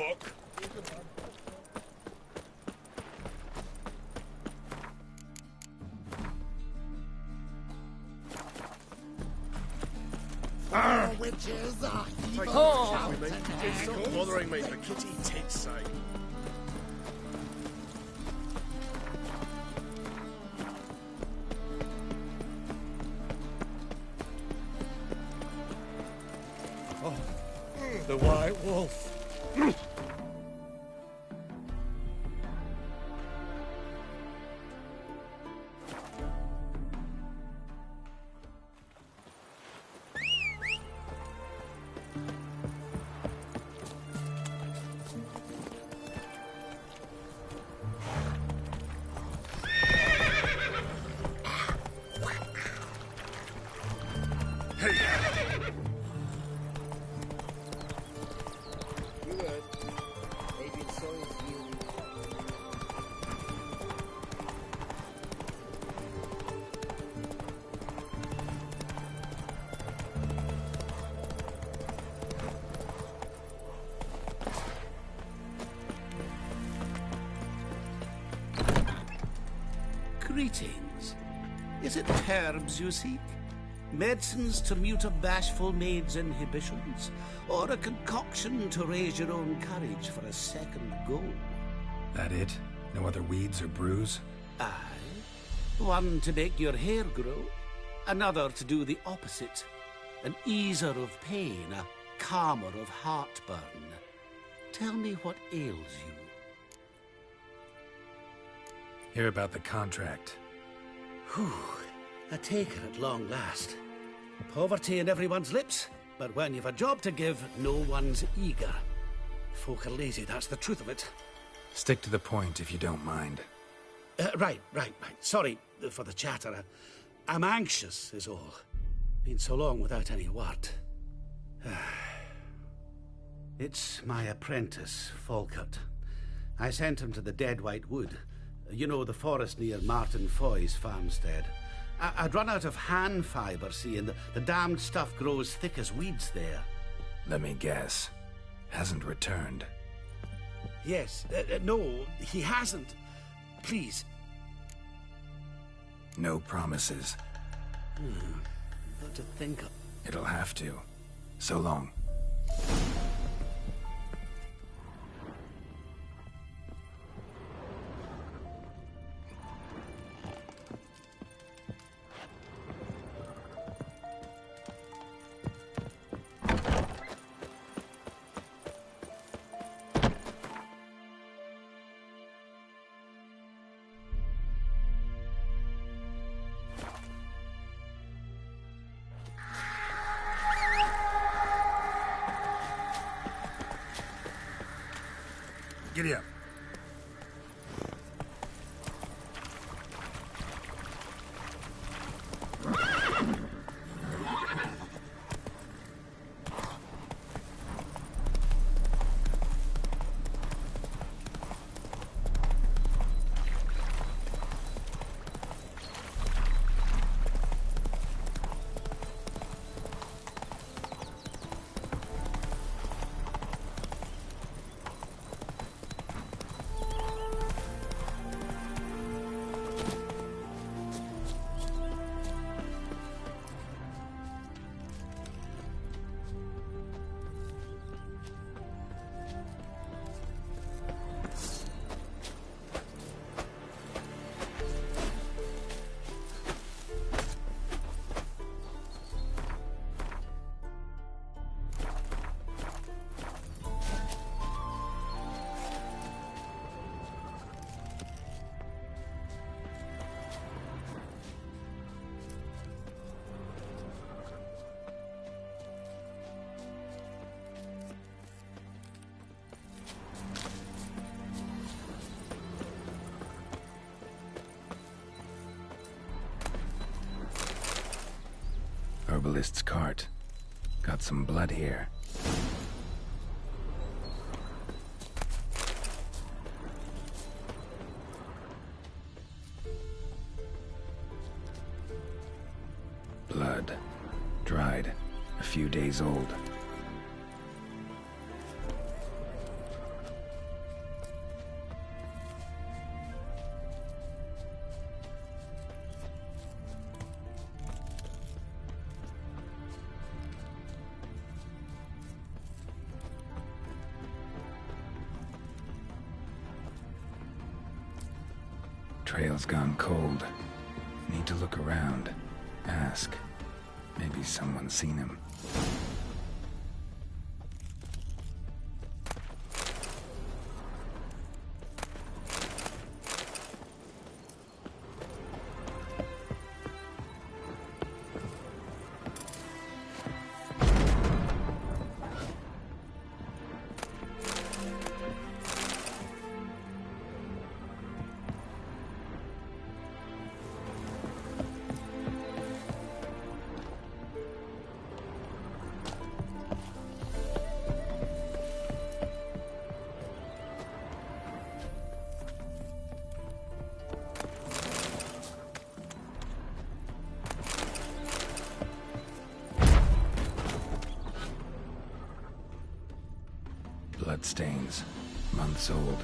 fuck. Witches are evil. Oh, stop bothering me for Kitty Tig's sake. Oh, the White Wolf. Greetings. Is it herbs you seek? Medicines to mute a bashful maid's inhibitions? Or a concoction to raise your own courage for a second go? That it? No other weeds or brews? Aye. One to make your hair grow, another to do the opposite. An easer of pain, a calmer of heartburn. Tell me what ails you. Hear about the contract. Whew. A taker at long last. Poverty in everyone's lips, but when you've a job to give, no one's eager. Folk are lazy, that's the truth of it. Stick to the point if you don't mind. Right. Sorry for the chatter. I'm anxious, is all. Been so long without any word. It's my apprentice, Falkert. I sent him to the Dead White Wood. You know, the forest near Martin Foy's farmstead. I'd run out of hand fibre, see, and the damned stuff grows thick as weeds there. Let me guess. Hasn't returned. Yes. No, he hasn't. Please. No promises. Got to think of... It'll have to. So long. Giddy up. Herbalist's cart. Got some blood here. Blood. Dried. A few days old. Trail's gone cold. Need to look around. Ask. Maybe someone's seen him. Bloodstains. Months old.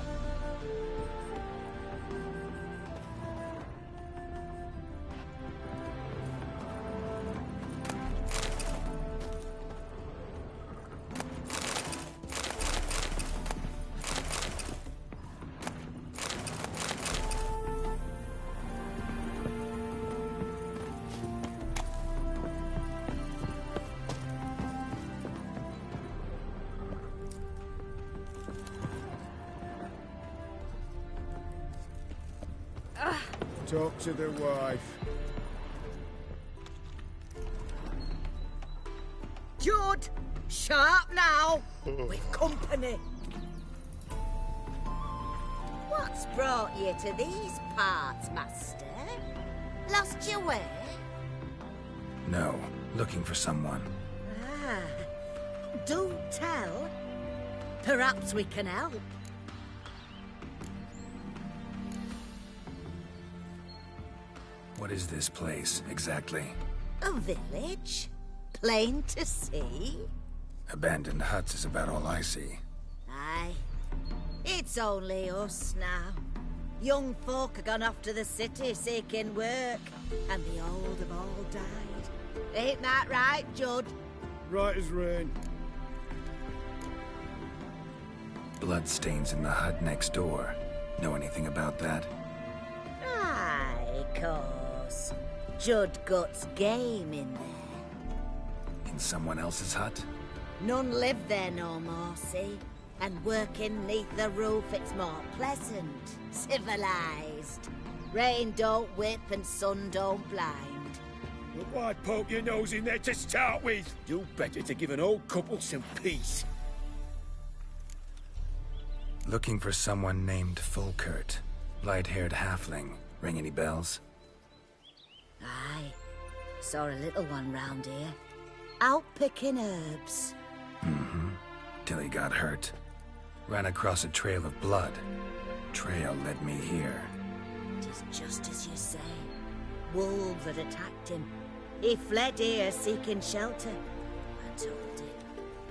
Talk to the wife. Judd! Sharp now! With company! What's brought you to these parts, master? Lost your way? No. Looking for someone. Ah, do tell. Perhaps we can help. What is this place, exactly? A village? Plain to see? Abandoned huts is about all I see. Aye. It's only us now. Young folk have gone off to the city seeking work, and the old have all died. Ain't that right, Judd? Right as rain. Bloodstains in the hut next door. Know anything about that? Aye, course. Judd Guts game in there. In someone else's hut? None live there no more, see? And working neath the roof, it's more pleasant, civilized. Rain don't whip and sun don't blind. But why poke your nose in there to start with? Do better to give an old couple some peace. Looking for someone named Fulkert. Light-haired halfling. Ring any bells? Aye. Saw a little one round here. Out picking herbs. Mm-hmm. Till he got hurt. Ran across a trail of blood. Trail led me here. Tis just as you say. Wolves had attacked him. He fled here seeking shelter. I told him.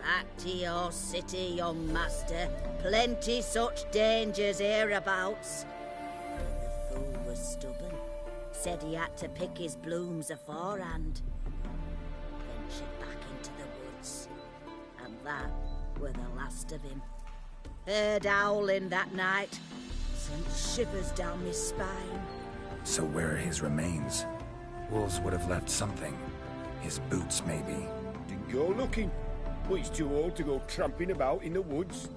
Back to your city, young master. Plenty such dangers hereabouts. But the fool was stubborn. Said he had to pick his blooms aforehand. Ventured back into the woods. And that were the last of him. Heard howling that night. Sent shivers down my spine. So where are his remains? Wolves would have left something. His boots, maybe. Didn't go looking. But he's too old to go tramping about in the woods.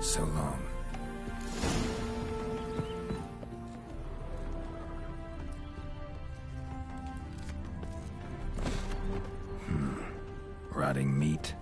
So long. Rotting meat.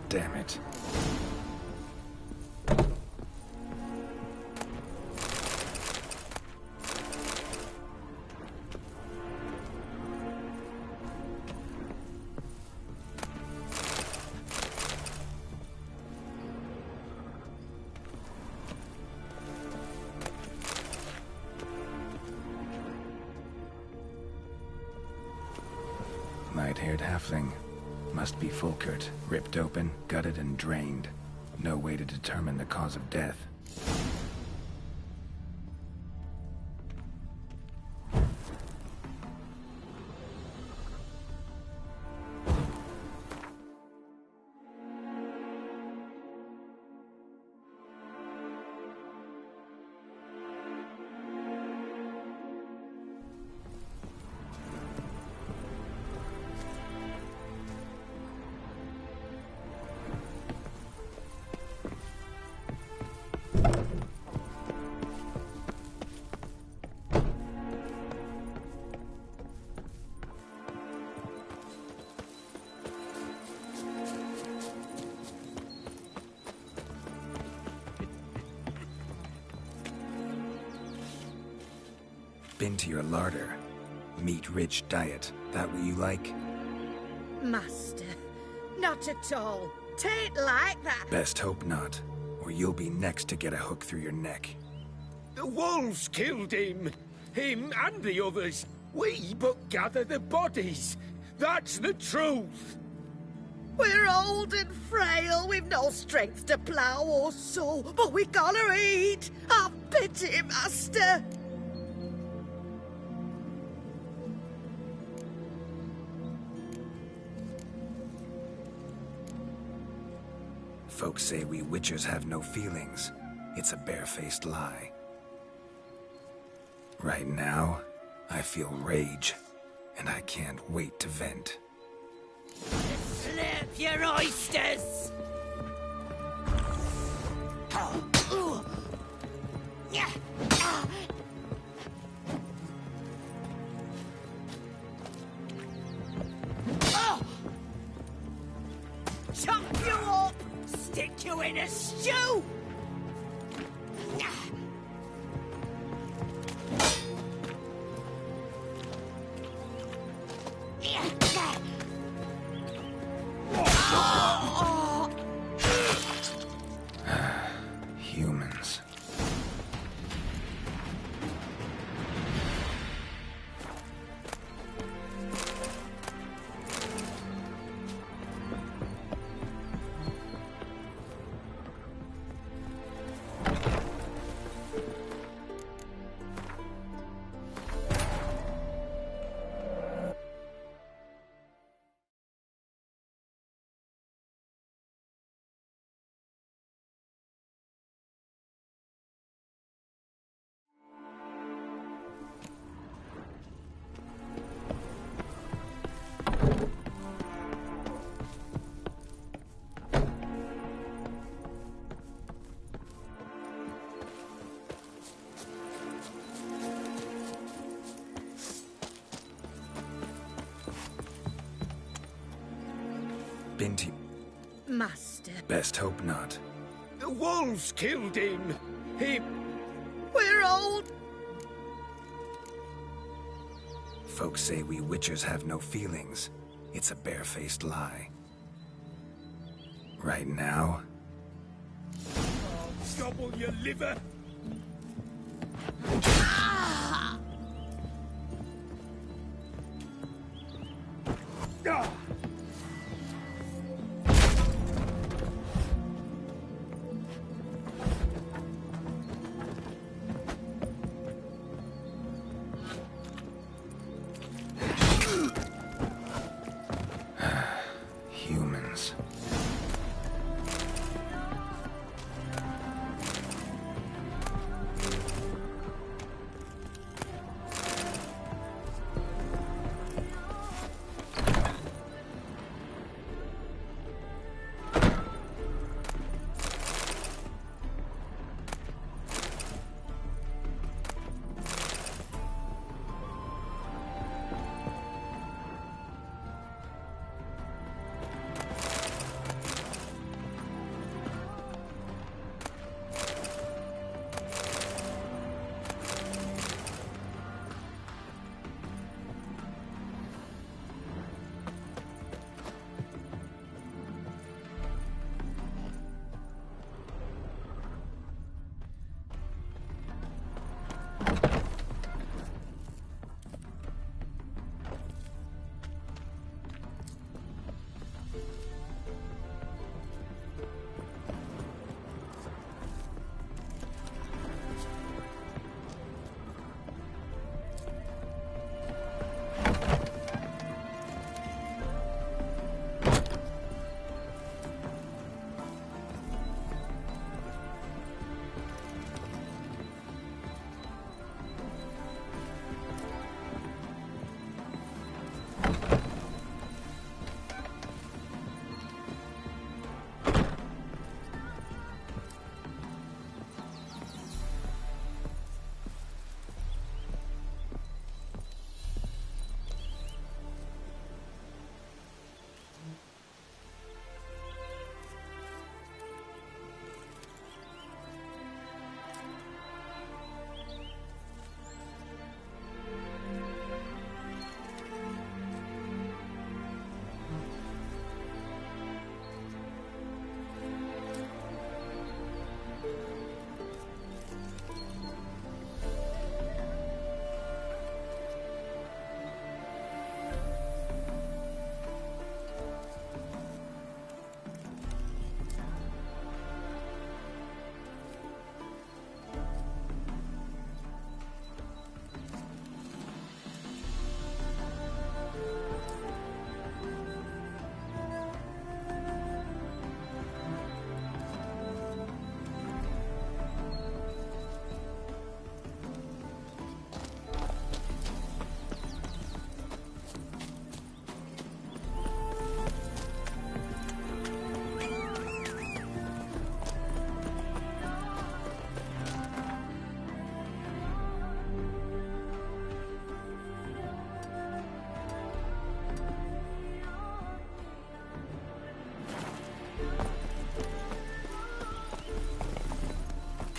Damn it. Dark-haired halfling. Must be Volkert, ripped open, gutted and drained. No way to determine the cause of death. Been to your larder. Meat-rich diet. That what you like? Master, not at all. Tain't like that. Best hope not, or you'll be next to get a hook through your neck. The wolves killed him. Him and the others. We but gather the bodies. That's the truth. We're old and frail, we've no strength to plough or sow, but we gotta eat. Have pity, master. Folks say we witchers have no feelings. It's a barefaced lie. Right now, I feel rage, and I can't wait to vent. Slip your oysters! Chop you up! Stick you in a stew! Humans. Binti. Master. Best hope not. The wolves killed him. Him. We're old. Folks say we witchers have no feelings. It's a barefaced lie. Right now, Gobble your liver. Ah! Ah! humans.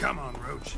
Come on, Roach.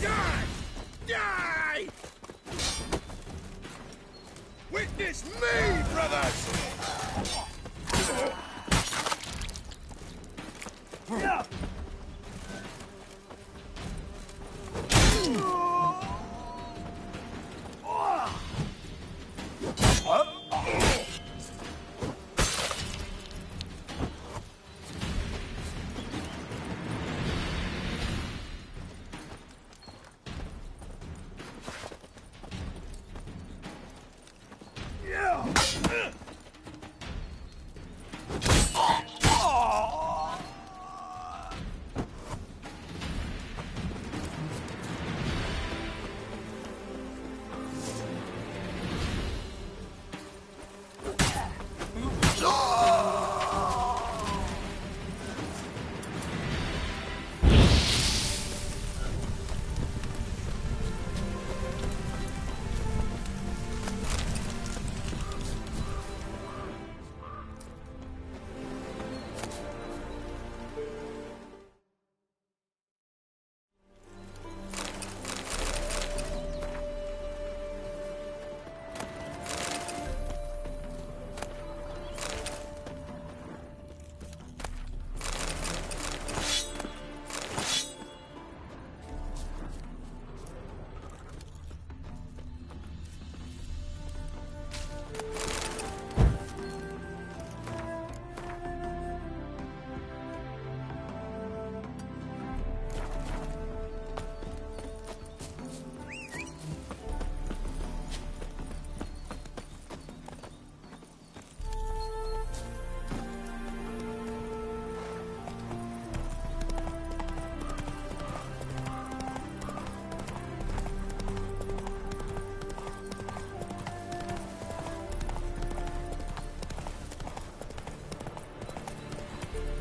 Die! Die! Witness me, brothers!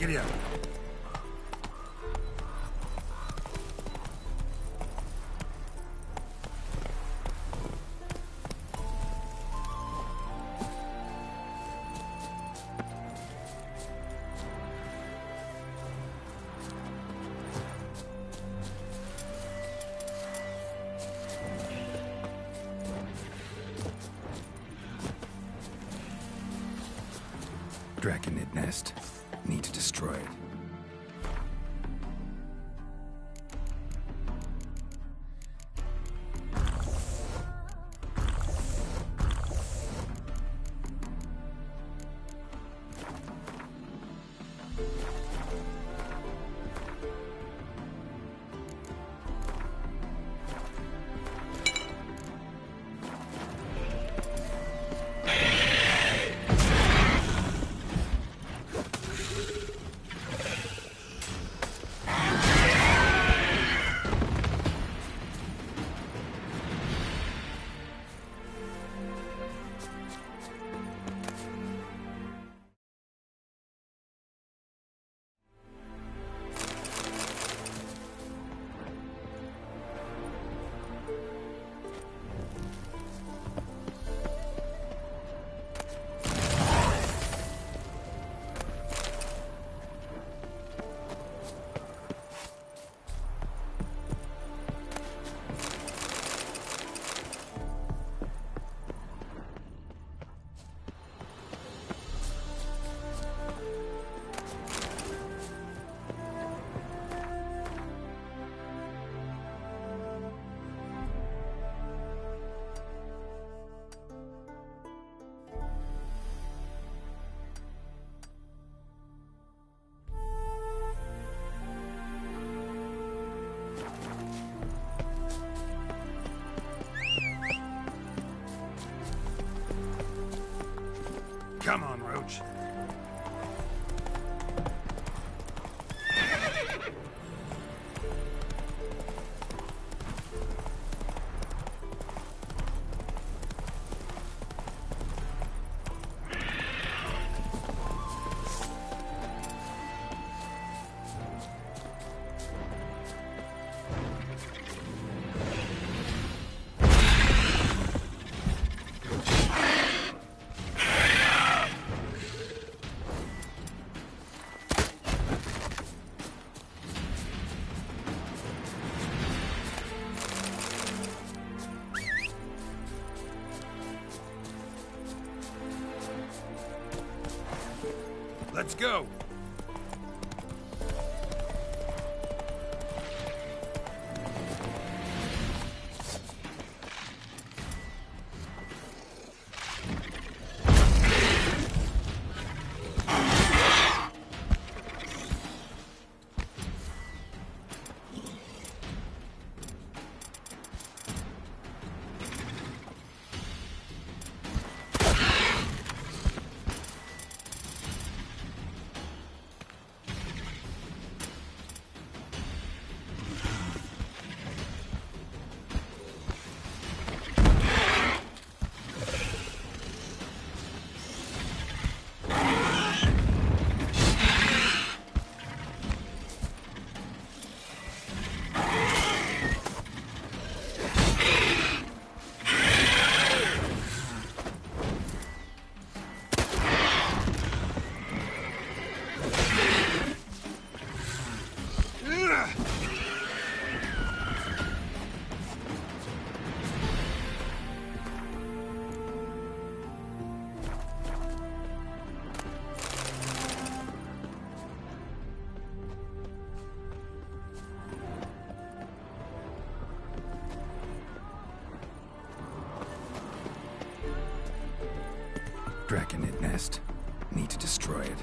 Giddy up. Draconid nest. Need to destroy it. charge. Let's go! Draconid nest. Need to destroy it.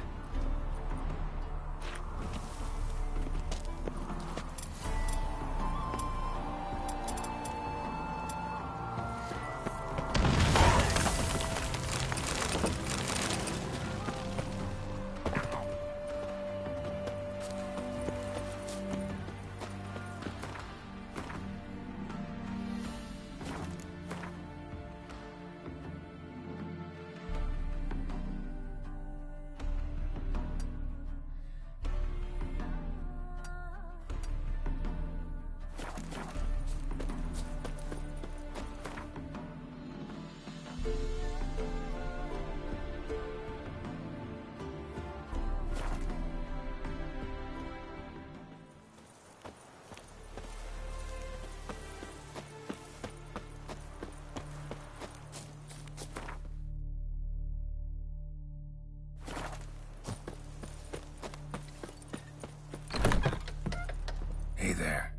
Hey there.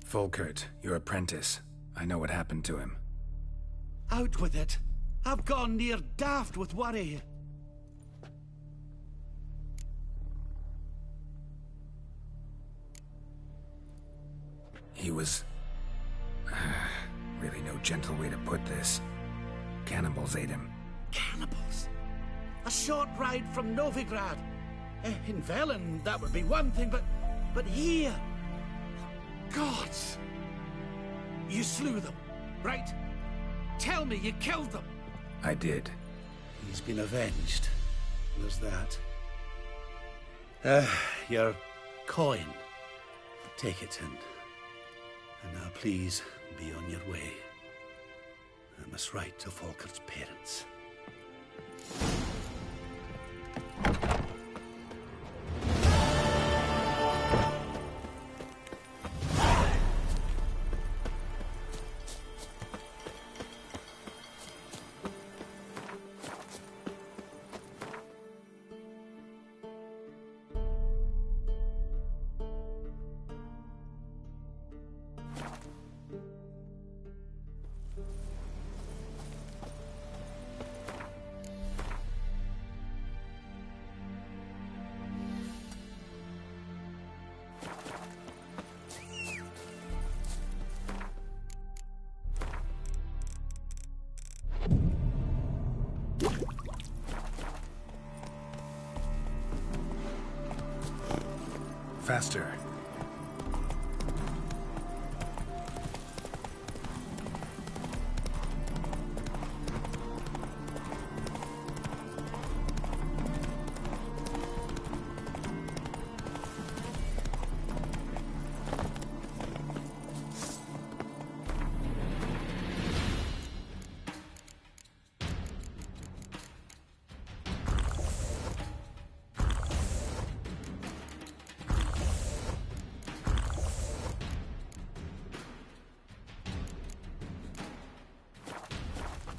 Volkert, your apprentice. I know what happened to him. Out with it. I've gone near daft with worry. He was... really no gentle way to put this. Cannibals ate him. Cannibals? A short ride from Novigrad. In Velen, that would be one thing, but here... Gods! You slew them, right? Tell me you killed them. I did. He's been avenged. There's that. Your coin. Take it and now please be on your way. I must write to Volkert's parents. faster.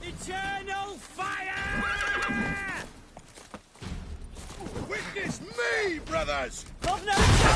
Eternal fire! Witness me, brothers! Closer.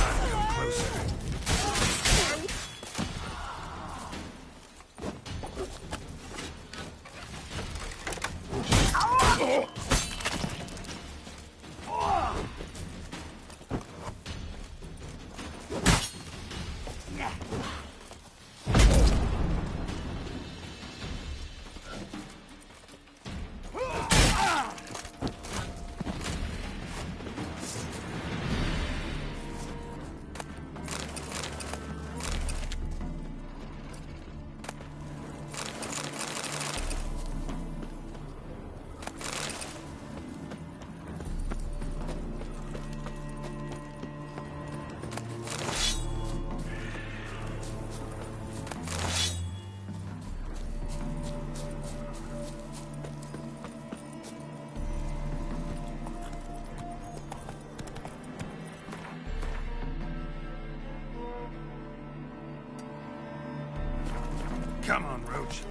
Come on, Roach.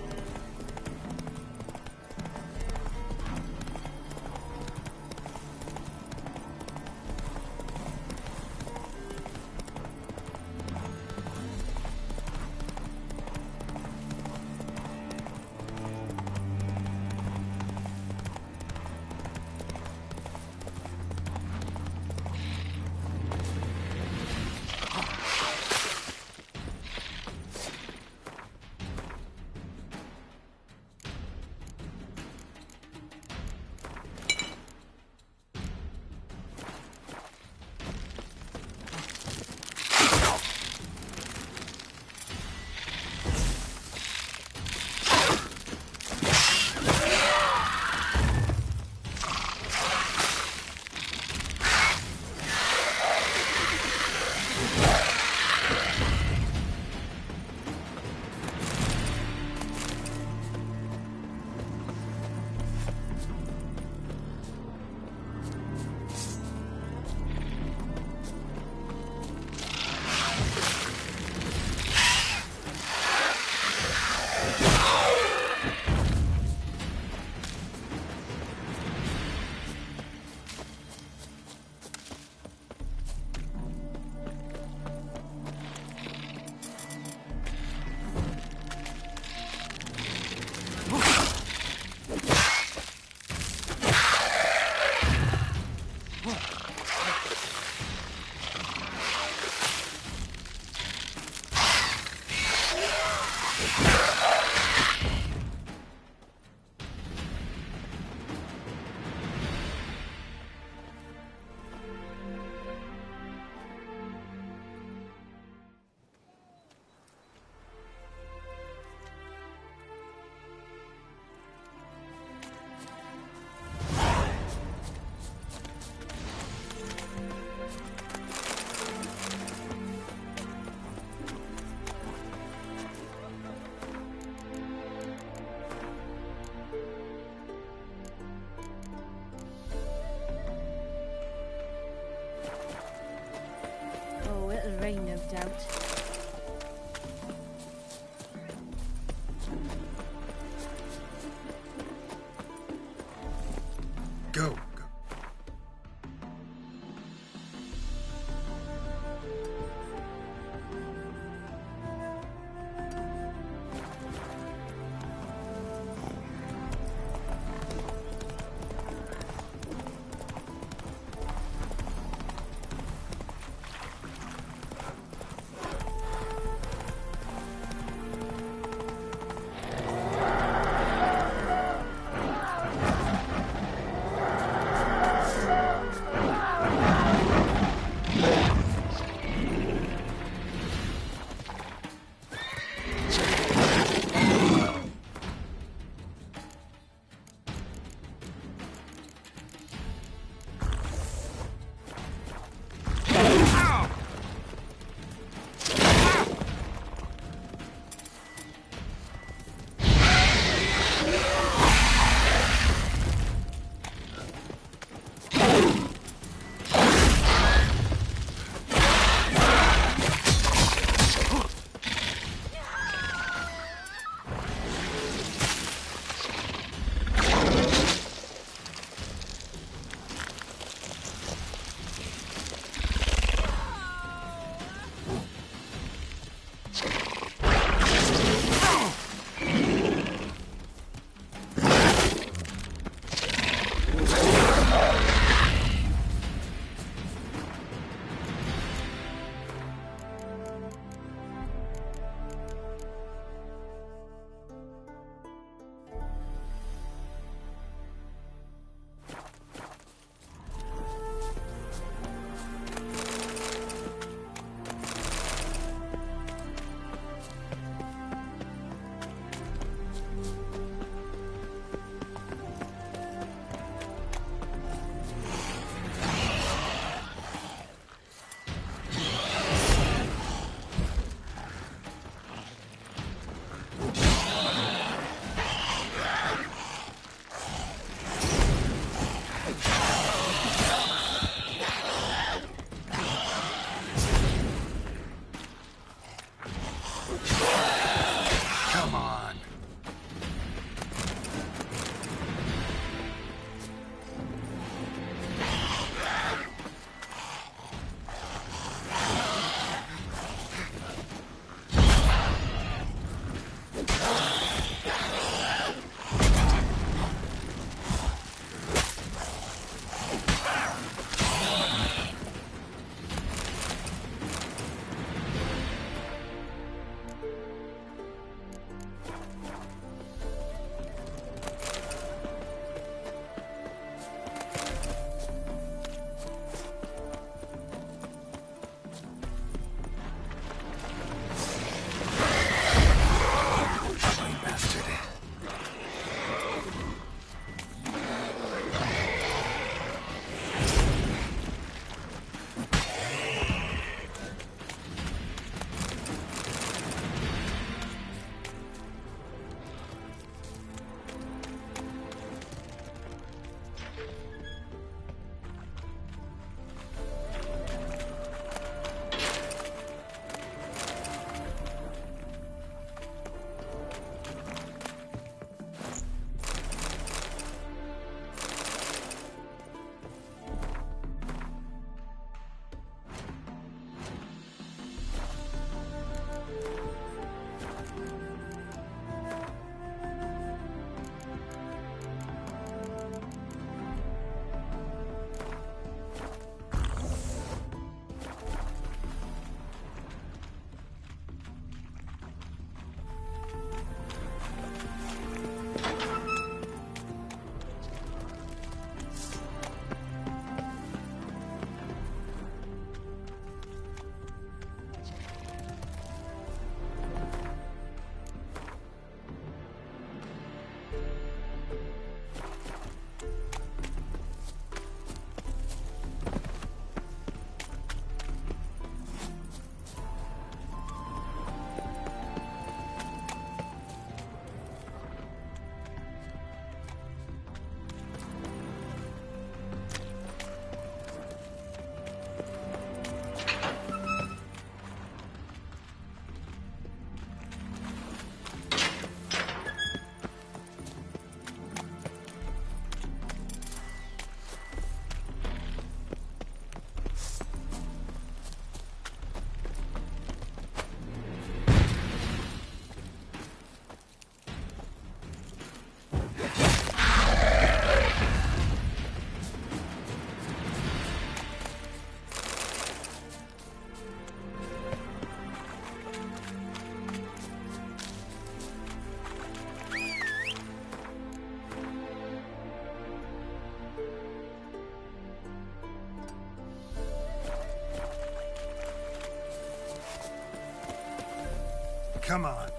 Come on.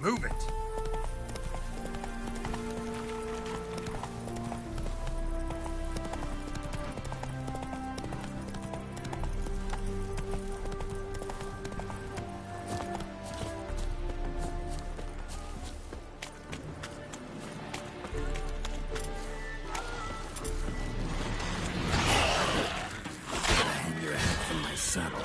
Move it! Hang your head from my saddle.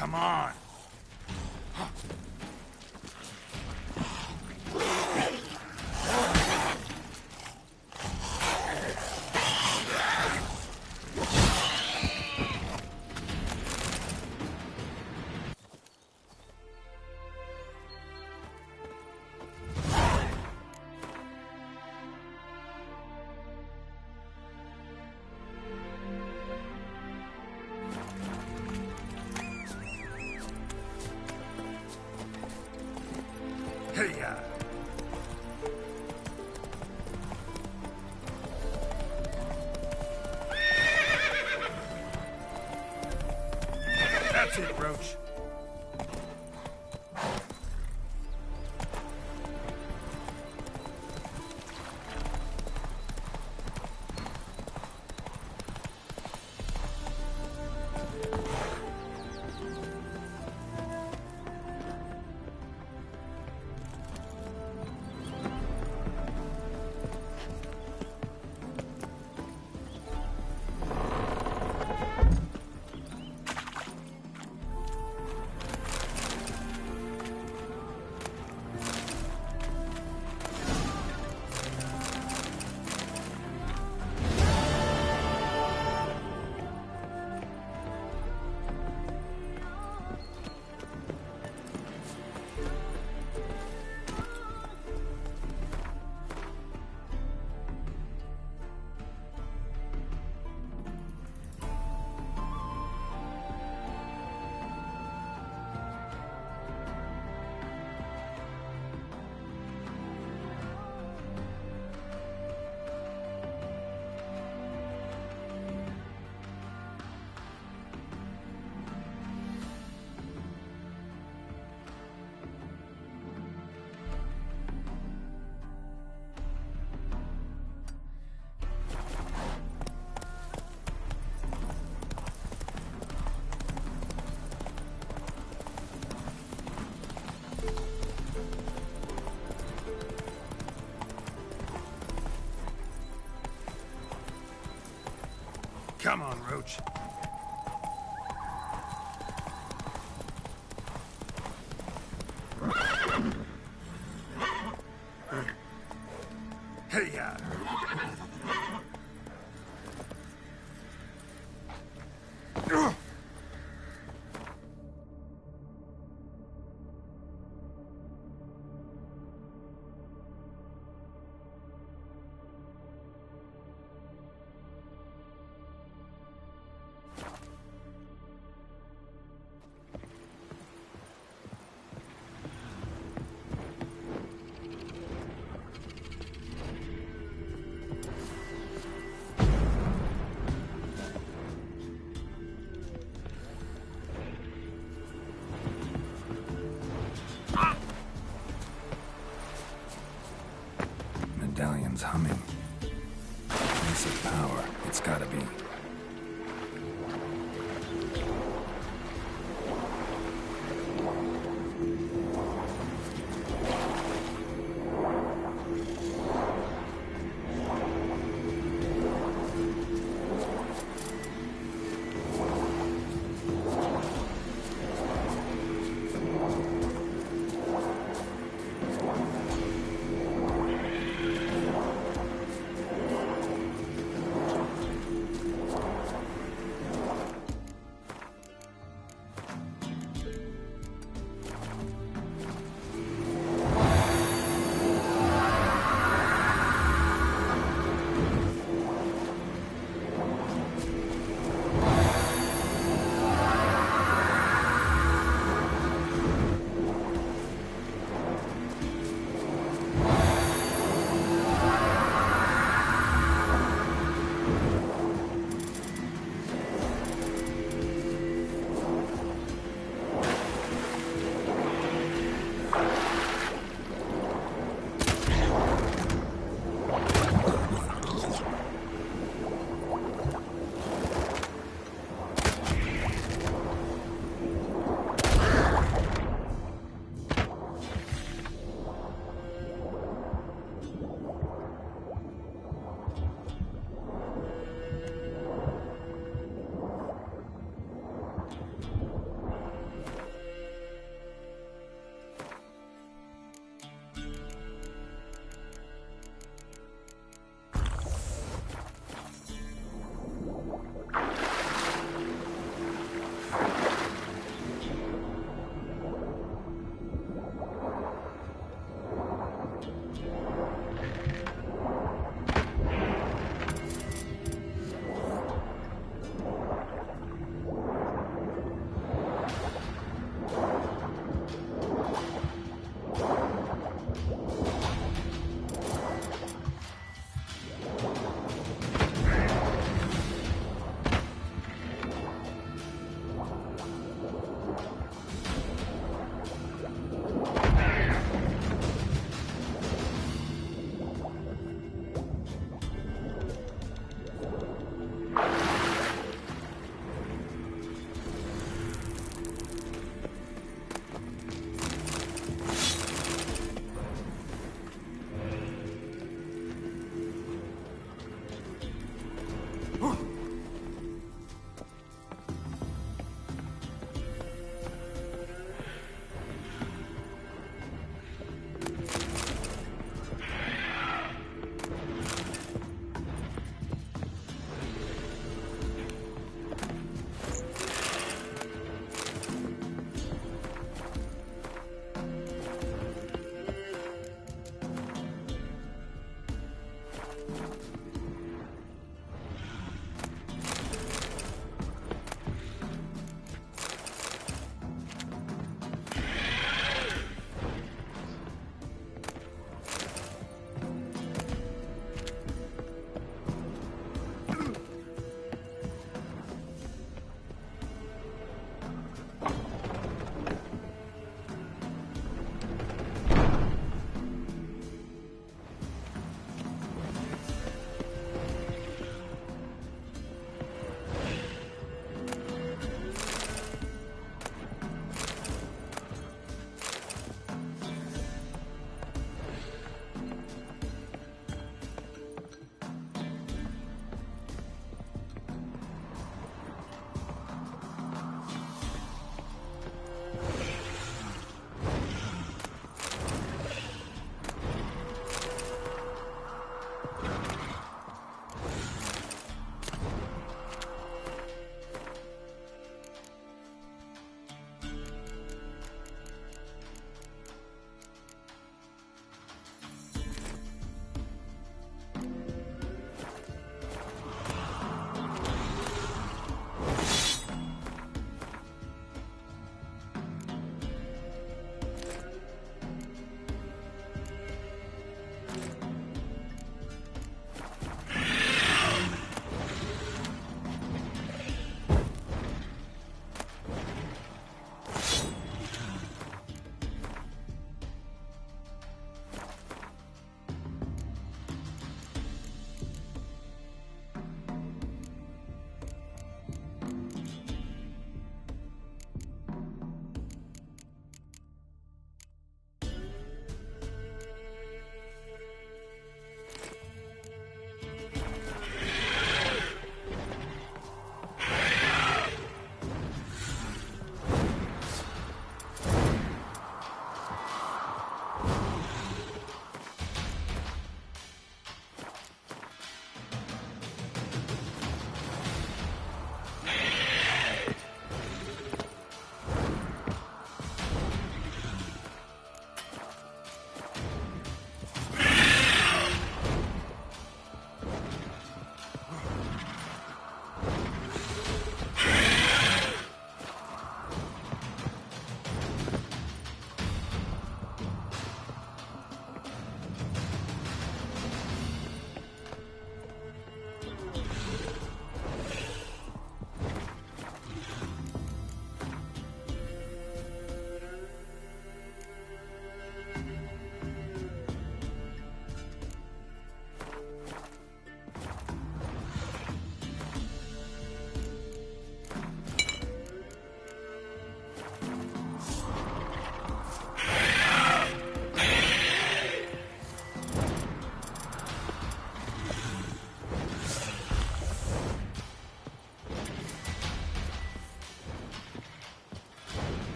Come on! Hey-ya! That's it, Roach. Come on, Roach. Hey-ya! Medallion's humming. Piece of power. It's gotta be.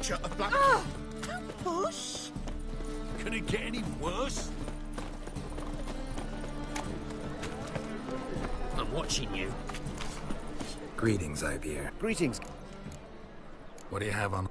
creature of black... Oh, don't push. Can it get any worse? I'm watching you. Greetings, Ibeer. Greetings. What do you have on?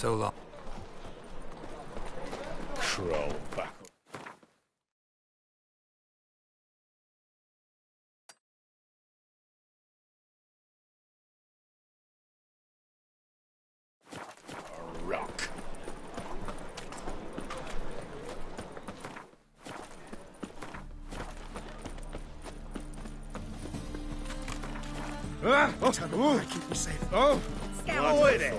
So long. Troll back. A rock. Tell me why I keep you safe. Oh, Scout. there.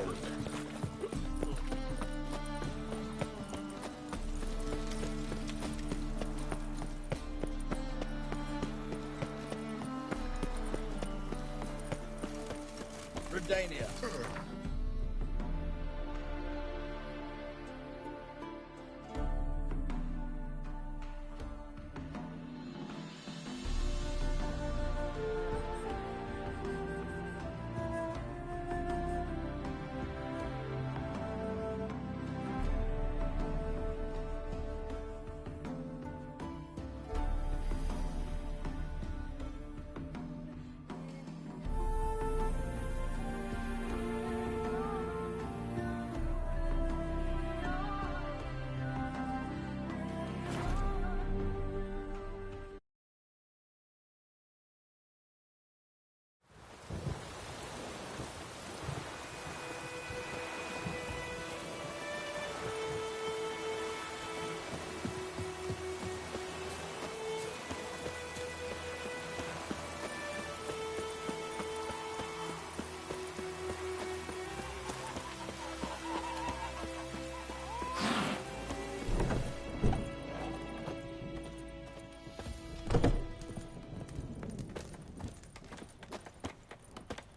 Redania.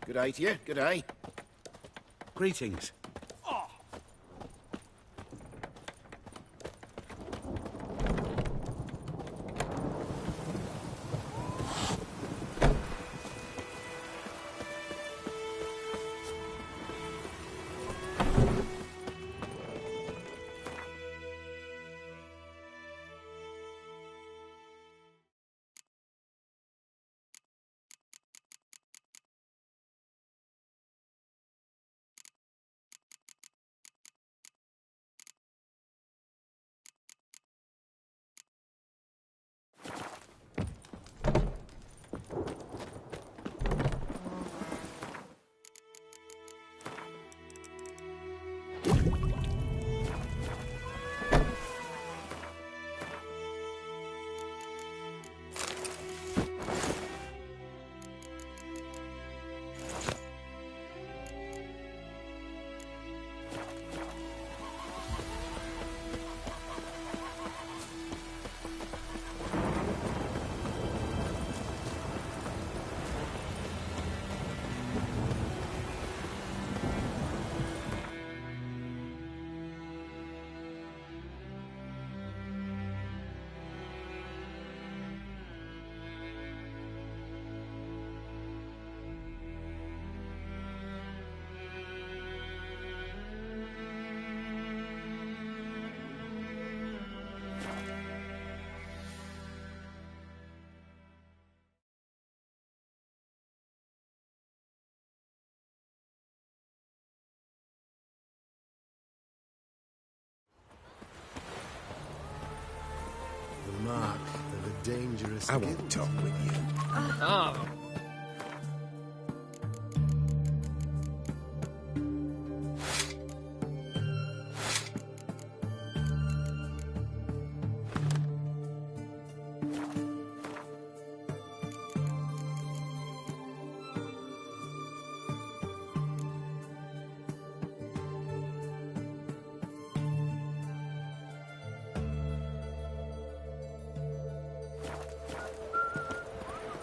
Good day to you. Good day. Greetings. mark of a dangerous I won't talk with you. Oh.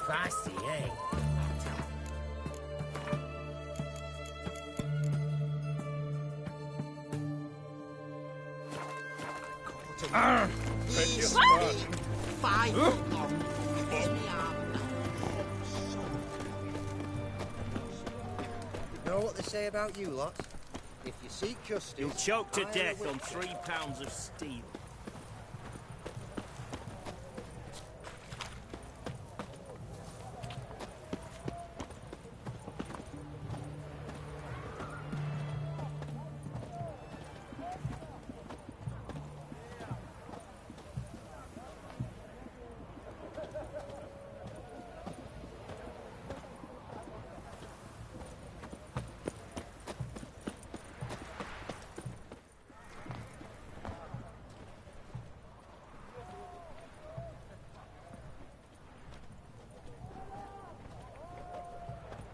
Fancy, eh? Precious spot. 5 foot long, heavy arm. Know what they say about you lot? If you seek justice... You'll choke to hire a death on witch. 3 pounds of steel.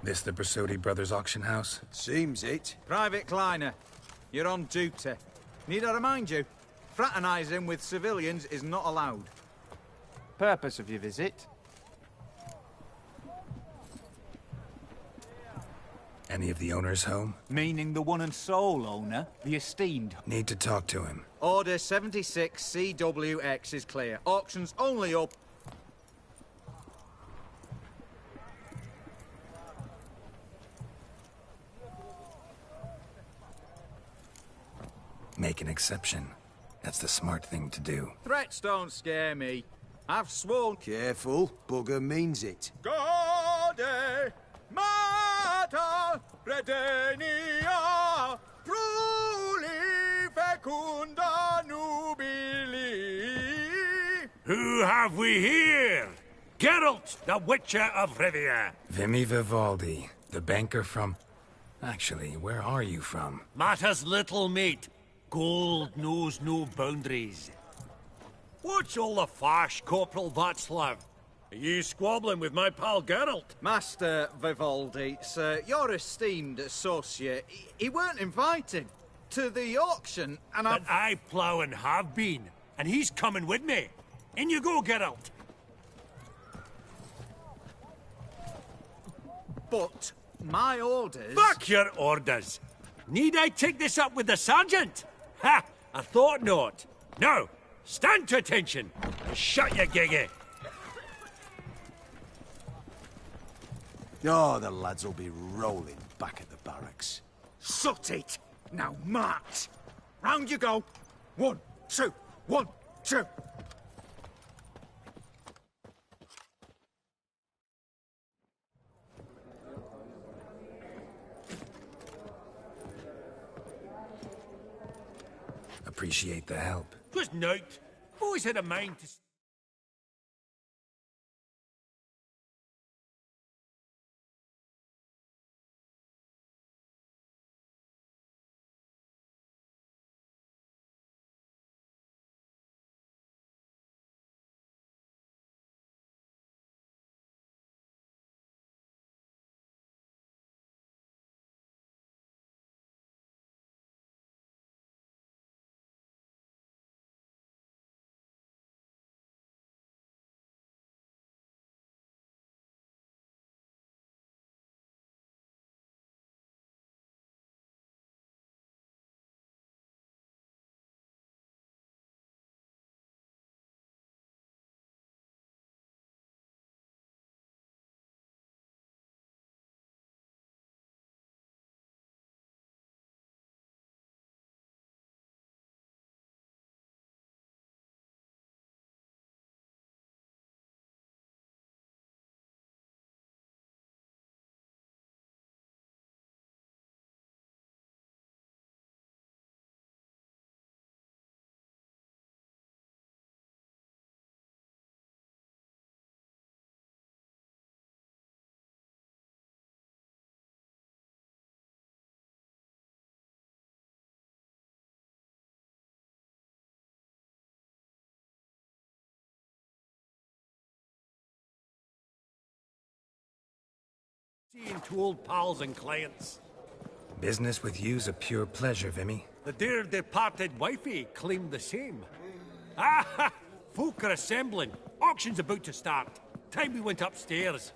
This the Brasodi Brothers auction house? Seems it. Private Kleiner, you're on duty. Need I remind you, fraternising with civilians is not allowed. Purpose of your visit? Any of the owners home? Meaning the one and sole owner, the esteemed. Need to talk to him. Order 76 CWX is clear. Auctions only up. Make an exception. That's the smart thing to do. Threats don't scare me. I've sworn. Careful, bugger means it. Gode Mater Redenia Pruli Fecunda Nubili. Who have we here? Geralt, the Witcher of Rivia. Vimy Vivaldi, the banker from... Actually, where are you from? Matters little, mate. Gold knows no boundaries. What's all the fash, Corporal Václav? Are you squabbling with my pal Geralt? Master Vivaldi, sir, your esteemed associate, he weren't invited to the auction, and But I plough and have been, and he's coming with me. In you go, Geralt. But my orders... Fuck your orders! Need I take this up with the sergeant? Ha! I thought not. Now, stand to attention and shut your giggy. Oh, the lads will be rolling back at the barracks. Sut it! Now march! Round you go! 1, 2, 1, 2! Appreciate the help. 'Twas nowt. Always had a mind to... Seeing to old pals and clients. Business with you's a pure pleasure, Vimy. The dear departed wifey claimed the same. Ah! Folk are assembling. Auction's about to start. Time we went upstairs.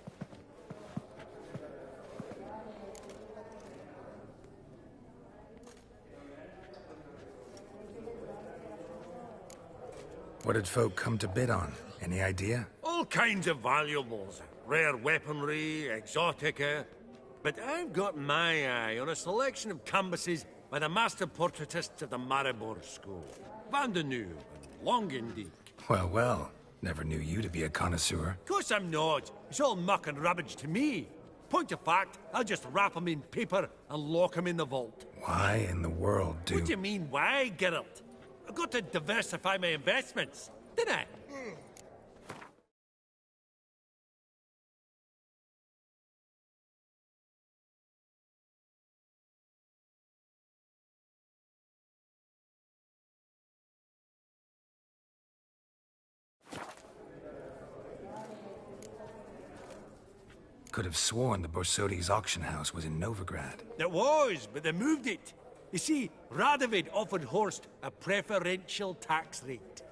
What did folk come to bid on? Any idea? All kinds of valuables. Rare weaponry, exotica. But I've got my eye on a selection of canvases by the master portraitists of the Maribor School. Van de Nieuw and Longendijk. Well, well. Never knew you to be a connoisseur. Of course I'm not. It's all muck and rubbish to me. Point of fact, I'll just wrap 'em in paper and lock 'em in the vault. Why in the world do... What do you mean, why, Geralt? I've got to diversify my investments, didn't I? Could have sworn the Borsodi's auction house was in Novigrad. It was, but they moved it. You see, Radovid offered Horst a preferential tax rate.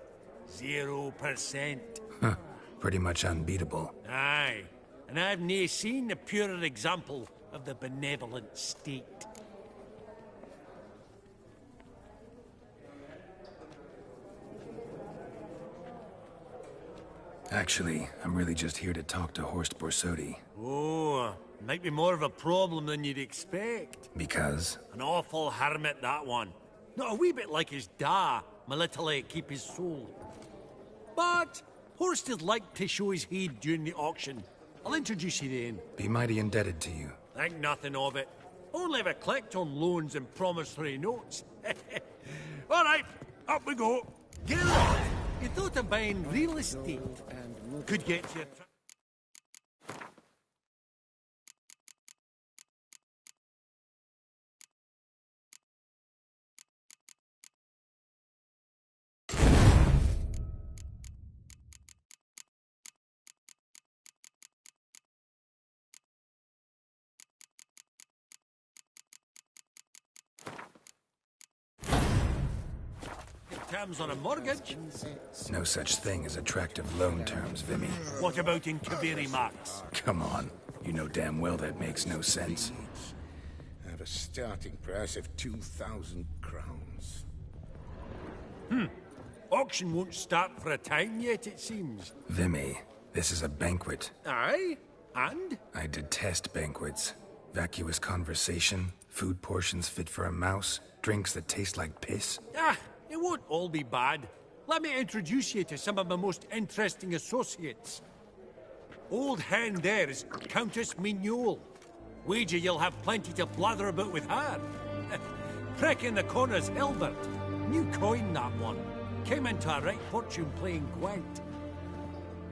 0%. Huh. Pretty much unbeatable. Aye. And I've nae seen a purer example of the benevolent state. Actually, I'm really just here to talk to Horst Borsodi. Oh, might be more of a problem than you'd expect. Because? An awful hermit, that one. Not a wee bit like his da, Melitele keep his soul. But Horst would like to show his heed during the auction. I'll introduce you then. Be mighty indebted to you. Think nothing of it. Only if I collect on loans and promissory notes. All right, up we go. Get it! You thought of buying real estate? Could get you a... terms on a mortgage? No such thing as attractive loan terms, Vimy. What about in Kaviri Max? Come on. You know damn well that makes no sense. At a starting price of 2,000 crowns. Auction won't start for a time yet, it seems. Vimy, this is a banquet. Aye? And? I detest banquets. Vacuous conversation, food portions fit for a mouse, drinks that taste like piss. Ah, it won't all be bad. Let me introduce you to some of my most interesting associates. Old hen there is Countess Mignol. Wager you'll have plenty to blather about with her. Prick in the corner's Hilbert. New coin, that one. Came into a right fortune playing Gwent.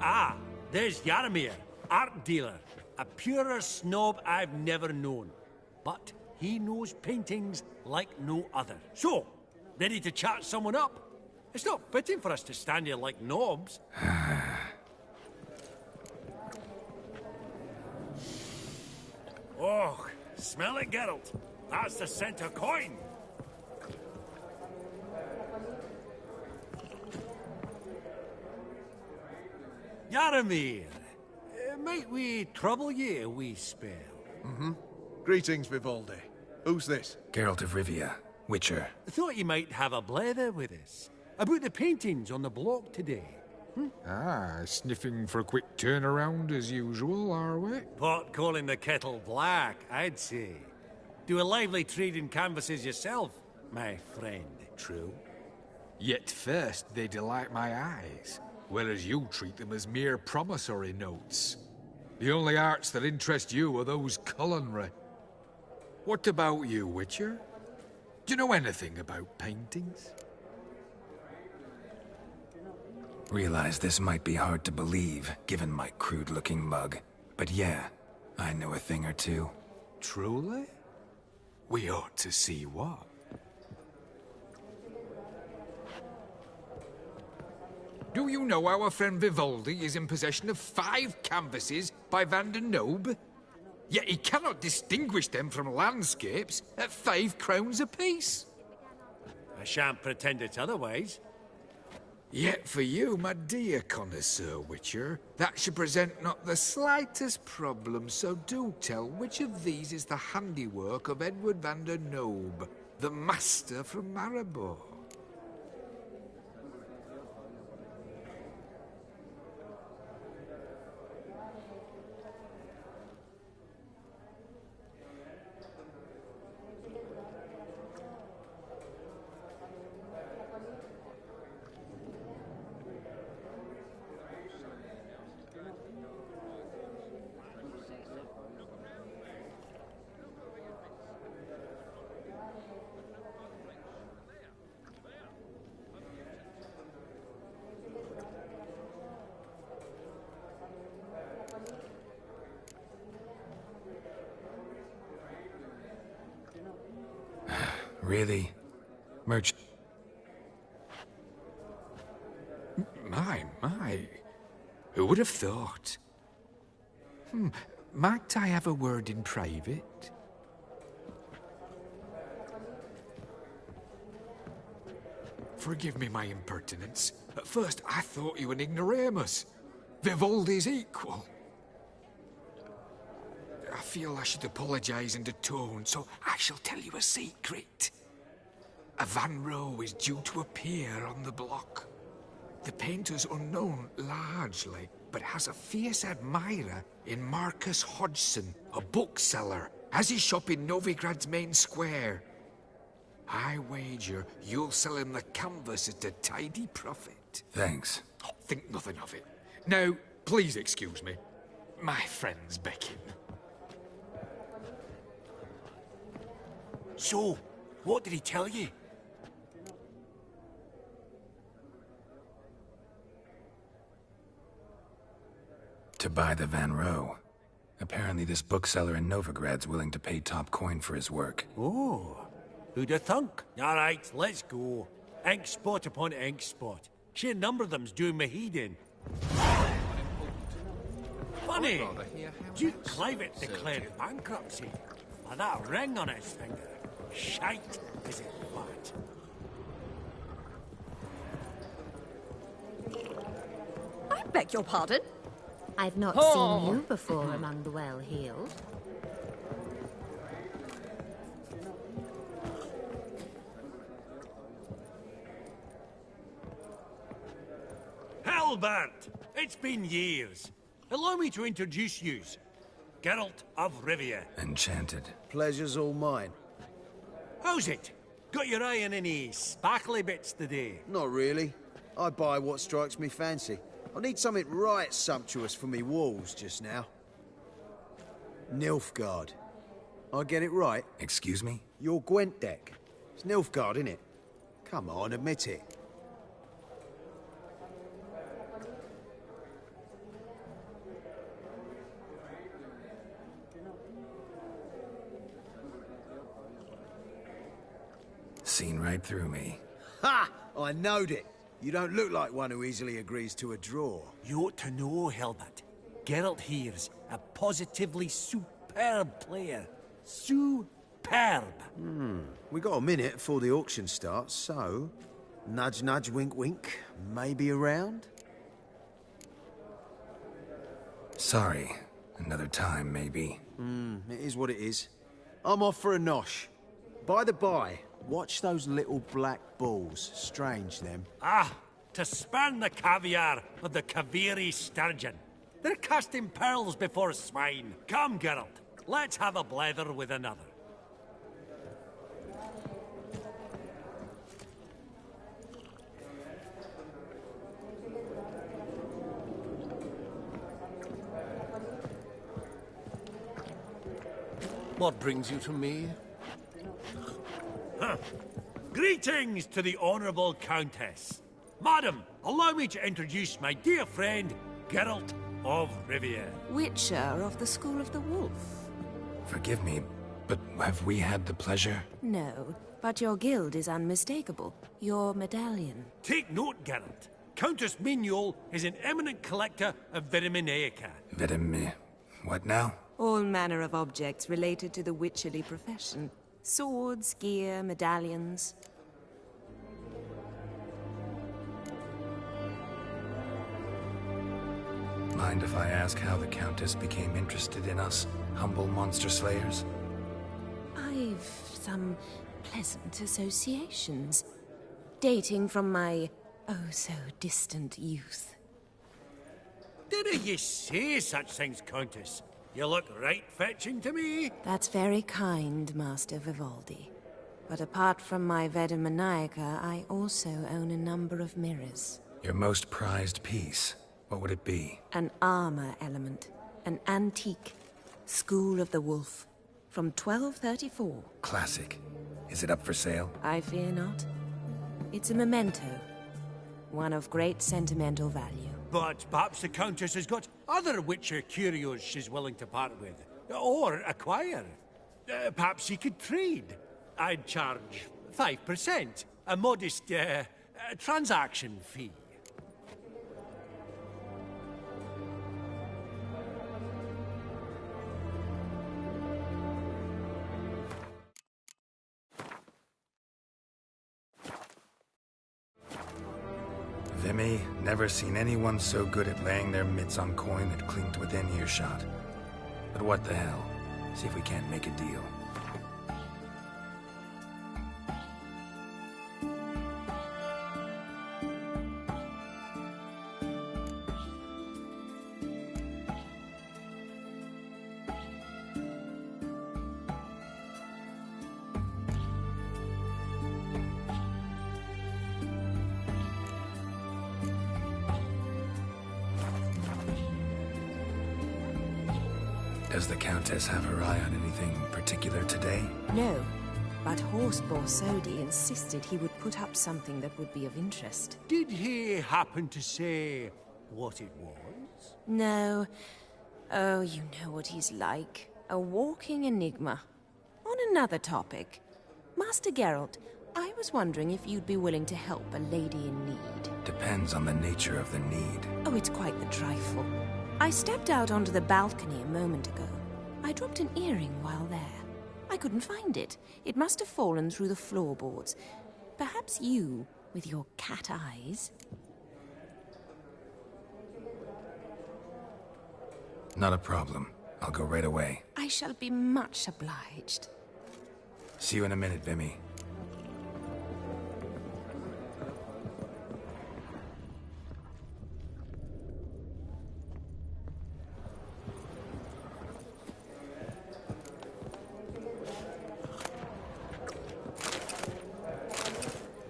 Ah, there's Jaromir, art dealer. A purer snob I've never known. But he knows paintings like no other. So, ready to chat someone up? It's not fitting for us to stand here like knobs. Oh, smell it, Geralt. That's the scent of coin. Jaromir, might we trouble ye a wee spell? Greetings, Vivaldi. Who's this? Geralt of Rivia, Witcher. Thought you might have a blether with us. About the paintings on the block today. Ah, sniffing for a quick turnaround as usual, are we? Pot calling the kettle black, I'd say. Do a lively trade in canvases yourself, my friend. True. Yet first they delight my eyes, whereas you treat them as mere promissory notes. The only arts that interest you are those culinary. What about you, Witcher? Do you know anything about paintings? Realize this might be hard to believe, given my crude-looking mug. But yeah, I know a thing or two. Truly? We ought to see what. Do you know our friend Vivaldi is in possession of 5 canvases by Van der Nobe? yet he cannot distinguish them from landscapes at 5 crowns apiece. I shan't pretend it's otherwise. Yet for you, my dear connoisseur Witcher, that should present not the slightest problem, so do tell which of these is the handiwork of Edward van der Nobe, the master from Maribor. Really? Merchant? My. Who would have thought? Might I have a word in private? Forgive me my impertinence. At first, I thought you an ignoramus. Vivaldi's equal. I feel I should apologize and atone, so I shall tell you a secret. A Van Rowe is due to appear on the block. The painter's unknown largely, but has a fierce admirer in Marcus Hodgson, a bookseller, has his shop in Novigrad's main square. I wager you'll sell him the canvas at a tidy profit. Thanks. Oh, think nothing of it. Now, please excuse me. My friend's beckon. So, what did he tell you? To buy the Van Rowe. Apparently this bookseller in Novigrad's willing to pay top coin for his work. Oh, who'da thunk? All right, let's go. Ink spot upon ink spot. Sheer number of them's doing me heed in. Funny, Duke Clivet declared bankruptcy. With that ring on his finger. Shite, is it what? I beg your pardon? I've not seen you before among the well-heeled. Halbert! It's been years. Allow me to introduce yous. Geralt of Rivia. Enchanted. Pleasure's all mine. How's it? Got your eye on any sparkly bits today? Not really. I buy what strikes me fancy. I need something right sumptuous for me walls just now. Nilfgaard. I get it right? Excuse me? Your Gwent deck. It's Nilfgaard, innit? Come on, admit it. Seen right through me. Ha! I knowed it. You don't look like one who easily agrees to a draw. You ought to know, Hilbert. Geralt here's a positively superb player. Superb. We got a minute before the auction starts, so... Nudge, nudge, wink, wink. Maybe around? Sorry. Another time, maybe. It is what it is. I'm off for a nosh. By the by, watch those little black balls. Strange, them. Ah, to spurn the caviar of the Kaviri sturgeon. They're casting pearls before swine. Come, Geralt, let's have a blether with another. What brings you to me? Greetings to the Honourable Countess. Madam, allow me to introduce my dear friend, Geralt of Rivia. Witcher of the School of the Wolf. Forgive me, but have we had the pleasure? No, but your guild is unmistakable. Your medallion. Take note, Geralt. Countess Mignol is an eminent collector of Vitaminaica. What now? All manner of objects related to the witcherly profession. Swords, gear, medallions. Mind if I ask how the Countess became interested in us, humble monster slayers? I've some pleasant associations, dating from my oh-so-distant youth. Didn't you say such things, Countess? You look right fetching to me. That's very kind, Master Vivaldi. But apart from my Veda Maniaca, I also own a number of mirrors. Your most prized piece, what would it be? An armor element. An antique. School of the Wolf. From 1234. Classic. Is it up for sale? I fear not. It's a memento. One of great sentimental value. But perhaps the Countess has got other Witcher curios she's willing to part with. Or acquire. Perhaps she could trade. I'd charge 5%. A modest, transaction fee. Vimy, never seen anyone so good at laying their mitts on coin that clinked within earshot. But what the hell? See if we can't make a deal. Does the Countess have her eye on anything particular today? No, but Horst Borsodi insisted he would put up something that would be of interest. Did he happen to say what it was? No. Oh, you know what he's like. A walking enigma. On another topic, Master Geralt, I was wondering if you'd be willing to help a lady in need. Depends on the nature of the need. Oh, it's quite the trifle. I stepped out onto the balcony a moment ago. I dropped an earring while there. I couldn't find it. It must have fallen through the floorboards. Perhaps you, with your cat eyes... Not a problem. I'll go right away. I shall be much obliged. See you in a minute, Vimy.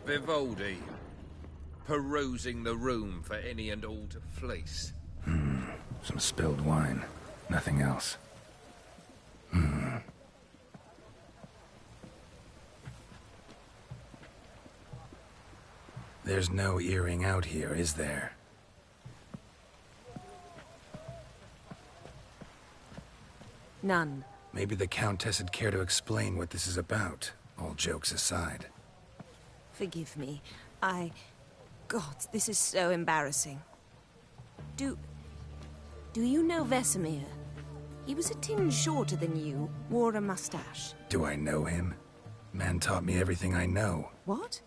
Vivaldi, perusing the room for any and all to fleece. Some spilled wine. Nothing else. There's no earring out here, is there? None. Maybe the Countess would care to explain what this is about, all jokes aside. Forgive me. God, this is so embarrassing. Do you know Vesemir? He was a tinge shorter than you, wore a mustache. Do I know him? Man taught me everything I know. What?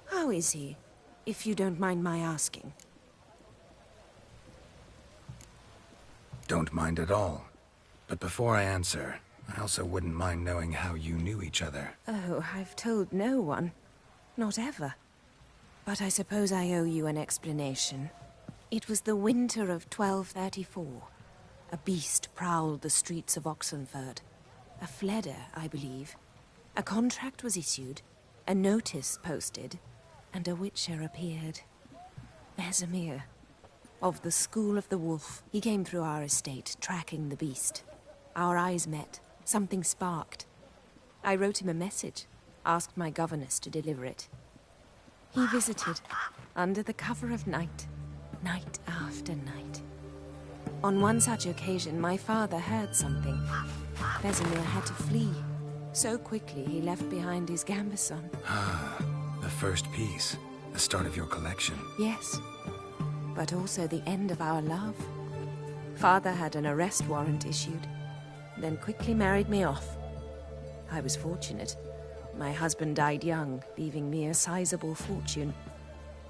How is he, if you don't mind my asking? Don't mind at all. But before I answer, I also wouldn't mind knowing how you knew each other. Oh, I've told no one. Not ever. But I suppose I owe you an explanation. It was the winter of 1234. A beast prowled the streets of Oxenford. A Fleder, I believe. A contract was issued, a notice posted, and a witcher appeared. Vesemir, of the School of the Wolf. He came through our estate, tracking the beast. Our eyes met. Something sparked. I wrote him a message, asked my governess to deliver it. He visited, under the cover of night, night after night. On one such occasion, my father heard something. Vesemir had to flee. So quickly, he left behind his gambeson. Ah, the first piece. The start of your collection. Yes, but also the end of our love. Father had an arrest warrant issued. then quickly married me off. I was fortunate. My husband died young, leaving me a sizable fortune.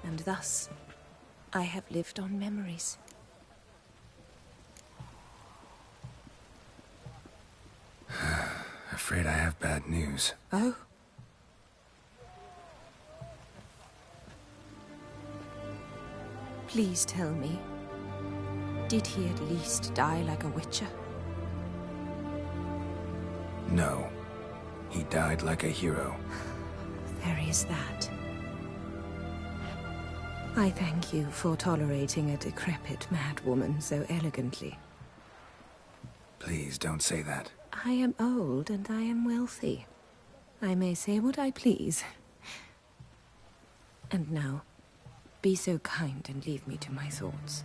And thus, I have lived on memories. Afraid I have bad news. Oh? Please tell me, did he at least die like a witcher? No. He died like a hero. There is that. I thank you for tolerating a decrepit madwoman so elegantly. Please don't say that. I am old and I am wealthy. I may say what I please. And now, be so kind and leave me to my thoughts.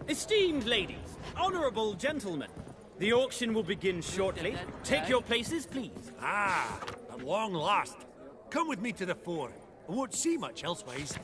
Esteemed ladies, honorable gentlemen, the auction will begin shortly. Take your places, please. Ah, at long last. Come with me to the fore. I won't see much elsewise.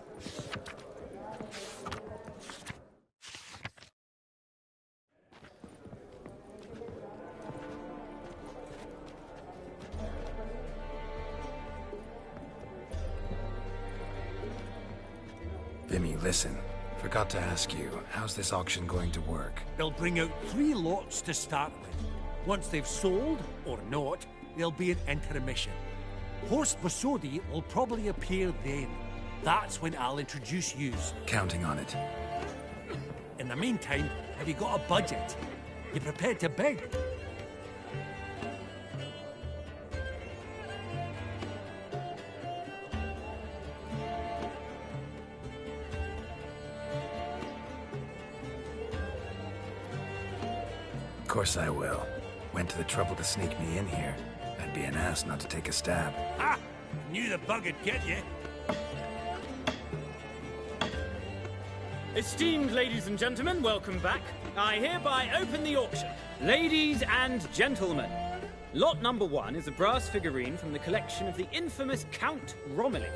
Vimy, listen. Forgot to ask you, how's this auction going to work? They'll bring out 3 lots to start with. Once they've sold, or not, there'll be an intermission. Horst Bosodi will probably appear then. That's when I'll introduce yous. Counting on it. In the meantime, have you got a budget? You prepared to bid? Of course I will. Went to the trouble to sneak me in here. I'd be an ass not to take a stab. Ah! Knew the bug would get you. Esteemed ladies and gentlemen, welcome back. I hereby open the auction. Ladies and gentlemen, lot number 1 is a brass figurine from the collection of the infamous Count Romilly.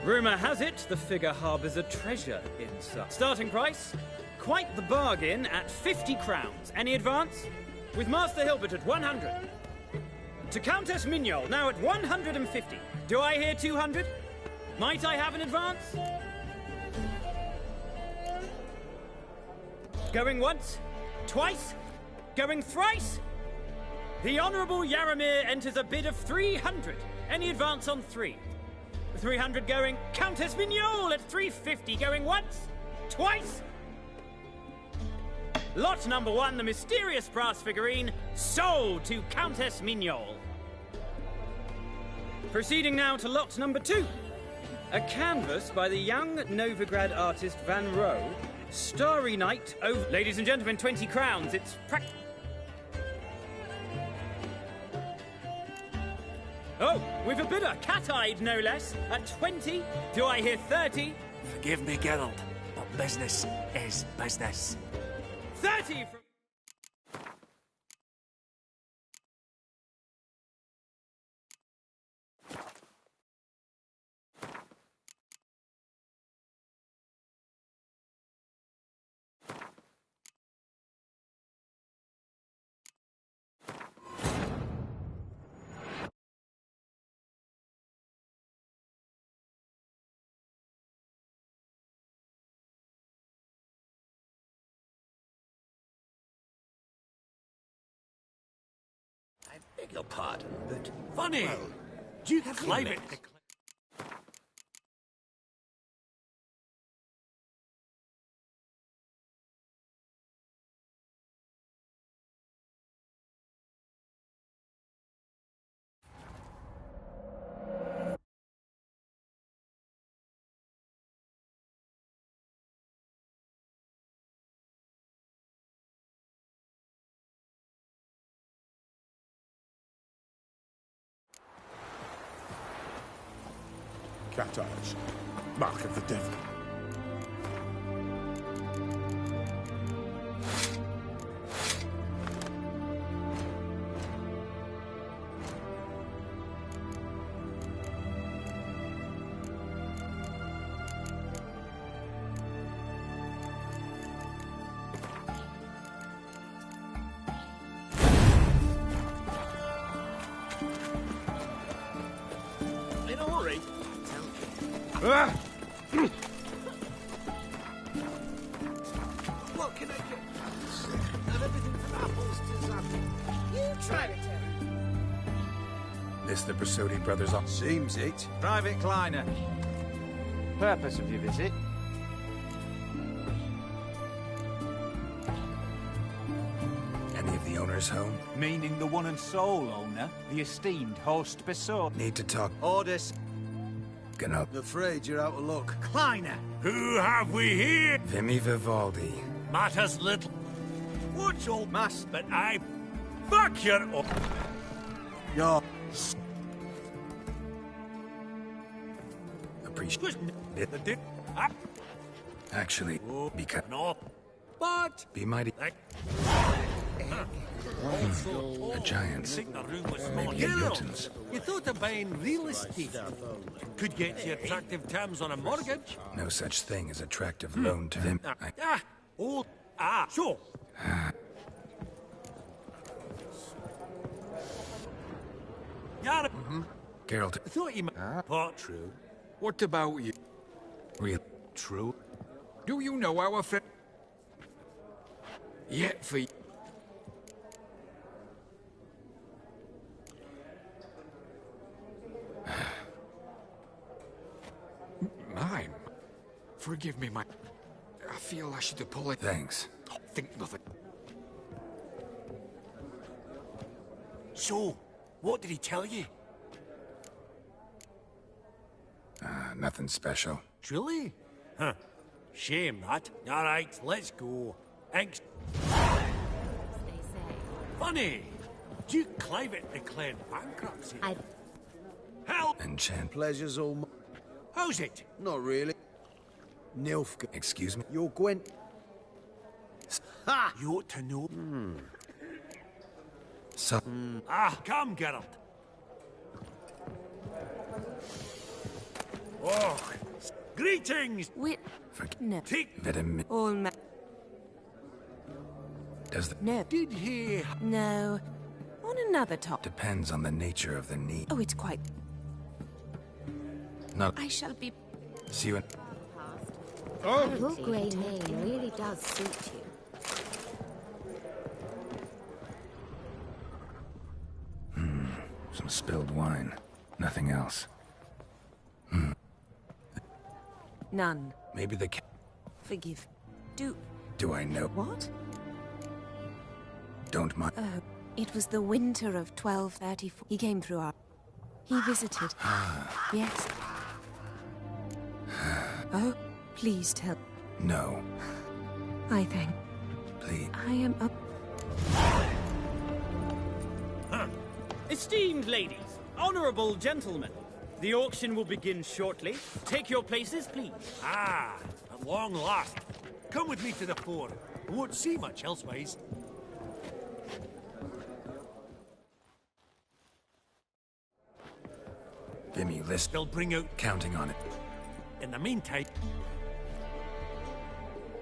Rumour has it the figure harbours a treasure inside. Starting price? Quite the bargain at 50 crowns. Any advance? With Master Hilbert at 100. To Countess Mignol, now at 150. Do I hear 200? Might I have an advance? Going once? Twice? Going thrice? The Honourable Yaramir enters a bid of 300. Any advance on 3? 300 going. Countess Mignol at 350. Going once? Twice? Lot number 1, the mysterious brass figurine, sold to Countess Mignol. Proceeding now to lot number 2. A canvas by the young Novigrad artist Van Rohe, Starry Night over... Ladies and gentlemen, 20 crowns. It's Oh, we've a bidder, cat-eyed no less, at 20. Do I hear 30? Forgive me, Geralt, but business is business. 30 from... I beg your pardon, but... Funny! Well, Duke Clive. Cat eyes. Mark of the devil. In a hurry. What can I get? And everything from apples to zap. You try it. This the Brasodi brothers on? Seems it. Private Kleiner. Purpose of your visit? Any of the owners home? Meaning the one and sole owner, the esteemed host Besor. Need to talk. Orders. Gonna. Afraid you're out of luck. Kleiner. Who have we here? Vimy Vivaldi. Matters little. What's old Mass? But I... Fuck your... Yo. Appreciate it. Ah, Actually, because no. But... be mighty. The giants. Maybe the Jotuns. You thought of buying real estate. Could get you attractive terms on a mortgage. No such thing as attractive loan to them. So. Got it. Geralt. I thought you might... Part true. What about you? Real. True. Do you know our friend? Yet for you. Mine. Forgive me, I feel I should apologize. Thanks. Think nothing. So, what did he tell you? Nothing special. Truly? Huh. Shame that. All right, let's go. Thanks. Funny. Duke Clivet declared bankruptcy. Help! Enchant. Pleasure's all mine. How's it? Not really. Nilfgaard. Excuse me? You're Gwent. Ha! You ought to know. So. Come, Geralt. Oh, greetings! No. Take Venom. All Does the. No. Did he? No. On another topic. Depends on the nature of the need. Oh, it's quite... Not. I shall be... See you in. Your grey mane really does suit you. Some spilled wine. Nothing else. None. Maybe the. Forgive. Do I know? What? Don't mind. Oh, it was the winter of 1234. He came through our... He visited. Yes. Oh, please tell... No. I thank... Please. I am up... Esteemed ladies, honourable gentlemen, the auction will begin shortly. Take your places, please. At long last. Come with me to the fore. I won't see much elsewise. Vimy, list. They'll bring out... Counting on it. In the meantime...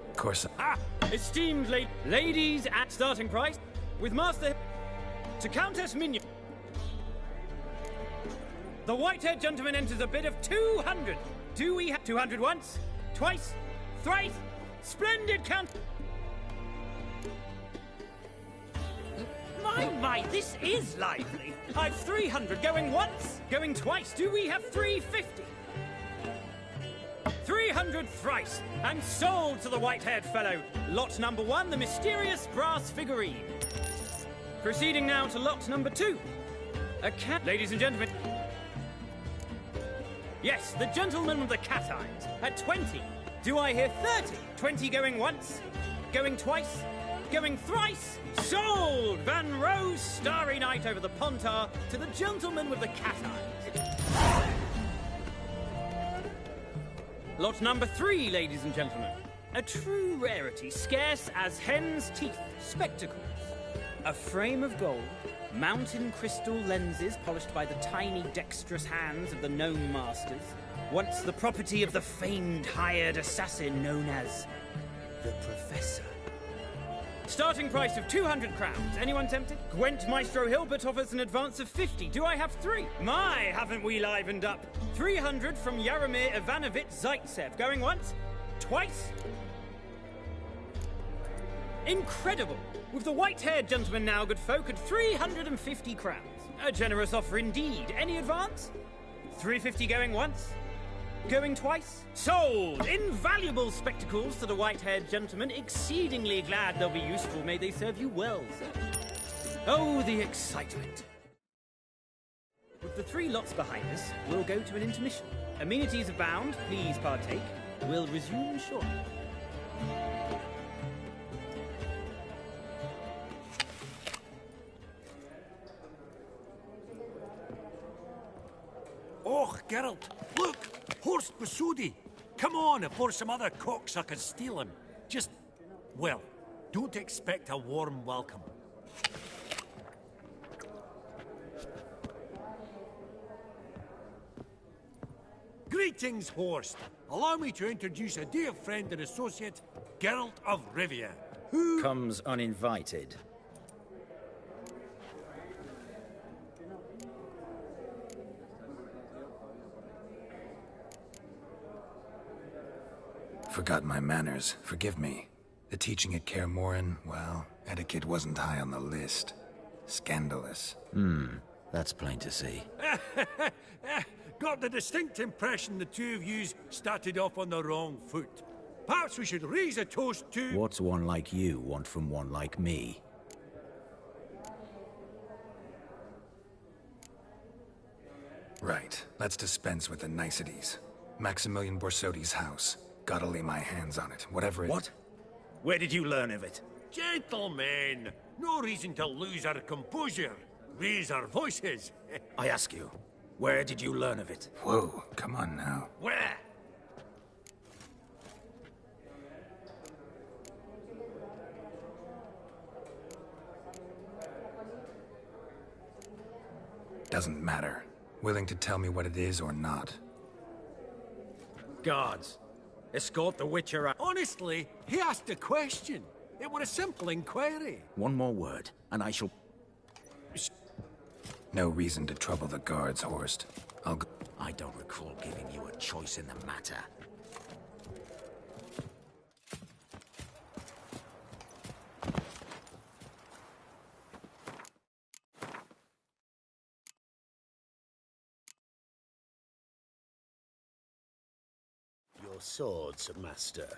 Of course. Esteemed ladies at starting price, with Master to Countess Mignon. The white-haired gentleman enters a bid of 200. Do we have 200 once, twice, thrice? Splendid count. My, this is lively. I've 300 going once, going twice. Do we have 350? 300 thrice, and sold to the white-haired fellow. Lot number 1, the mysterious brass figurine. Proceeding now to lot number 2. A cat... Ladies and gentlemen... Yes, the gentleman with the cat eyes, at 20. Do I hear 30? 20 going once, going twice, going thrice. Sold! Van Rose's Starry Night over the Pontar to the gentleman with the cat eyes. Lot number 3, ladies and gentlemen. A true rarity, scarce as hen's teeth. Spectacles. A frame of gold, mountain crystal lenses polished by the tiny, dexterous hands of the gnome masters. Once the property of the famed hired assassin known as the Professor. Starting price of 200 crowns. Anyone tempted? Gwent Maestro Hilbert offers an advance of 50. Do I have 3? My, haven't we livened up? 300 from Yaromir Ivanovich Zaitsev. Going once? Twice? Incredible! With the white-haired gentleman now, good folk, at 350 crowns. A generous offer indeed. Any advance? 350 going once? Going twice? Sold! Invaluable spectacles to the white-haired gentleman. Exceedingly glad they'll be useful. May they serve you well, sir. Oh, the excitement. With the 3 lots behind us, we'll go to an intermission. Amenities abound. Please partake. We'll resume shortly. Oh, Geralt, look! Horst Basudi! Come on, before some other cocksuckers steal him. Just, well, don't expect a warm welcome. Greetings, Horst. Allow me to introduce a dear friend and associate, Geralt of Rivia, who comes uninvited. Forgot my manners. Forgive me. The teaching at Kaer Morhen, well, etiquette wasn't high on the list. Scandalous. That's plain to see. Got the distinct impression the two of yous started off on the wrong foot. Perhaps we should raise a toast to... What's one like you want from one like me? Right. Let's dispense with the niceties. Maximilian Borsodi's house. Gotta lay my hands on it, whatever it... What? Where did you learn of it? Gentlemen, no reason to lose our composure. Raise our voices. I ask you, where did you learn of it? Whoa, come on now. Where? Doesn't matter. Willing to tell me what it is or not? Guards, escort the Witcher out. Honestly, he asked a question. It was a simple inquiry. One more word, and I shall... No reason to trouble the guards, Horst. I'll go... I don't recall giving you a choice in the matter. Your swords, Master.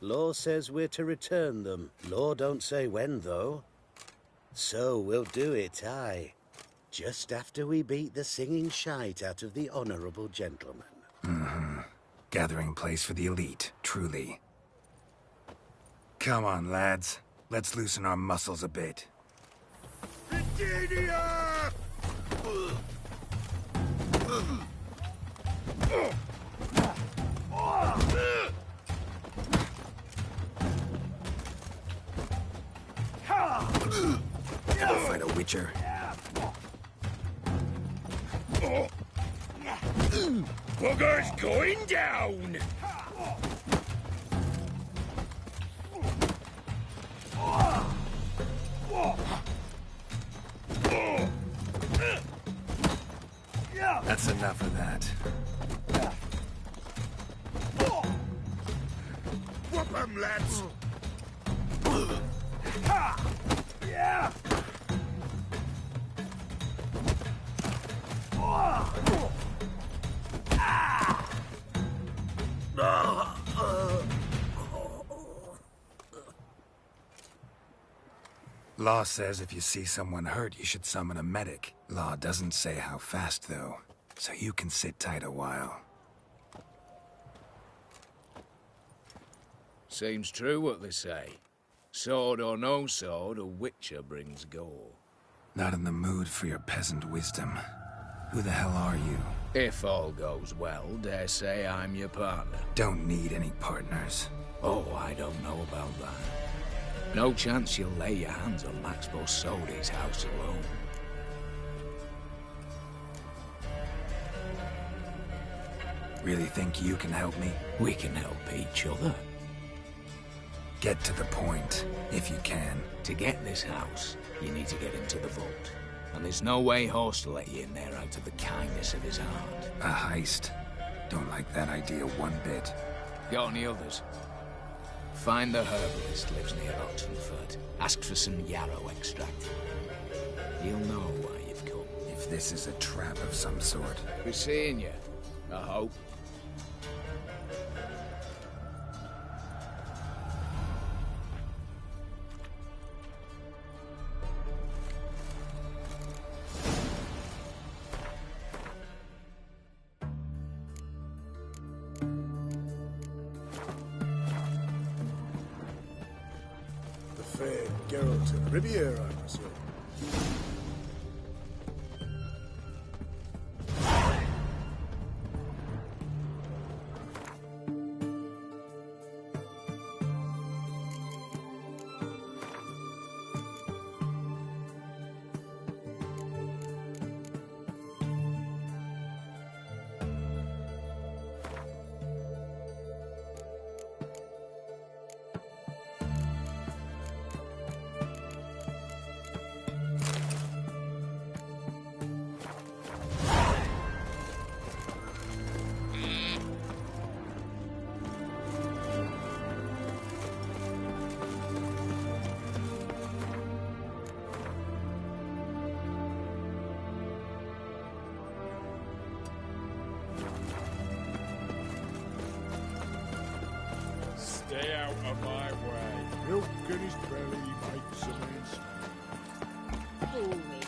Law says we're to return them. Law don't say when, though. So we'll do it, aye. Just after we beat the singing shite out of the honorable gentleman. Gathering place for the elite, truly. Come on, lads. Let's loosen our muscles a bit. Britannia! Ever fight a Witcher? Booger's going down! That's enough of that. Whoop 'em, lads! Law says if you see someone hurt, you should summon a medic. Law doesn't say how fast, though, so you can sit tight a while. Seems true what they say. Sword or no sword, a Witcher brings gore. Not in the mood for your peasant wisdom. Who the hell are you? If all goes well, dare say I'm your partner. Don't need any partners. Oh, I don't know about that. No chance you'll lay your hands on Max Borsodi's house alone. Really think you can help me? We can help each other. Get to the point, if you can. To get this house, you need to get into the vault. And there's no way Horst will let you in there out of the kindness of his heart. A heist. Don't like that idea one bit. Got any others? Find the herbalist lives near Oxenford. Ask for some yarrow extract. He'll know why you've come. If this is a trap of some sort. We're seeing you, I hope. The fair Geralt of Riviera, I presume. Stay out of my way. Milk in his belly makes a man smile. Fool me.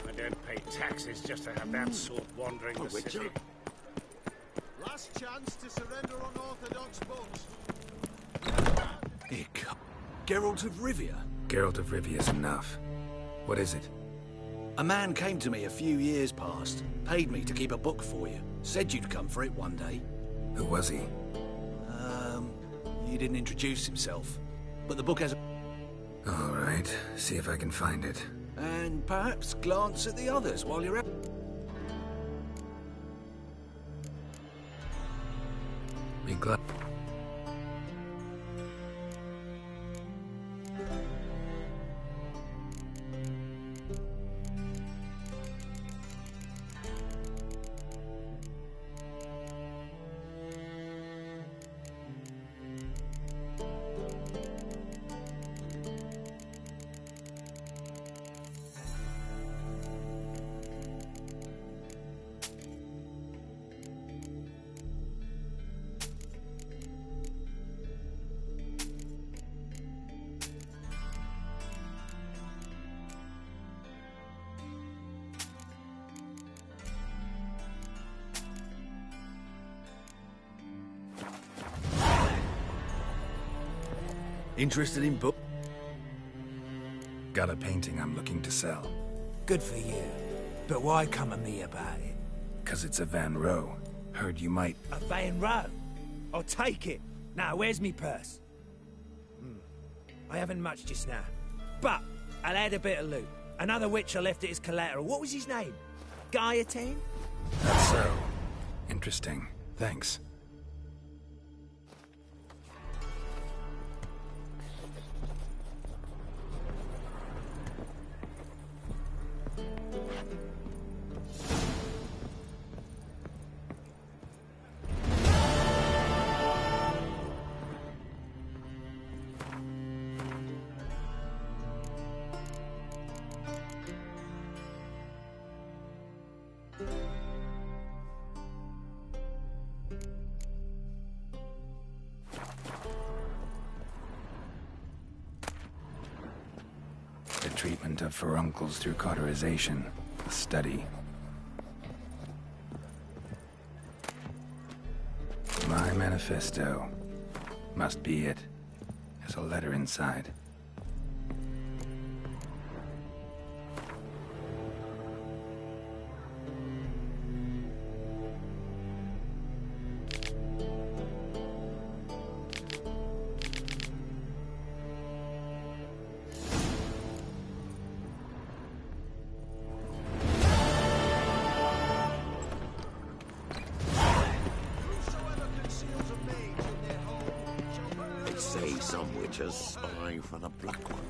I don't pay taxes just to have that sort wandering the city. Last chance to surrender unorthodox books. Ick. Geralt of Rivia? Geralt of Rivia's enough. What is it? A man came to me a few years past, paid me to keep a book for you. Said you'd come for it one day. Who was he? He didn't introduce himself. But the book has a... All right, see if I can find it. And perhaps glance at the others while you're at... Be glad. Interested in book? Got a painting I'm looking to sell. Good for you. But why come to me about it? 'Cause it's a Van Row. Heard you might... A Van Row? I'll take it. Now, where's me purse? I haven't much just now. But I'll add a bit of loot. Another witcher left it as collateral. What was his name? Gaiatan? That's so. Interesting. Thanks. The treatment of furuncles through cauterization. A study. My manifesto. Must be it. There's a letter inside. Some witches spy for the Black Ones.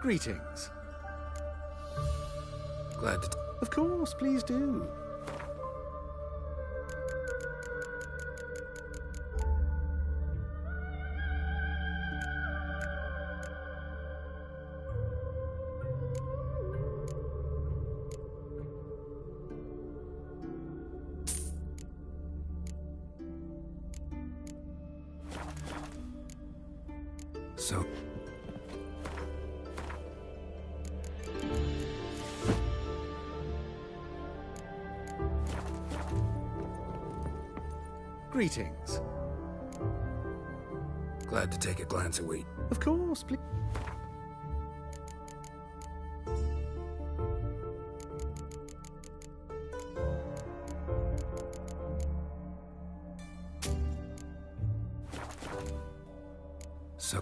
Greetings. Glad to... Of course, please do. So... Greetings. Glad to take a glance at what... Of course, please. So...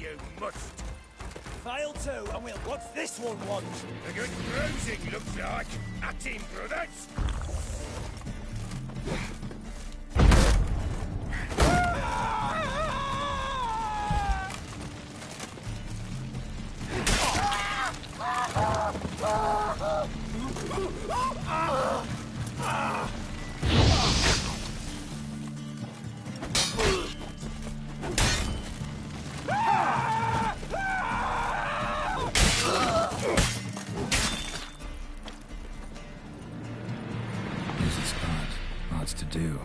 You must. Fail too, and we'll... What's this one want? A good bruising, looks like. At him, brothers. Busy spot. Lots to do.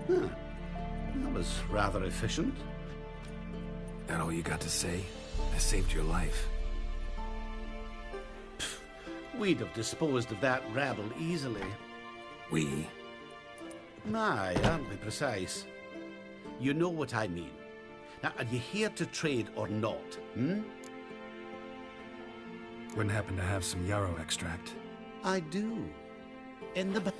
Huh. That was rather efficient. That all you got to say? I saved your life. We'd have disposed of that rabble easily. We? Aye, aren't we precise? You know what I mean. Now, are you here to trade or not, hmm? Wouldn't happen to have some yarrow extract. I do. In the...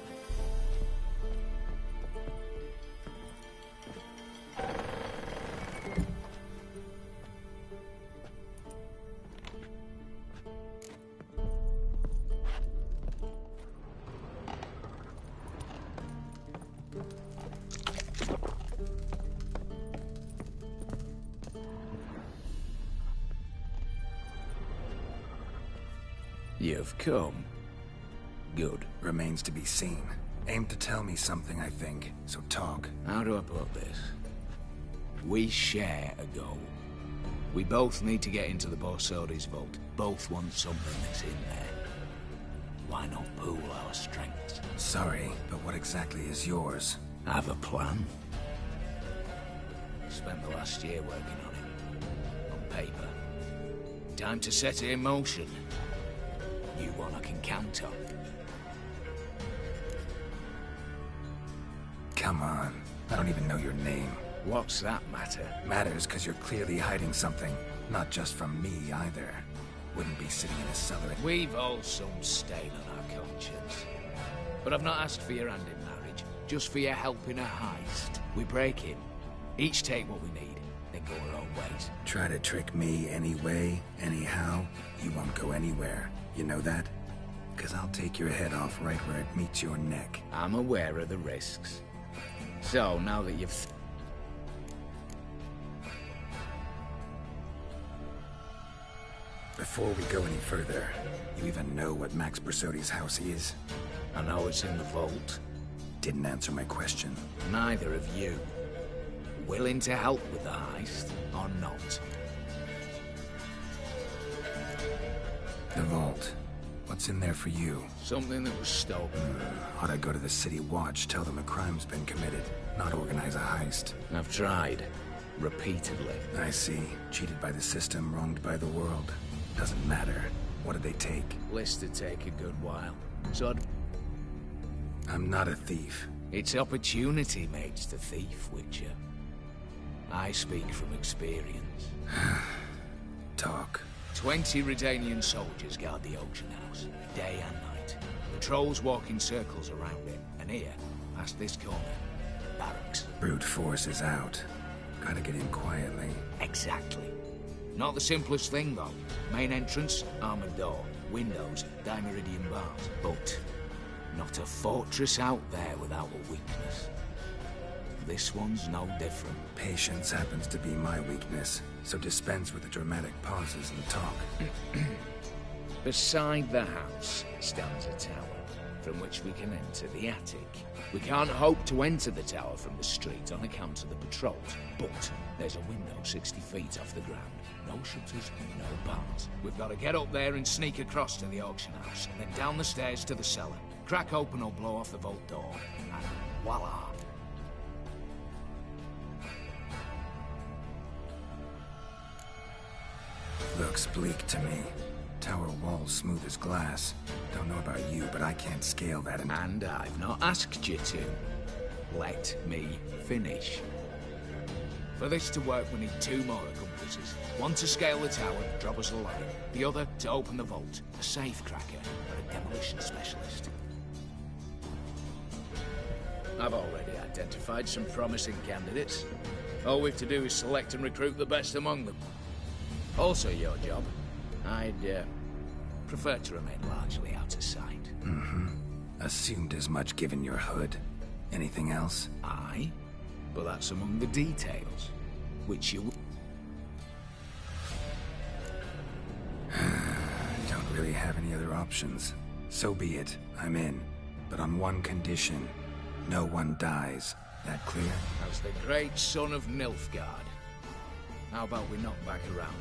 You've come. Good. Remains to be seen. Aim to tell me something, I think. So talk. How do I put this? We share a goal. We both need to get into the Borsodi's vault. Both want something that's in there. Why not pool our strengths? Sorry, but what exactly is yours? I have a plan. Spent the last year working on it. On paper. Time to set it in motion. You one I can count on. Come on. I don't even know your name. What's that matter? Matters because you're clearly hiding something. Not just from me, either. Wouldn't be sitting in a cellar. We've all some stain on our conscience. But I've not asked for your hand in marriage, just for your help in a heist. We break in, each take what we need, then go our own ways. Try to trick me anyway, anyhow, you won't go anywhere. You know that? Because I'll take your head off right where it meets your neck. I'm aware of the risks. So, now that you've... Before we go any further, you even know what Max Bersodi's house is? I know it's in the vault. Didn't answer my question. Neither of you. Willing to help with the heist, or not? The vault. What's in there for you? Something that was stolen. Ought I go to the City Watch, tell them a crime's been committed, not organize a heist? I've tried. Repeatedly. I see. Cheated by the system, wronged by the world. Doesn't matter. What did they take? List to take a good while. So I'm not a thief. It's opportunity makes the thief, Witcher. I speak from experience. Talk. 20 Redanian soldiers guard the auction house, day and night. Patrols walk in circles around it, and here, past this corner, barracks. Brute force is out. Gotta get in quietly. Exactly. Not the simplest thing, though. Main entrance, armored door. Windows, Dimeridian bars. But not a fortress out there without a weakness. This one's no different. Patience happens to be my weakness, so dispense with the dramatic pauses and talk. Beside the house stands a tower, from which we can enter the attic. We can't hope to enter the tower from the street on account of the patrols, but there's a window 60 feet off the ground. No shutters, no bars. We've got to get up there and sneak across to the auction house, then down the stairs to the cellar. Crack open or blow off the vault door, and voila! Looks bleak to me. Tower walls smooth as glass. Don't know about you, but I can't scale that. And I've not asked you to. Let me finish. For this to work, we need 2 more accomplices. One to scale the tower, drop us a line. The other to open the vault. A safe cracker or a demolition specialist. I've already identified some promising candidates. All we've to do is select and recruit the best among them. Also your job. I'd prefer to remain largely out of sight. Mm-hmm. Assumed as much given your hood. Anything else? Aye. But that's among the details. Which you... Don't really have any other options. So be it. I'm in. But on one condition. No one dies. That clear? As the great son of Nilfgaard. How about we knock back around?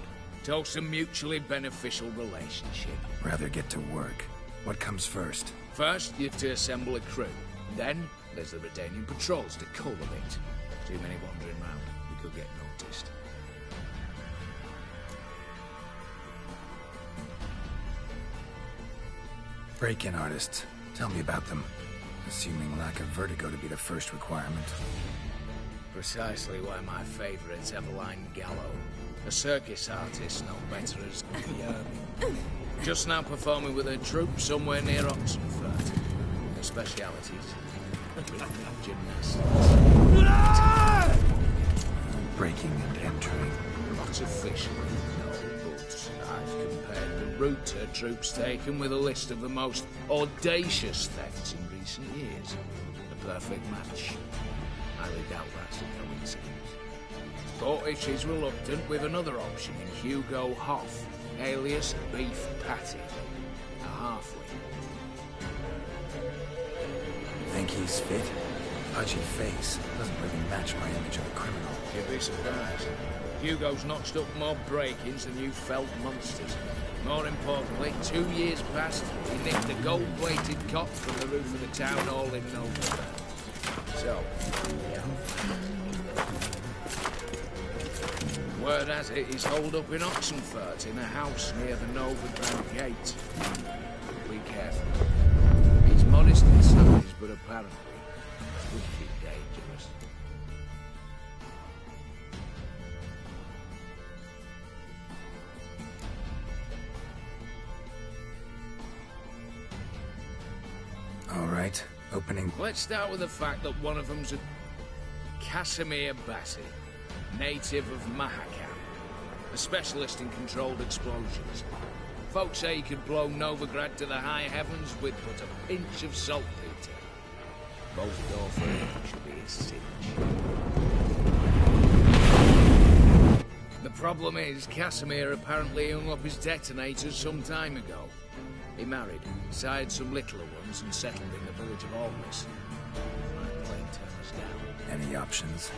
Toast a mutually beneficial relationship. Rather get to work. What comes first? First, you have to assemble a crew. Then, there's the Redanian patrols to cultivate. Too many wandering round. We could get noticed. Break-in artists. Tell me about them. Assuming lack of vertigo to be the first requirement. Precisely why my favourite's Eveline Gallo. A circus artist known better as Yerby. Just now performing with her troupe somewhere near Oxenfurt. Her specialities: gymnastics. Breaking and entering. Not officially, no, but I've compared the route her troope's taken with a list of the most audacious thefts in recent years. A perfect match. Highly doubt that's a coincidence. But if she's reluctant, with another option in Hugo Hoff, alias Beef Patty, a halfling. Think he's fit? Pudgy face doesn't really match my image of a criminal. You'd be surprised. Hugo's notched up more break-ins than you felt monsters. More importantly, 2 years past, he nicked a gold-plated cot from the roof of the town hall in November. So, yeah. Word has it he's holed up in Oxenfurt in a house near the Novigrad Gate. Be careful. He's modest in size, but apparently wicked dangerous. All right, opening. Let's start with the fact that one of them's a Casimir Bassi, native of Mahakam, a specialist in controlled explosions. Folks say he could blow Novigrad to the high heavens with but a pinch of saltpeter. Both door for him should be a cinch. The problem is, Casimir apparently hung up his detonators some time ago. He married, sired some littler ones, and settled in the village of Almas. My plane turns down. Any options?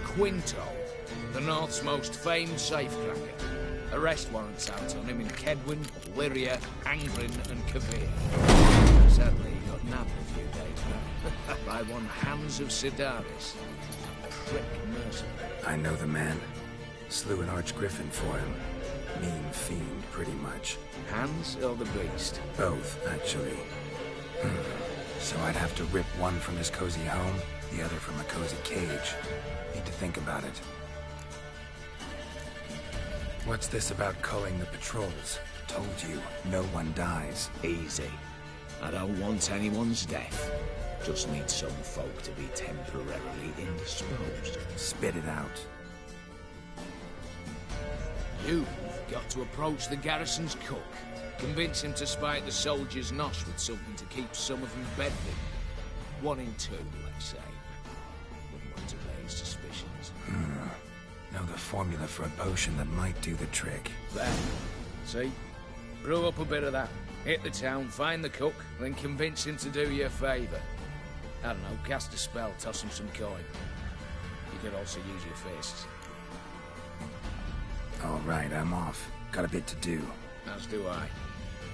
Quinto, the North's most famed safecracker. Arrest warrants out on him in Kedwin, Lyria, Angrin, and Kavir. Sadly, he got nabbed a few days back by one Hans of Sidaris. Prick mercenary. I know the man. Slew an archgriffin for him. Mean fiend, pretty much. Hans or the beast? Both, actually. So I'd have to rip one from his cozy home, the other from a cozy cage. Need to think about it. What's this about culling the patrols? Told you, no one dies. Easy. I don't want anyone's death. Just need some folk to be temporarily indisposed. Spit it out. You've got to approach the garrison's cook. Convince him to spike the soldiers' nosh with something to keep some of them bedridden. 1 in 2, let's say. Wouldn't want to raise suspicions. Know the formula for a potion that might do the trick. There. See? Brew up a bit of that. Hit the town, find the cook, then convince him to do you a favour. I don't know, cast a spell, toss him some coin. You could also use your fists. All right, I'm off. Got a bit to do. As do I.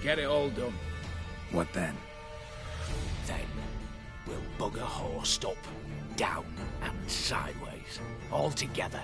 Get it all done. What then? Then we'll bugger horsed up, down and sideways, all together.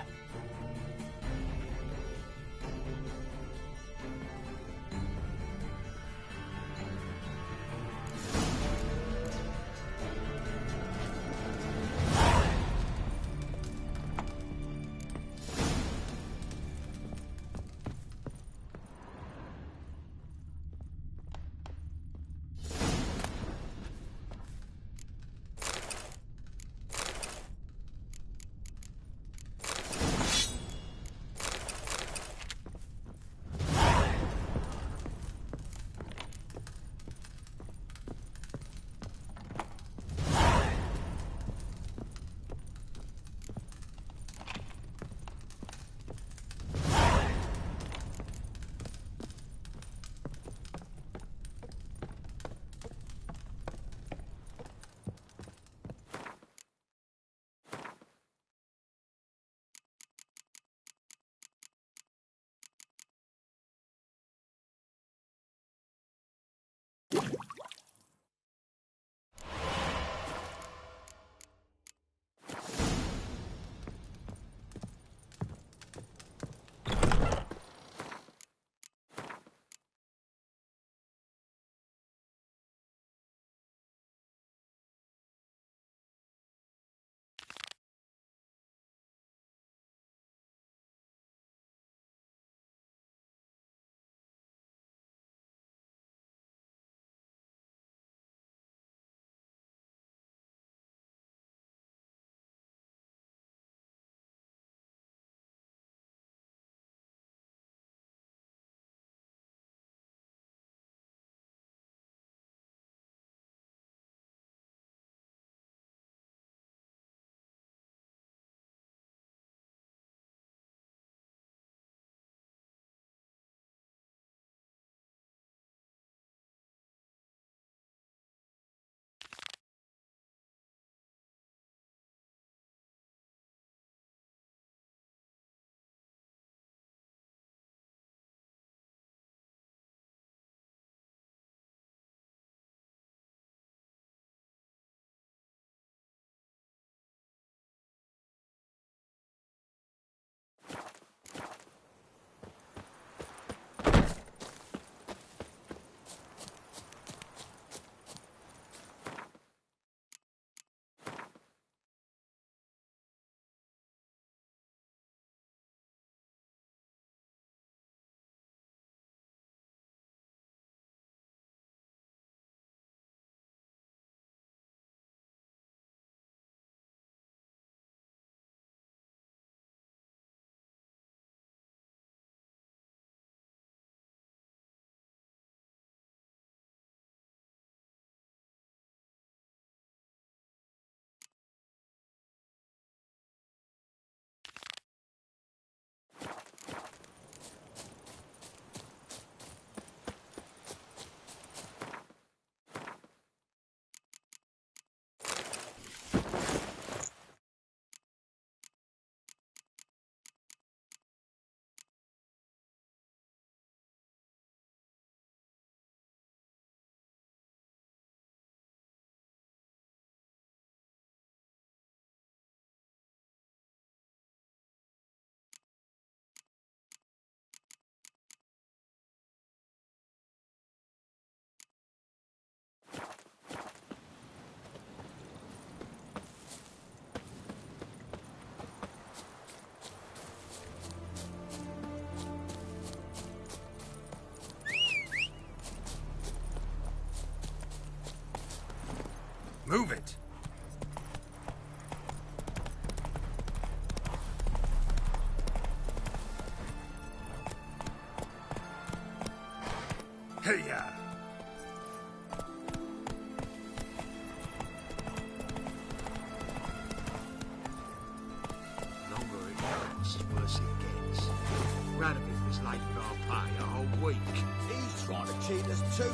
to.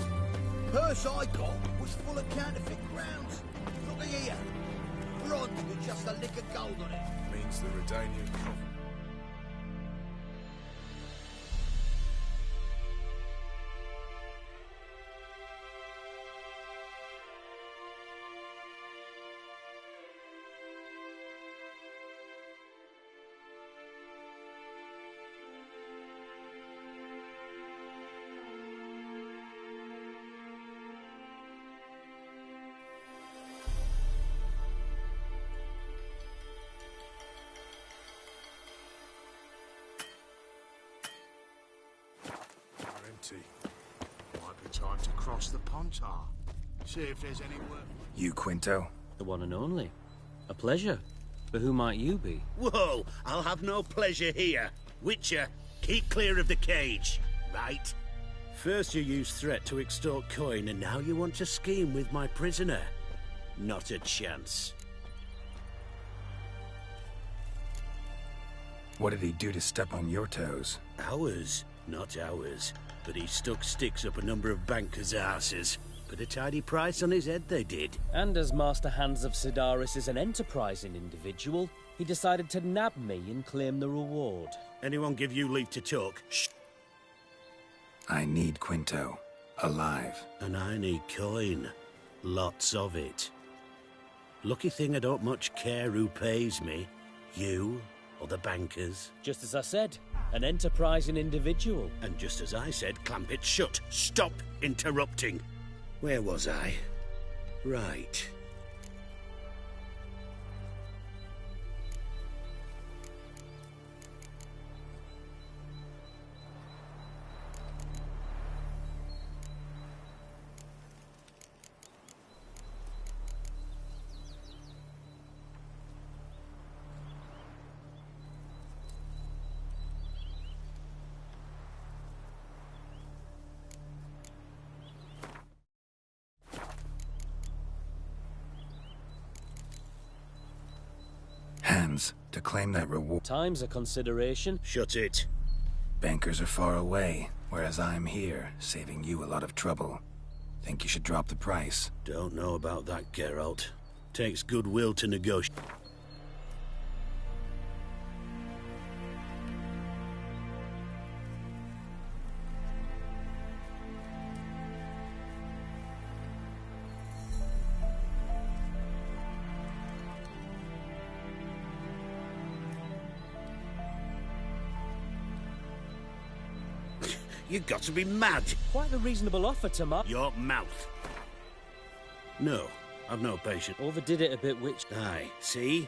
Purse I got was full of counterfeit crowns. Look here. Bronze with just a lick of gold on it. Means the Redanian coffin. Might be time to cross the Pontar. See if there's any work. You, Quinto? The one and only. A pleasure. But who might you be? Whoa! I'll have no pleasure here. Witcher, keep clear of the cage, right? First you used threat to extort coin, and now you want to scheme with my prisoner. Not a chance. What did he do to step on your toes? Ours, not ours. But he stuck sticks up a number of bankers' arses. Put a tidy price on his head, they did. And as Master Hans of Sidaris is an enterprising individual, he decided to nab me and claim the reward. Anyone give you leave to talk? Shh. I need Quinto. Alive. And I need coin. Lots of it. Lucky thing I don't much care who pays me. You or the bankers. Just as I said, an enterprising individual. And just as I said, clamp it shut. Stop interrupting. Where was I? Right. Hands to claim that reward. Time's a consideration. Shut it. Bankers are far away, whereas I'm here, saving you a lot of trouble. Think you should drop the price? Don't know about that, Geralt. Takes goodwill to negotiate. You got to be mad. Quite a reasonable offer, Tamar. Your mouth. No, I've no patience. Overdid it a bit, Witch. Aye, see?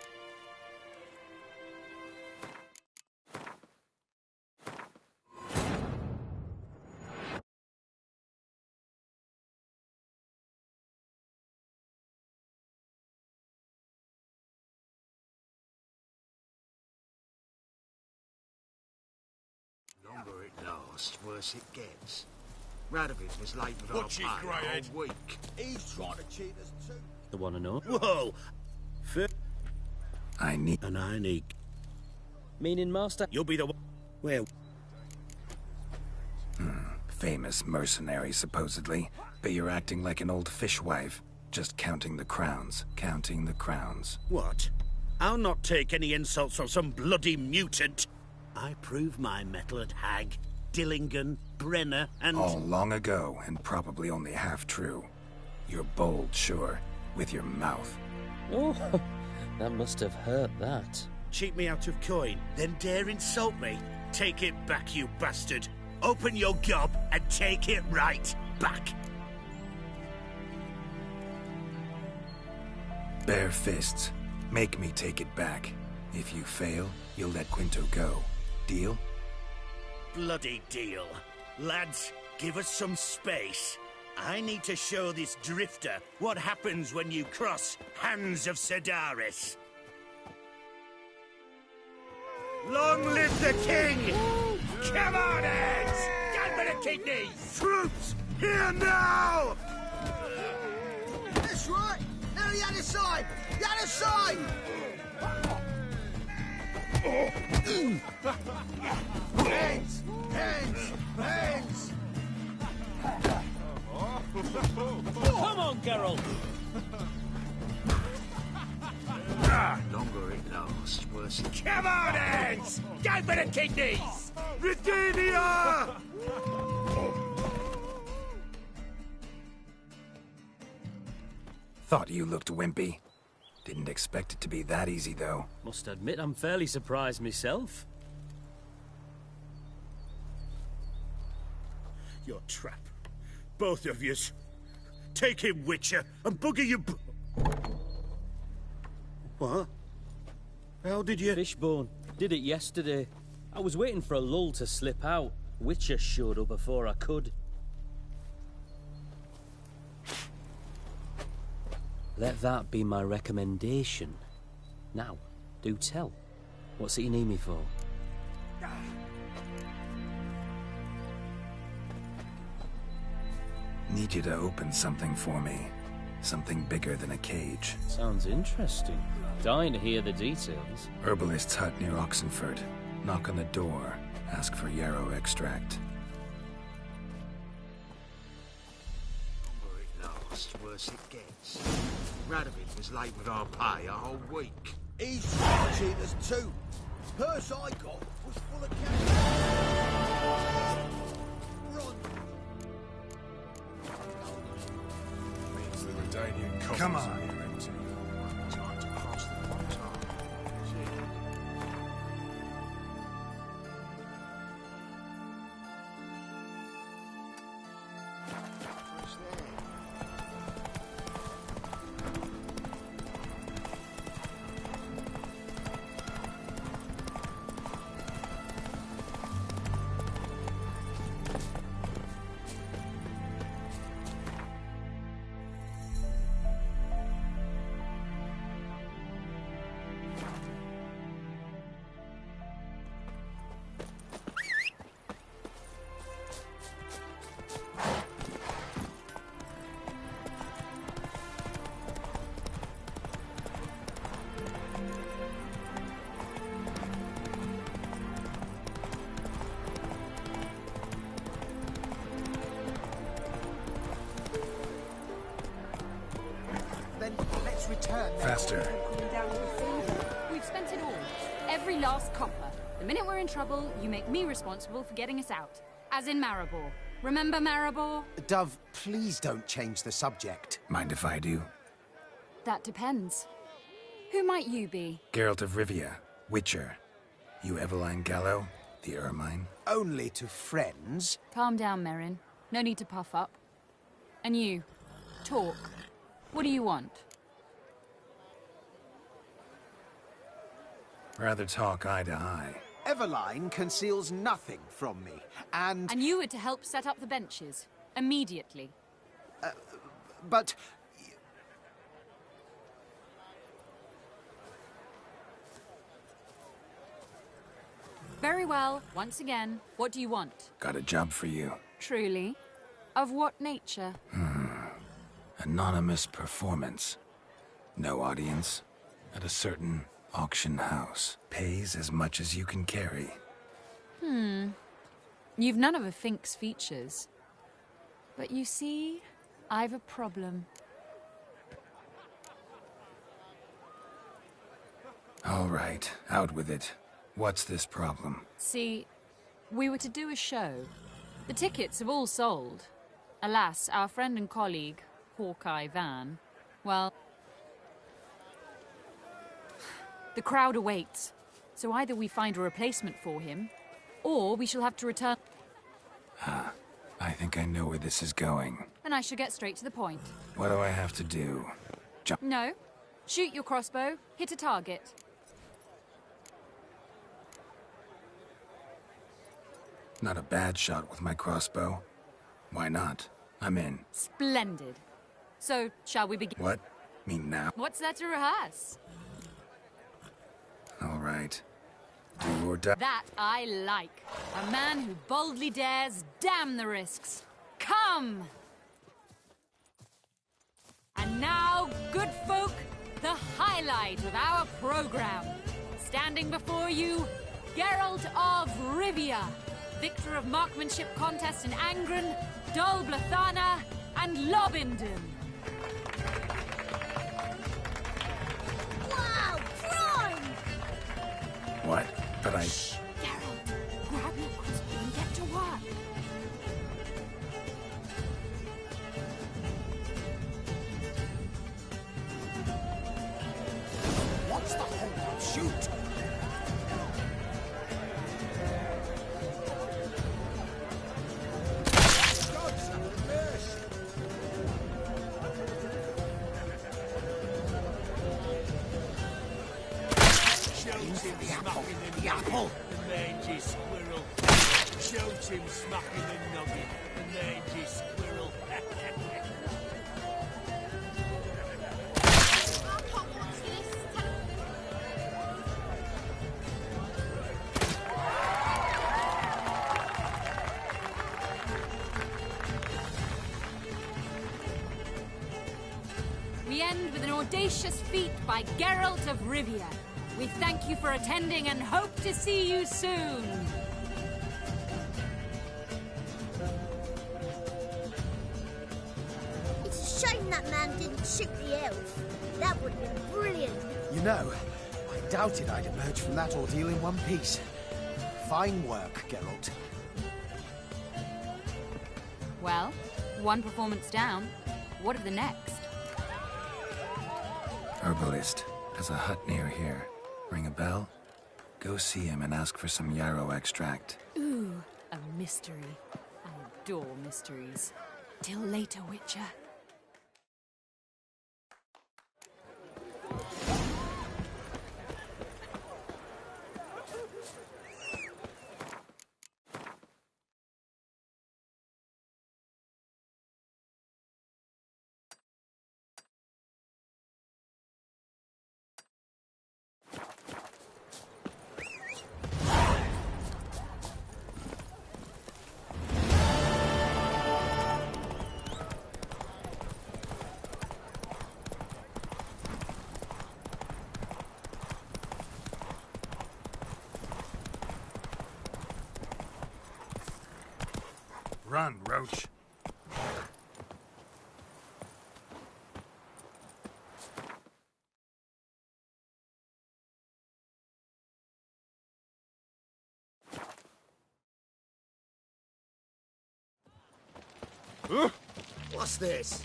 Longer it lasts, worse it gets. Radovid was late with Watch our his pay grey a head. whole week. He's trying to cheat us too. The one and only. Whoa! I need... And I need... Meaning, Master? You'll be the one... Where? Famous mercenary, supposedly. But you're acting like an old fishwife. Just counting the crowns. Counting the crowns. What? I'll not take any insults from some bloody mutant. I proved my mettle at Hag, Dillingen, Brenner, and... All long ago, and probably only half true. You're bold, sure, with your mouth. Oh, that must have hurt, that. Cheat me out of coin, then dare insult me? Take it back, you bastard. Open your gob and take it right back. Bare fists. Make me take it back. If you fail, you'll let Quinto go. Deal? Bloody deal. Lads, give us some space. I need to show this drifter what happens when you cross Hans of Sidaris. Long live the king! Come on, heads! Get me the kidneys! Troops, here now! That's right! Now the other side! The other side! Hands! Hands! Hands! Come on, Geralt! Longer it lasts, worse it... Come on, Eds! Go for the kidneys! Redeemia! Thought you looked wimpy. Didn't expect it to be that easy, though. Must admit, I'm fairly surprised myself. Your trap. Both of yous. Take him, Witcher, and bugger you... What? How did you... Fishbone. Did it yesterday. I was waiting for a lull to slip out. Witcher showed up before I could. Let that be my recommendation. Now, do tell. What's it you need me for? Need you to open something for me. Something bigger than a cage. Sounds interesting. Dying to hear the details. Herbalist's hut near Oxenford. Knock on the door. Ask for yarrow extract. Longer it lasts, worse it gets. Radovid was late with our pay a whole week. He's cheated us too. Purse I got was full of cash. Run. Means the Redanian coffers Come are on. here empty. Time to cross the Montar. What's there? Then let's return. Faster. We've spent it all. Every last copper. The minute we're in trouble, you make me responsible for getting us out. As in Maribor. Remember Maribor? Dove, please don't change the subject. Mind if I do? That depends. Who might you be? Geralt of Rivia, Witcher. You Eveline Gallo, the Ermine. Only to friends. Calm down, Merrin. No need to puff up. And you, talk. What do you want? Rather talk eye to eye. Eveline conceals nothing from me, and... And you were to help set up the benches. Immediately. But... Very well. Once again, what do you want? Got a job for you. Truly? Of what nature? Anonymous performance. No audience. At a certain auction house. Pays as much as you can carry. You've none of a Fink's features. But you see, I've a problem. All right, out with it. What's this problem? See, we were to do a show. The tickets have all sold. Alas, our friend and colleague, Hawkeye Van, well... The crowd awaits. So either we find a replacement for him, or we shall have to return... I think I know where this is going. Then I shall get straight to the point. What do I have to do? Jump. No. Shoot your crossbow, hit a target. Not a bad shot with my crossbow. Why not? I'm in. Splendid. So, shall we begin? What? Me now? What's there to rehearse? All right. Do or die. That I like. A man who boldly dares, damn the risks. Come! And now, good folk, the highlight of our program. Standing before you, Geralt of Rivia, victor of marksmanship contest in Angren, Dol Blathana, and Lobindon. Wow, crime! What? But I... Geralt, grab your crossbow and get to work. What's the hold-up? Shoot! The apple! The mangy squirrel. Shoot him smacking the nugget. The mangy squirrel. We end with an audacious feat by Geralt of Rivia. We thank you for attending and hope to see you soon. It's a shame that man didn't shoot the elf. That would have been brilliant. You know, I doubted I'd emerge from that ordeal in one piece. Fine work, Geralt. Well, one performance down. What of the next? Herbalist has a hut near here. Ring a bell? Go see him and ask for some yarrow extract. Ooh, a mystery. I adore mysteries. Till later, Witcher. Run, Roach. What's this?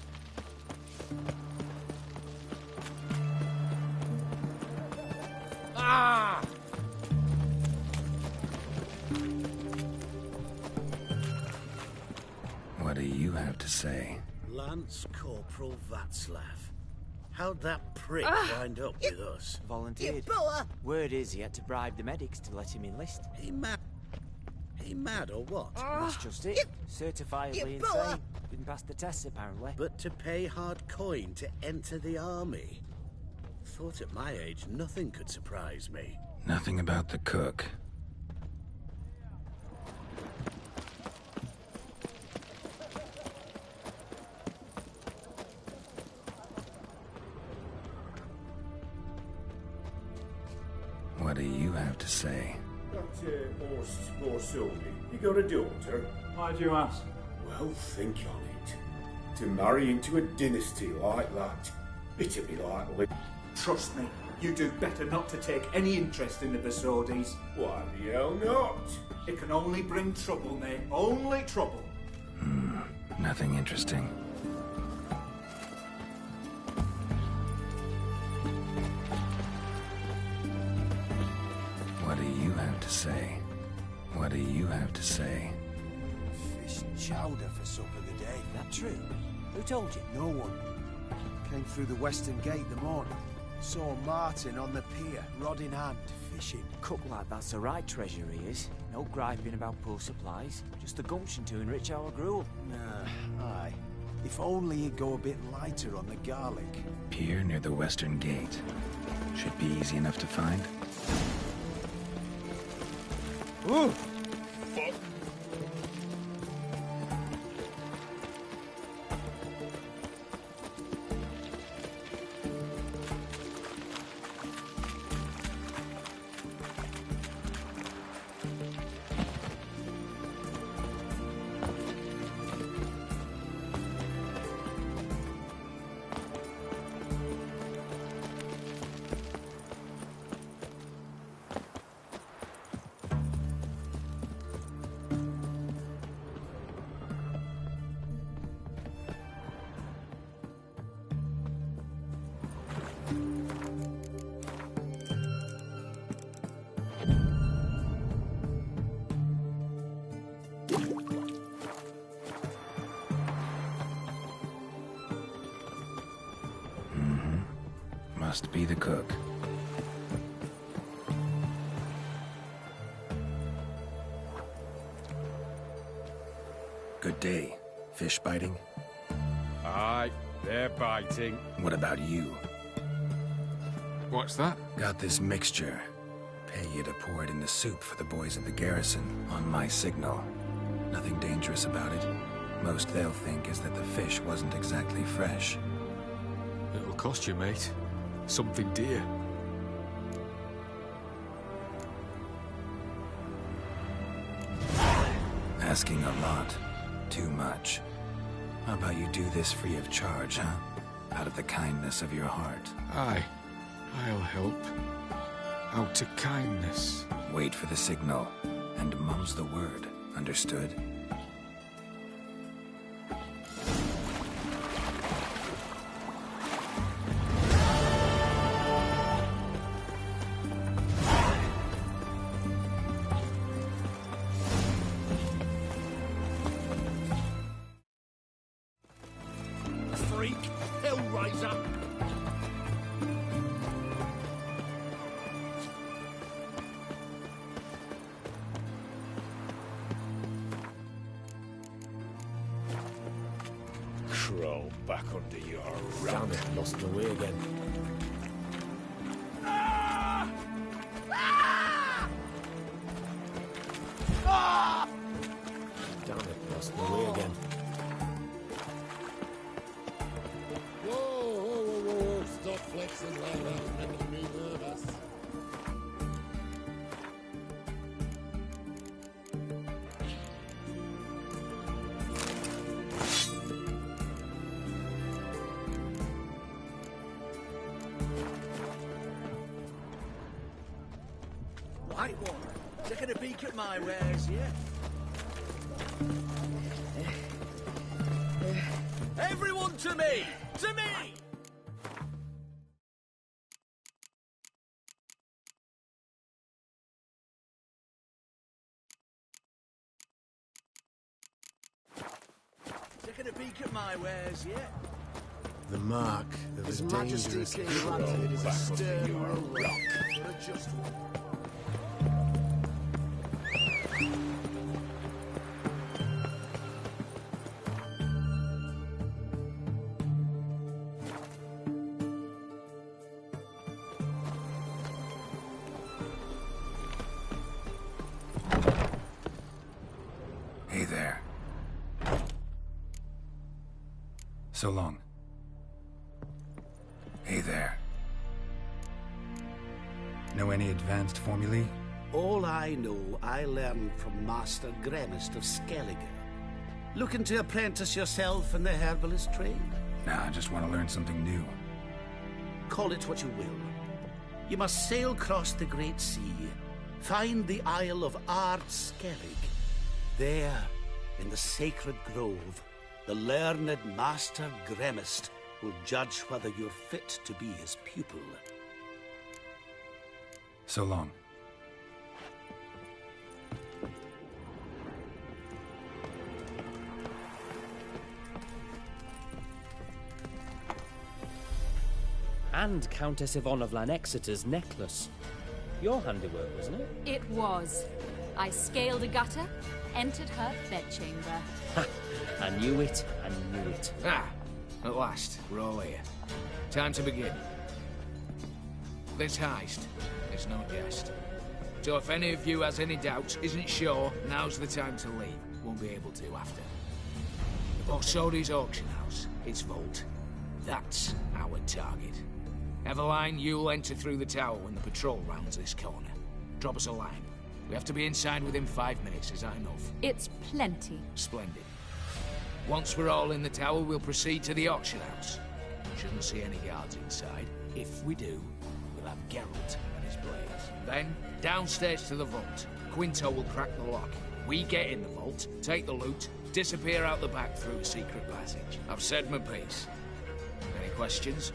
Ah! What do you have to say? Lance Corporal Václav. How'd that prick wind up with us? Volunteered. Word is he had to bribe the medics to let him enlist. He mad? He mad or what? That's just it. Certifiably insane. Didn't pass the tests, apparently. But to pay hard coin to enter the army? Thought at my age nothing could surprise me. Nothing about the cook. What do you have to say? Dr. Orsoldi, you got a daughter? Why do you ask? Well, think on it. To marry into a dynasty like that, it'd be like... Trust me, you do better not to take any interest in the Besodis. Why the hell not? It can only bring trouble, mate. Only trouble. Nothing interesting. What do you have to say? What do you have to say? Fish and chowder for supper today. That true? Who told you? No one. Came through the western gate the morning. Saw Martin on the pier, rod in hand, fishing. Cook like that's the right treasure he is. No griping about poor supplies. Just the gumption to enrich our gruel. Aye. If only he'd go a bit lighter on the garlic. Pier near the western gate. Should be easy enough to find. Ooh! Fuck! Must be the cook. Good day. Fish biting? Aye, they're biting. What about you? What's that? Got this mixture. Pay you to pour it in the soup for the boys at the garrison, on my signal. Nothing dangerous about it. Most they'll think is that the fish wasn't exactly fresh. It'll cost you, mate. Something dear. Asking a lot. Too much. How about you do this free of charge, huh? Out of the kindness of your heart. Aye. I'll help. Out of kindness. Wait for the signal, and mum's the word. Understood? Freak! Hellraiser! Crawl back under your Damn rump. it, lost my way again. Damn it, lost my way again. Whoa, whoa, whoa, whoa, stop flexing like that, making me nervous. Whitewater, taking a peek at my wares, yeah? Everyone to me! To me! Taking a peek at my wares, yeah? The mark of His a Majesty dangerous King people. Radford is a Back stern under your ruler, rock. but a just one. Hey there. So long. Hey there. Know any advanced formulae? All I know, I learned from Master Gremist of Skellige. Looking to apprentice yourself in the herbalist trade? Nah, I just want to learn something new. Call it what you will. You must sail across the Great Sea, find the Isle of Ard Skellig. There, in the sacred grove, the learned Master Gremist will judge whether you're fit to be his pupil. So long. And Countess Yvonne of Lanexeter's necklace. Your handiwork, wasn't it? It was. I scaled a gutter, entered her bedchamber. Ha! I knew it, I knew it. Ah, at last, we're all here. Time to begin. This heist is no jest. So if any of you has any doubts, isn't sure, now's the time to leave. Won't be able to after. The Borsodi's auction house, its vault. That's our target. Eveline, you'll enter through the tower when the patrol rounds this corner. Drop us a line. We have to be inside within 5 minutes, is that enough? It's plenty. Splendid. Once we're all in the tower, we'll proceed to the auction house. Shouldn't see any guards inside. If we do, we'll have Geralt and his blades. Then, downstairs to the vault. Quinto will crack the lock. We get in the vault, take the loot, disappear out the back through a secret passage. I've said my piece. Any questions?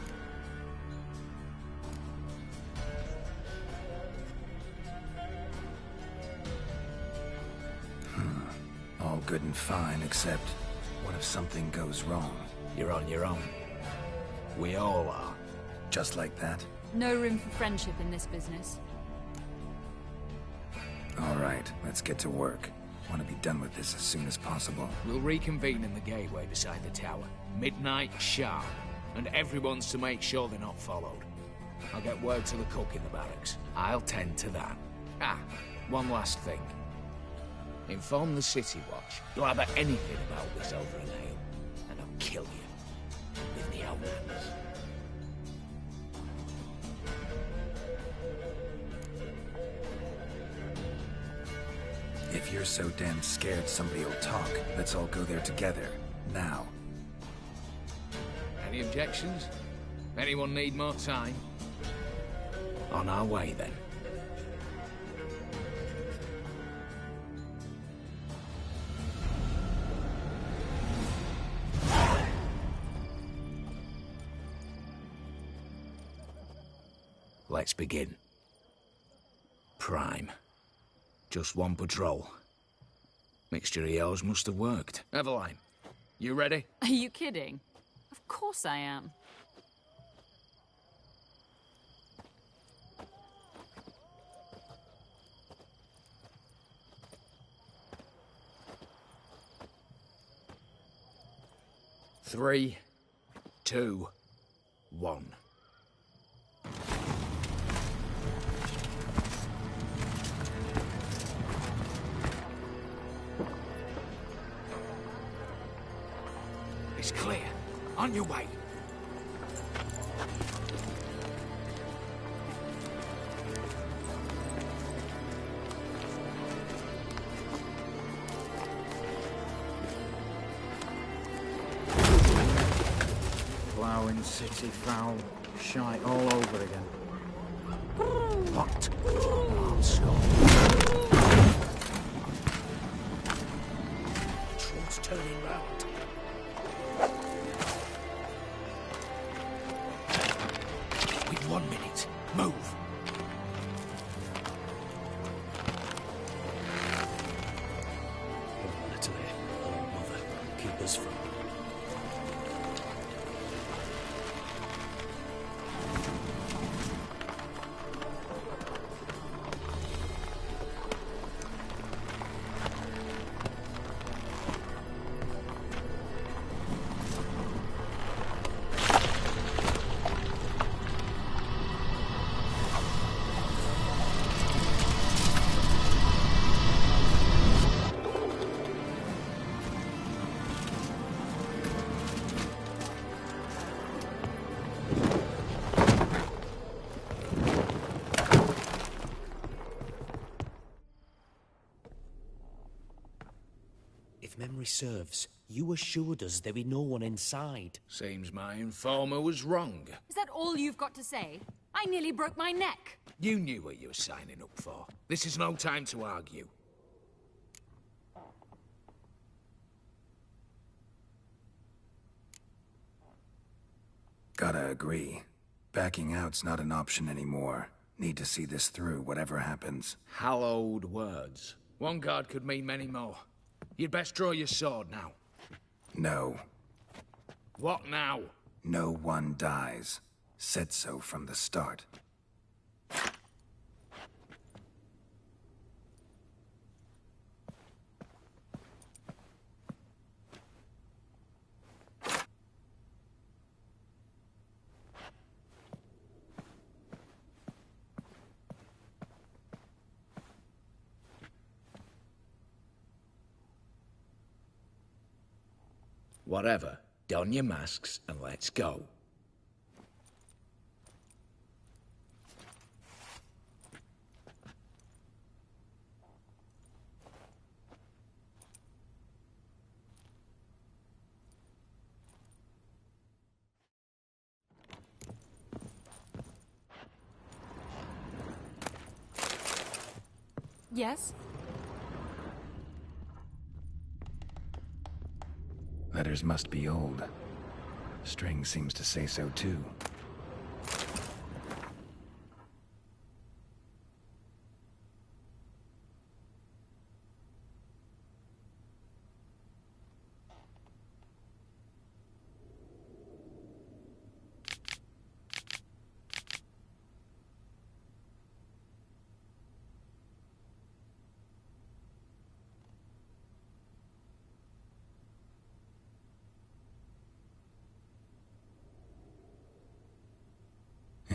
All good and fine, except what if something goes wrong? You're on your own. We all are. Just like that? No room for friendship in this business. All right, let's get to work. Want to be done with this as soon as possible. We'll reconvene in the gateway beside the tower. Midnight sharp. And everyone's to make sure they're not followed. I'll get word to the cook in the barracks. I'll tend to that. Ah, one last thing. Inform the City Watch. Blabber anything about this over an ale, and I'll kill you. With me own hands. If you're so damn scared somebody will talk, let's all go there together. Now. Any objections? Anyone need more time? On our way, then. Let's begin. Prime. Just one patrol. Mixture of yours must have worked. Eveline, you ready? Are you kidding? Of course I am. Three, 2, 1. It's clear. On your way. Ploughing city foul, shite all over again. What? Armstrong. Troll's turning round. With 1 minute. Move. Natalie, oh mother, keep us from. If memory serves, you assured us there be no one inside. Seems my informer was wrong. Is that all you've got to say? I nearly broke my neck. You knew what you were signing up for. This is no time to argue. Gotta agree. Backing out's not an option anymore. Need to see this through, whatever happens. Hallowed words. One guard could mean many more. You'd best draw your sword now. No. What now? No one dies. Said so from the start. Whatever. Don your masks and let's go. Yes? Letters must be old. String seems to say so too.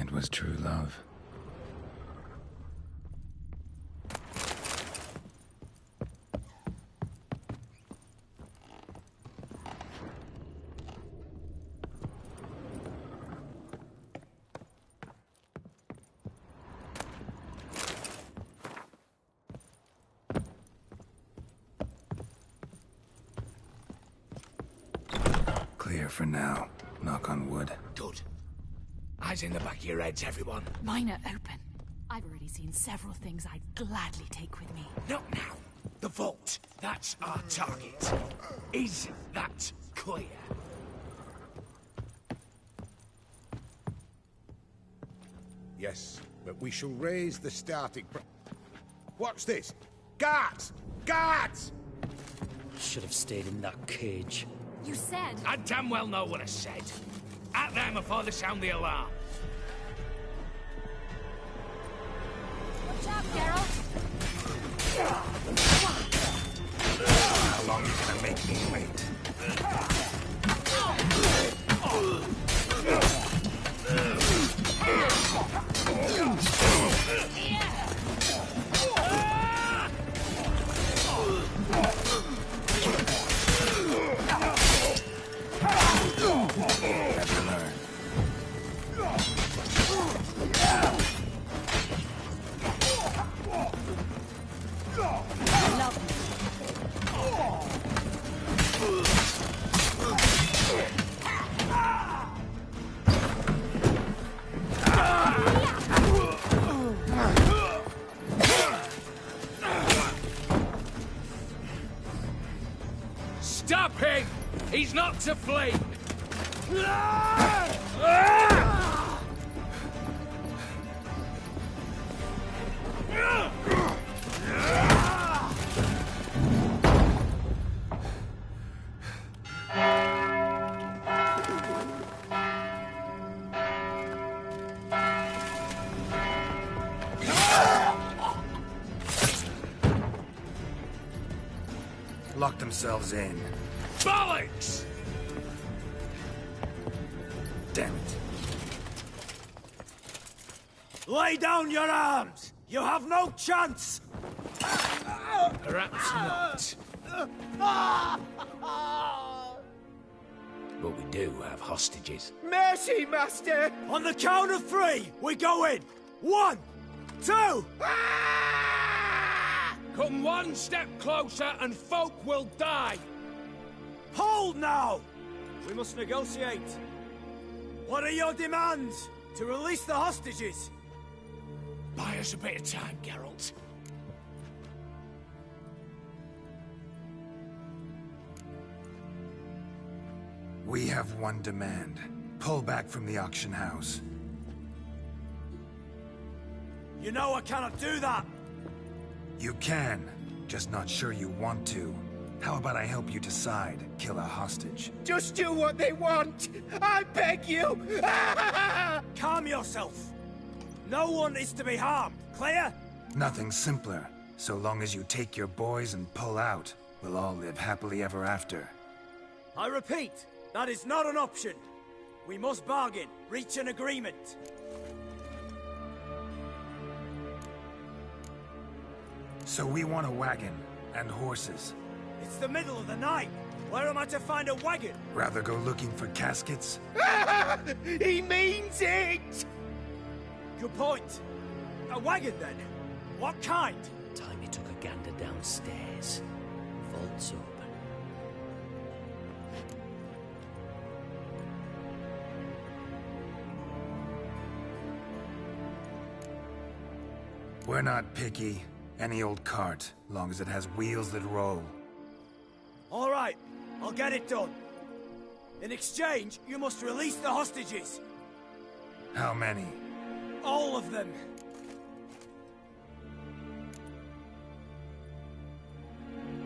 It was true love. Clear for now. Knock on wood. Good. Eyes in the back of your heads, everyone. Mine are open. I've already seen several things I'd gladly take with me. Not now. The vault. That's our target. Is that clear? Yes, but we shall raise the starting What's this? Guards! Guards! Should have stayed in that cage. You said... I damn well know what I said. At them before they sound the alarm. Watch out, Geralt! How long are you gonna make me wait? Stop him! He's not to flee! Lock themselves in. Bollocks! Damn it. Lay down your arms! You have no chance! Perhaps not. But we do have hostages. Mercy, Master! On the count of three, we go in! 1, 2... Come one step closer and folk will die! Hold now! We must negotiate. What are your demands? To release the hostages? Buy us a bit of time, Geralt. We have one demand. Pull back from the auction house. You know I cannot do that! You can, just not sure you want to. How about I help you decide? Kill a hostage. Just do what they want! I beg you! Calm yourself! No one is to be harmed, clear? Nothing simpler. So long as you take your boys and pull out, we'll all live happily ever after. I repeat, that is not an option. We must bargain, reach an agreement. So we want a wagon, and horses. It's the middle of the night. Where am I to find a wagon? Rather go looking for caskets? He means it! Good point. A wagon, then? What kind? Time he took a gander downstairs. Vault's open. We're not picky. Any old cart, long as it has wheels that roll. All right, I'll get it done. In exchange, you must release the hostages. How many? All of them.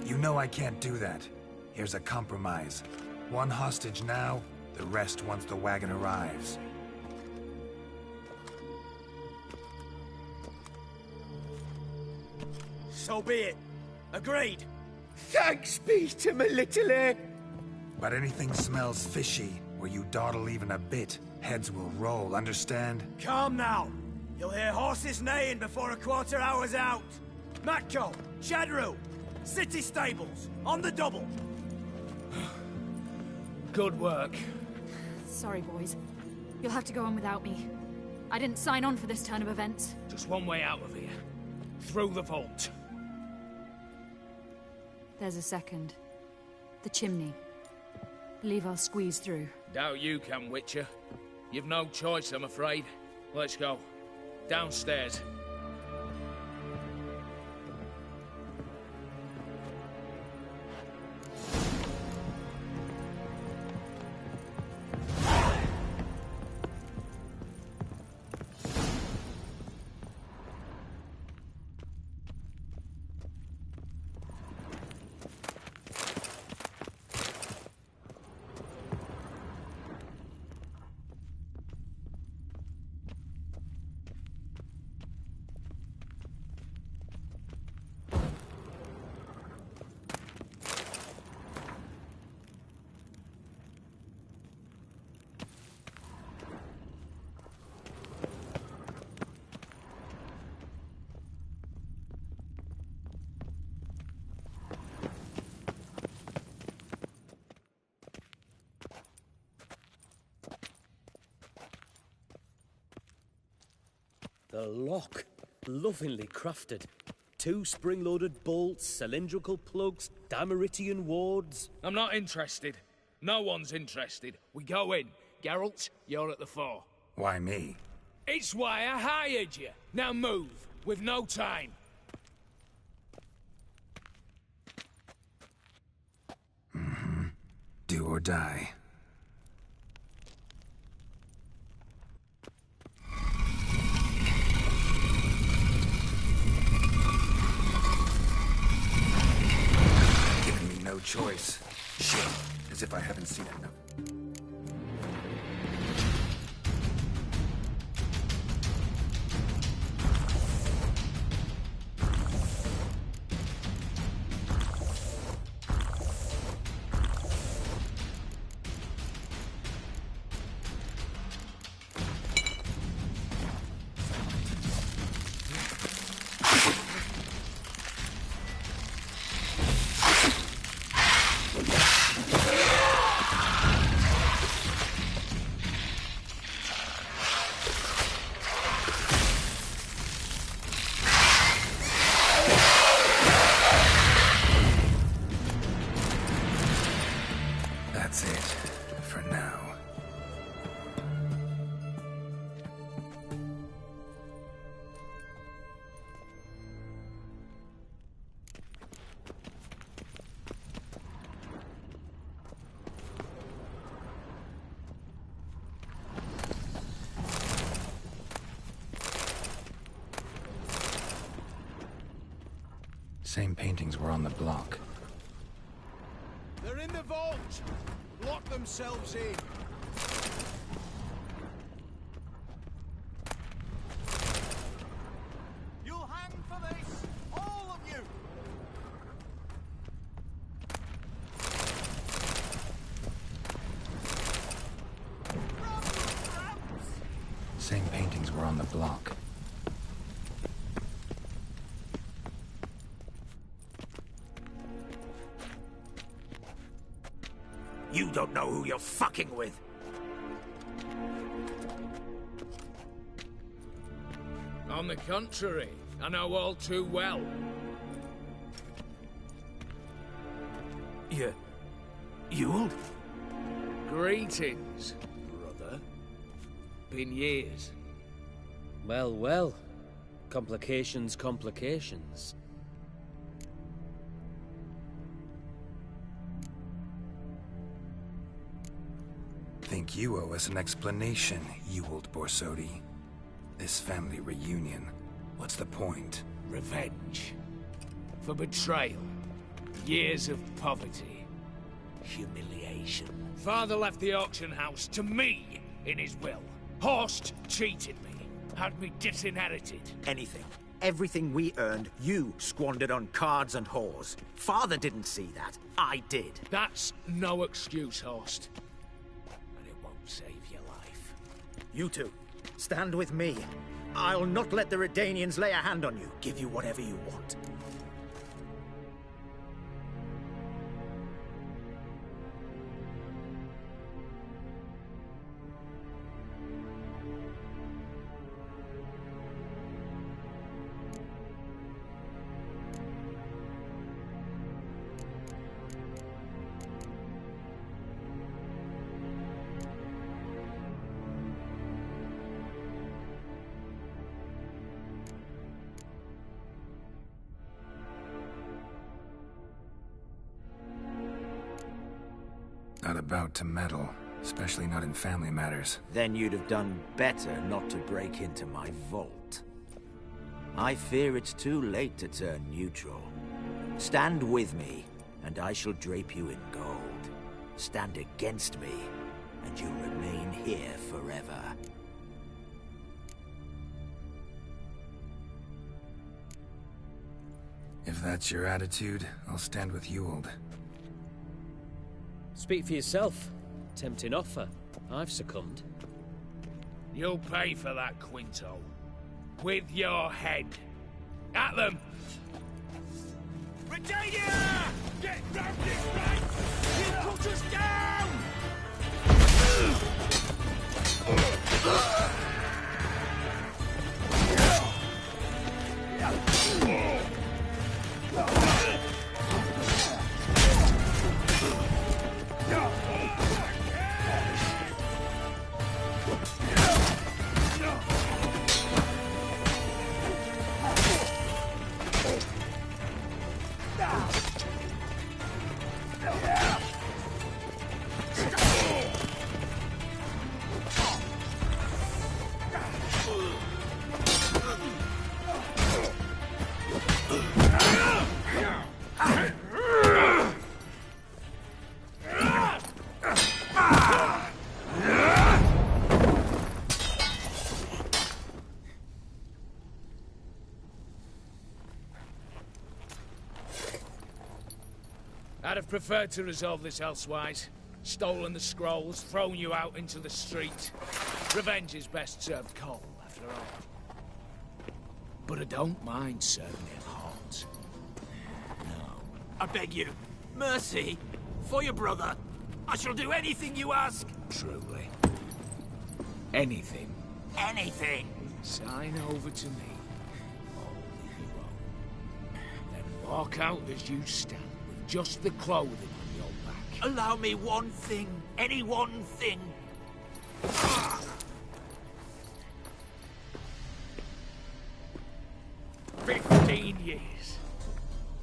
You know I can't do that. Here's a compromise. One hostage now, the rest once the wagon arrives. So be it. Agreed. Thanks be to my little But anything smells fishy, or you dawdle even a bit, Heads will roll, understand? Calm now. You'll hear horses neighing before a quarter hour's out. Matko, Shadru, city stables, on the double. Good work. Sorry, boys. You'll have to go on without me. I didn't sign on for this turn of events. Just one way out of here. Through the vault. There's a second. The chimney. Believe I'll squeeze through. Doubt you can, Witcher. You've no choice, I'm afraid. Let's go. Downstairs. The lock. Lovingly crafted. 2 spring-loaded bolts, cylindrical plugs, Dameritian wards. I'm not interested. No one's interested. We go in. Geralt, you're at the fore. Why me? It's why I hired you. Now move. We've no time. Do or die. Giving me no choice. Shit. As if I haven't seen it enough. That's it, for now. Same paintings were on the block. They're in the vault! Lock themselves in! You'll hang for this! All of you! Same paintings were on the block. You don't know who you're fucking with. On the contrary, I know all too well. Yule? Greetings, brother. Been years. Well, well. Complications, complications. Think you owe us an explanation, Ewald Borsodi. This family reunion, what's the point? Revenge. For betrayal. Years of poverty. Humiliation. Father left the auction house to me in his will. Horst cheated me. Had me disinherited. Anything. Everything we earned, you squandered on cards and whores. Father didn't see that. I did. That's no excuse, Horst. And it won't save your life. You two, stand with me. I'll not let the Redanians lay a hand on you. Give you whatever you want. Not about to meddle, especially not in family matters. Then you'd have done better not to break into my vault. I fear it's too late to turn neutral. Stand with me, and I shall drape you in gold. Stand against me, and you'll remain here forever. If that's your attitude, I'll stand with Ewald. Speak for yourself. Tempting offer. I've succumbed. You'll pay for that, Quinto. With your head. At them! Redania! Get round this right! You put us down! I'd have preferred to resolve this elsewise. Stolen the scrolls, thrown you out into the street. Revenge is best served cold, after all. But I don't mind serving it hot. No. I beg you, mercy, for your brother. I shall do anything you ask. Truly. Anything. Anything. Sign over to me. All if you won't. Then walk out as you stand. Just the clothing on your back. Allow me one thing. Any one thing. 15 years.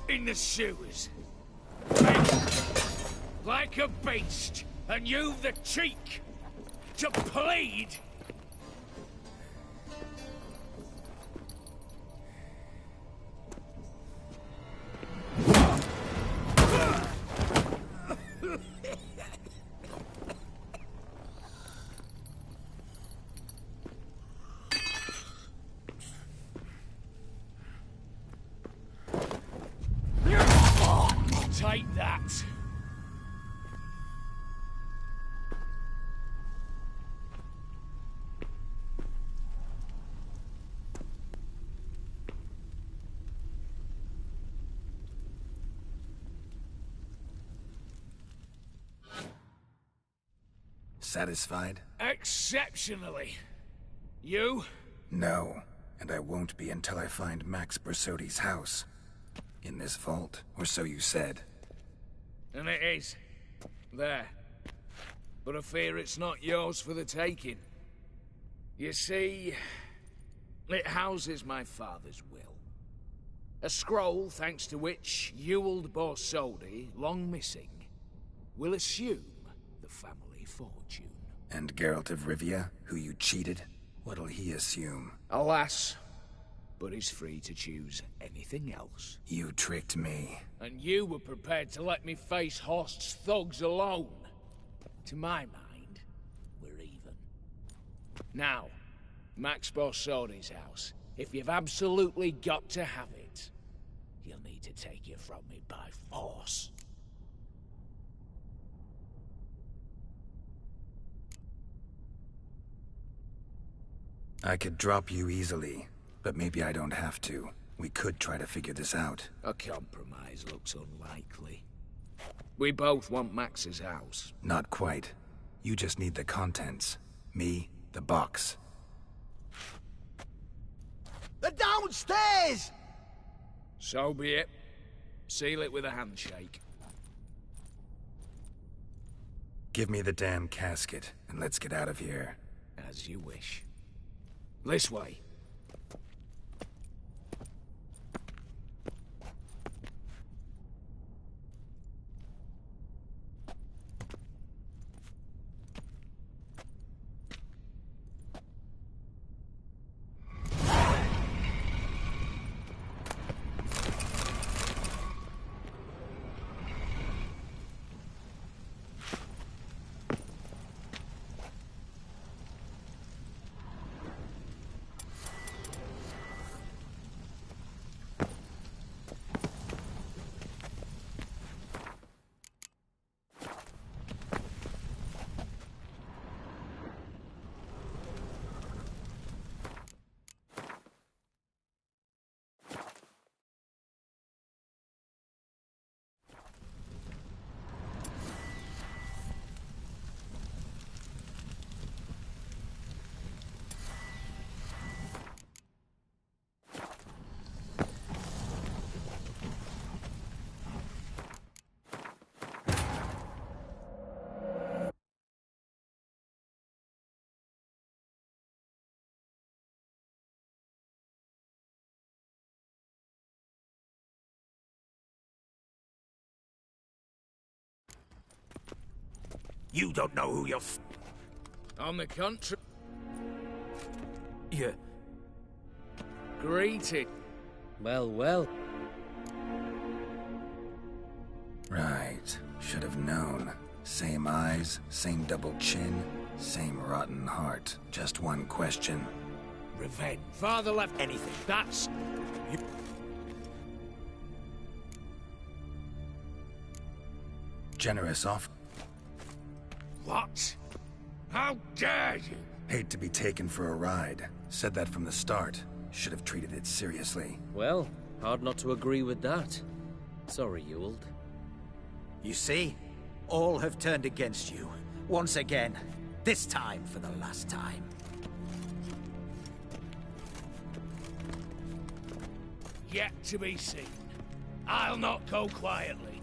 In the sewers. Like a beast. And you the cheek to plead. Take that. Satisfied? Exceptionally. You? No, and I won't be until I find Max Bersodi's house. In this vault, or so you said. And it is. There. But I fear it's not yours for the taking. You see, it houses my father's will. A scroll thanks to which Ewald Borsodi, long missing, will assume the family fortune. And Geralt of Rivia, who you cheated, what'll he assume? Alas, but he's free to choose anything else. You tricked me. And you were prepared to let me face Horst's thugs alone. To my mind, we're even. Now, Max Borsodi's house. If you've absolutely got to have it, he'll need to take you from me by force. I could drop you easily, but maybe I don't have to. We could try to figure this out. A compromise looks unlikely. We both want Max's house. Not quite. You just need the contents. Me, the box. They're downstairs! So be it. Seal it with a handshake. Give me the damn casket, and let's get out of here. As you wish. This way. You don't know who you're On the contrary. Yeah. Greeted. Well, well. Right. Should have known. Same eyes, same double chin, same rotten heart. Just one question. Revenge. Father left anything. That's... You... Generous off. What? How dare you? Hate to be taken for a ride. Said that from the start. Should have treated it seriously. Well, hard not to agree with that. Sorry, Ewald. You see? All have turned against you. Once again. This time for the last time. Yet to be seen. I'll not go quietly.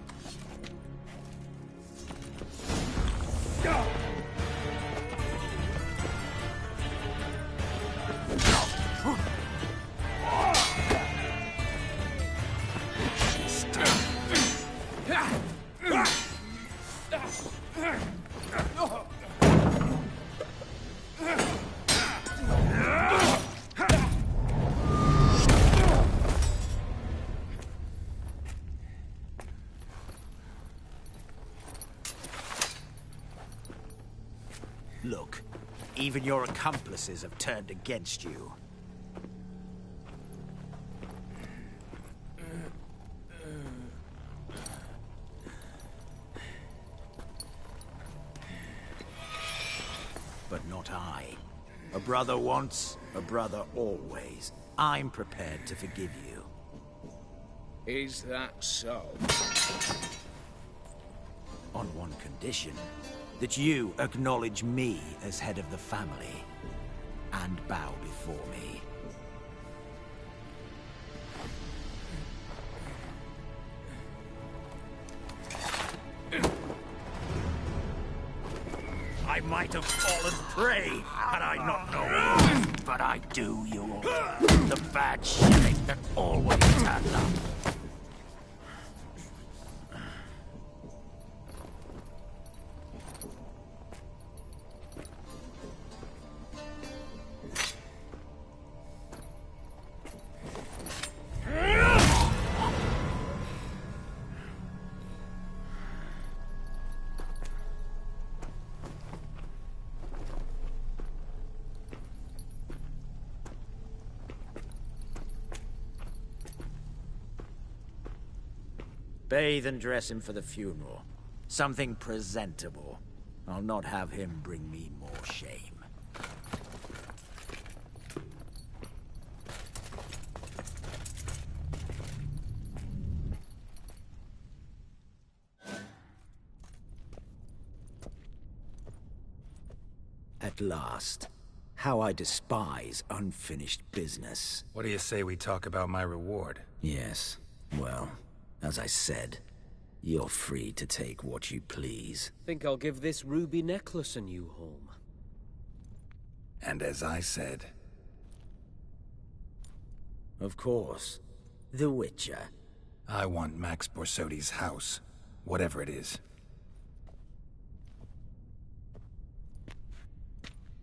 Look, even your accomplices have turned against you. But not I. A brother once, a brother always. I'm prepared to forgive you. Is that so? On one condition. That you acknowledge me as head of the family. And bow before me. I might have fallen prey had I not known. But I do, you all. The bad shit that always turns up. Bathe and dress him for the funeral. Something presentable. I'll not have him bring me more shame. At last. How I despise unfinished business. What do you say we talk about my reward? Yes. Well, as I said, you're free to take what you please. Think I'll give this ruby necklace a new home. And as I said... Of course. The Witcher. I want Max Borsodi's house. Whatever it is.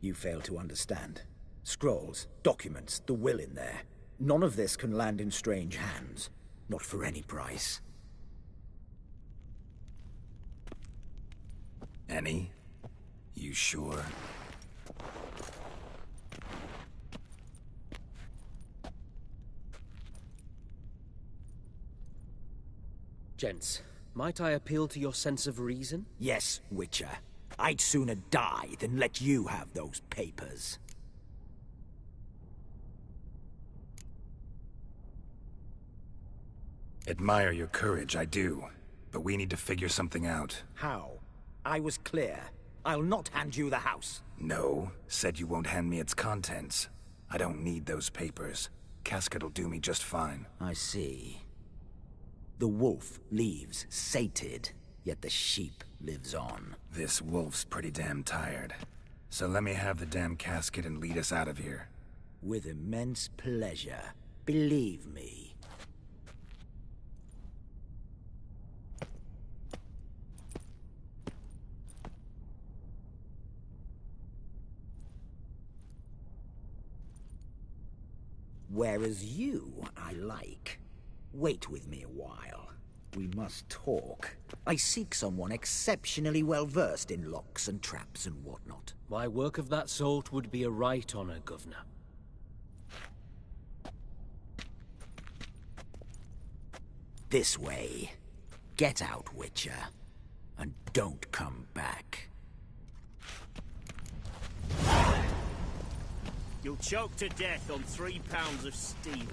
You fail to understand. Scrolls, documents, the will in there. None of this can land in strange hands. Not for any price. Any? You sure? Gents, might I appeal to your sense of reason? Yes, Witcher. I'd sooner die than let you have those papers. Admire your courage, I do. But we need to figure something out. How? I was clear. I'll not hand you the house. No, said you won't hand me its contents. I don't need those papers. Casket'll do me just fine. I see. The wolf leaves sated, yet the sheep lives on. This wolf's pretty damn tired. So let me have the damn casket and lead us out of here. With immense pleasure. Believe me. Whereas you, I like. Wait with me a while. We must talk. I seek someone exceptionally well-versed in locks and traps and whatnot. My work of that sort would be a right honor, Governor. This way. Get out, Witcher. And don't come back. You'll choke to death on 3 pounds of steel.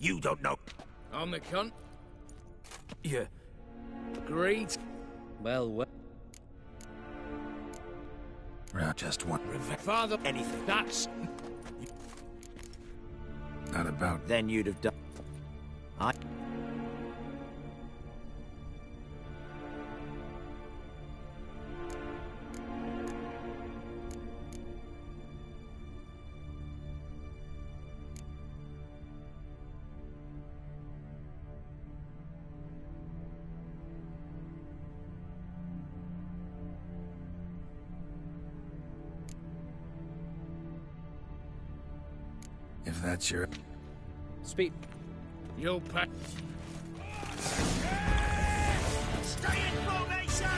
You don't know. On the cunt? Yeah. Great. Well. Just one. Father, anything. That's not about. Then you'd have done. If that's your... Speed. You'll pack. Stay in formation!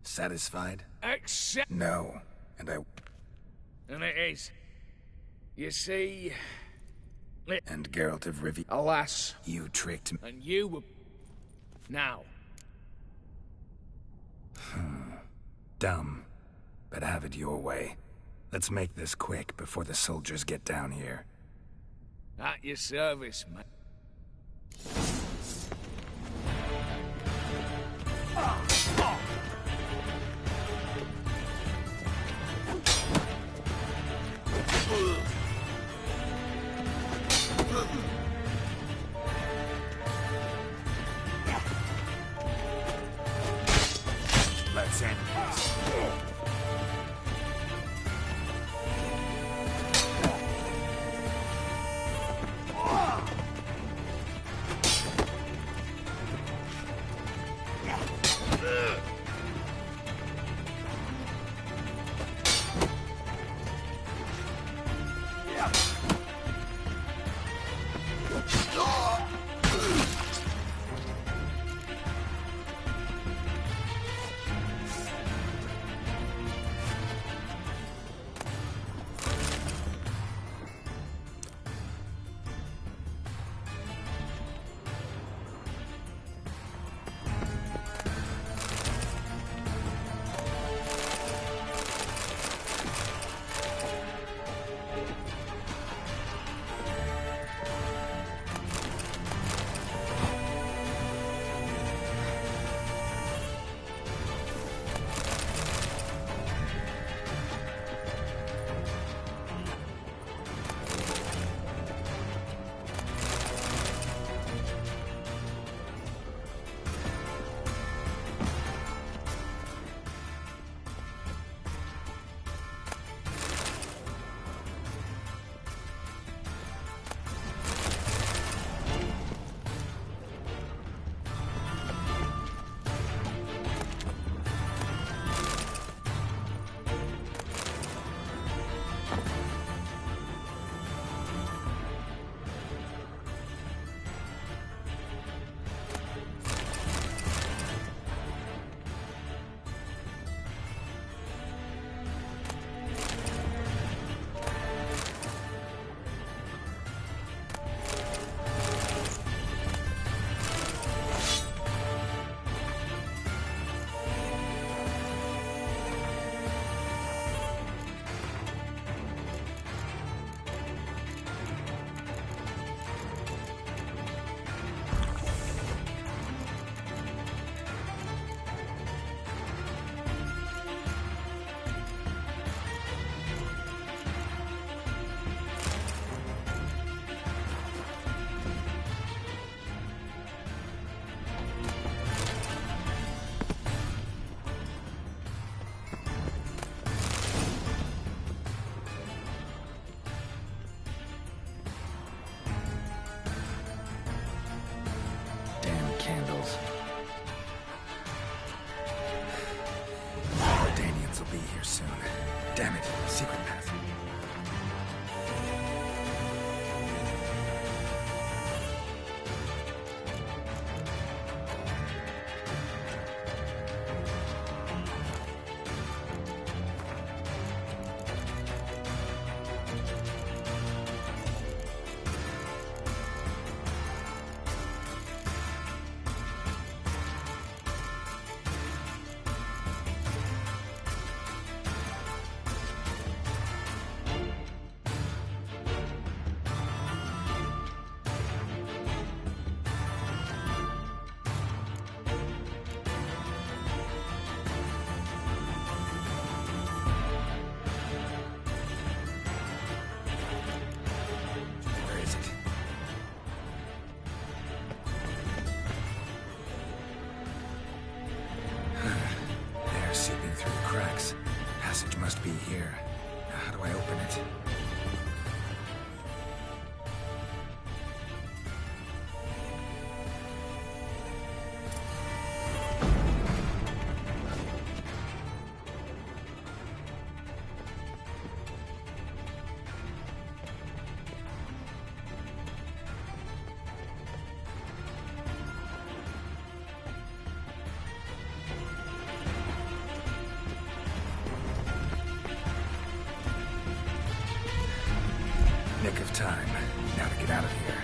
Satisfied? Accept. No. And it is. You see... And Geralt of Rivia. Alas. You tricked me. And you were... Now. Dumb. But have it your way. Let's make this quick before the soldiers get down here. At your service, mate. Let's end this. cracks. Passage must be here. How do I open it? Nick of time. Now to get out of here.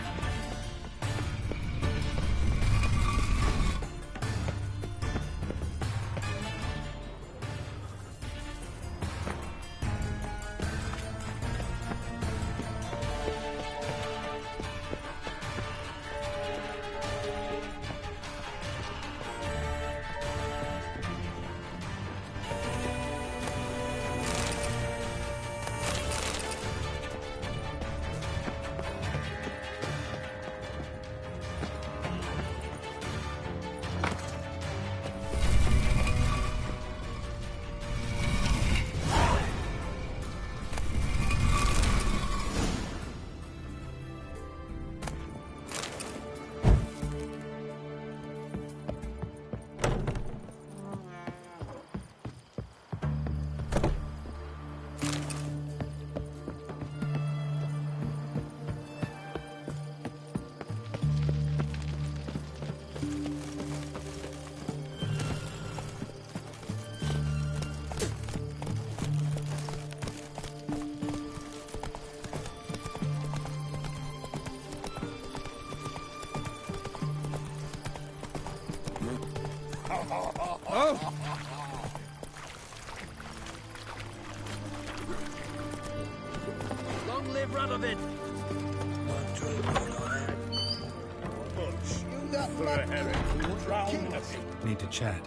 Oh! Long live Radovid! Need to chat.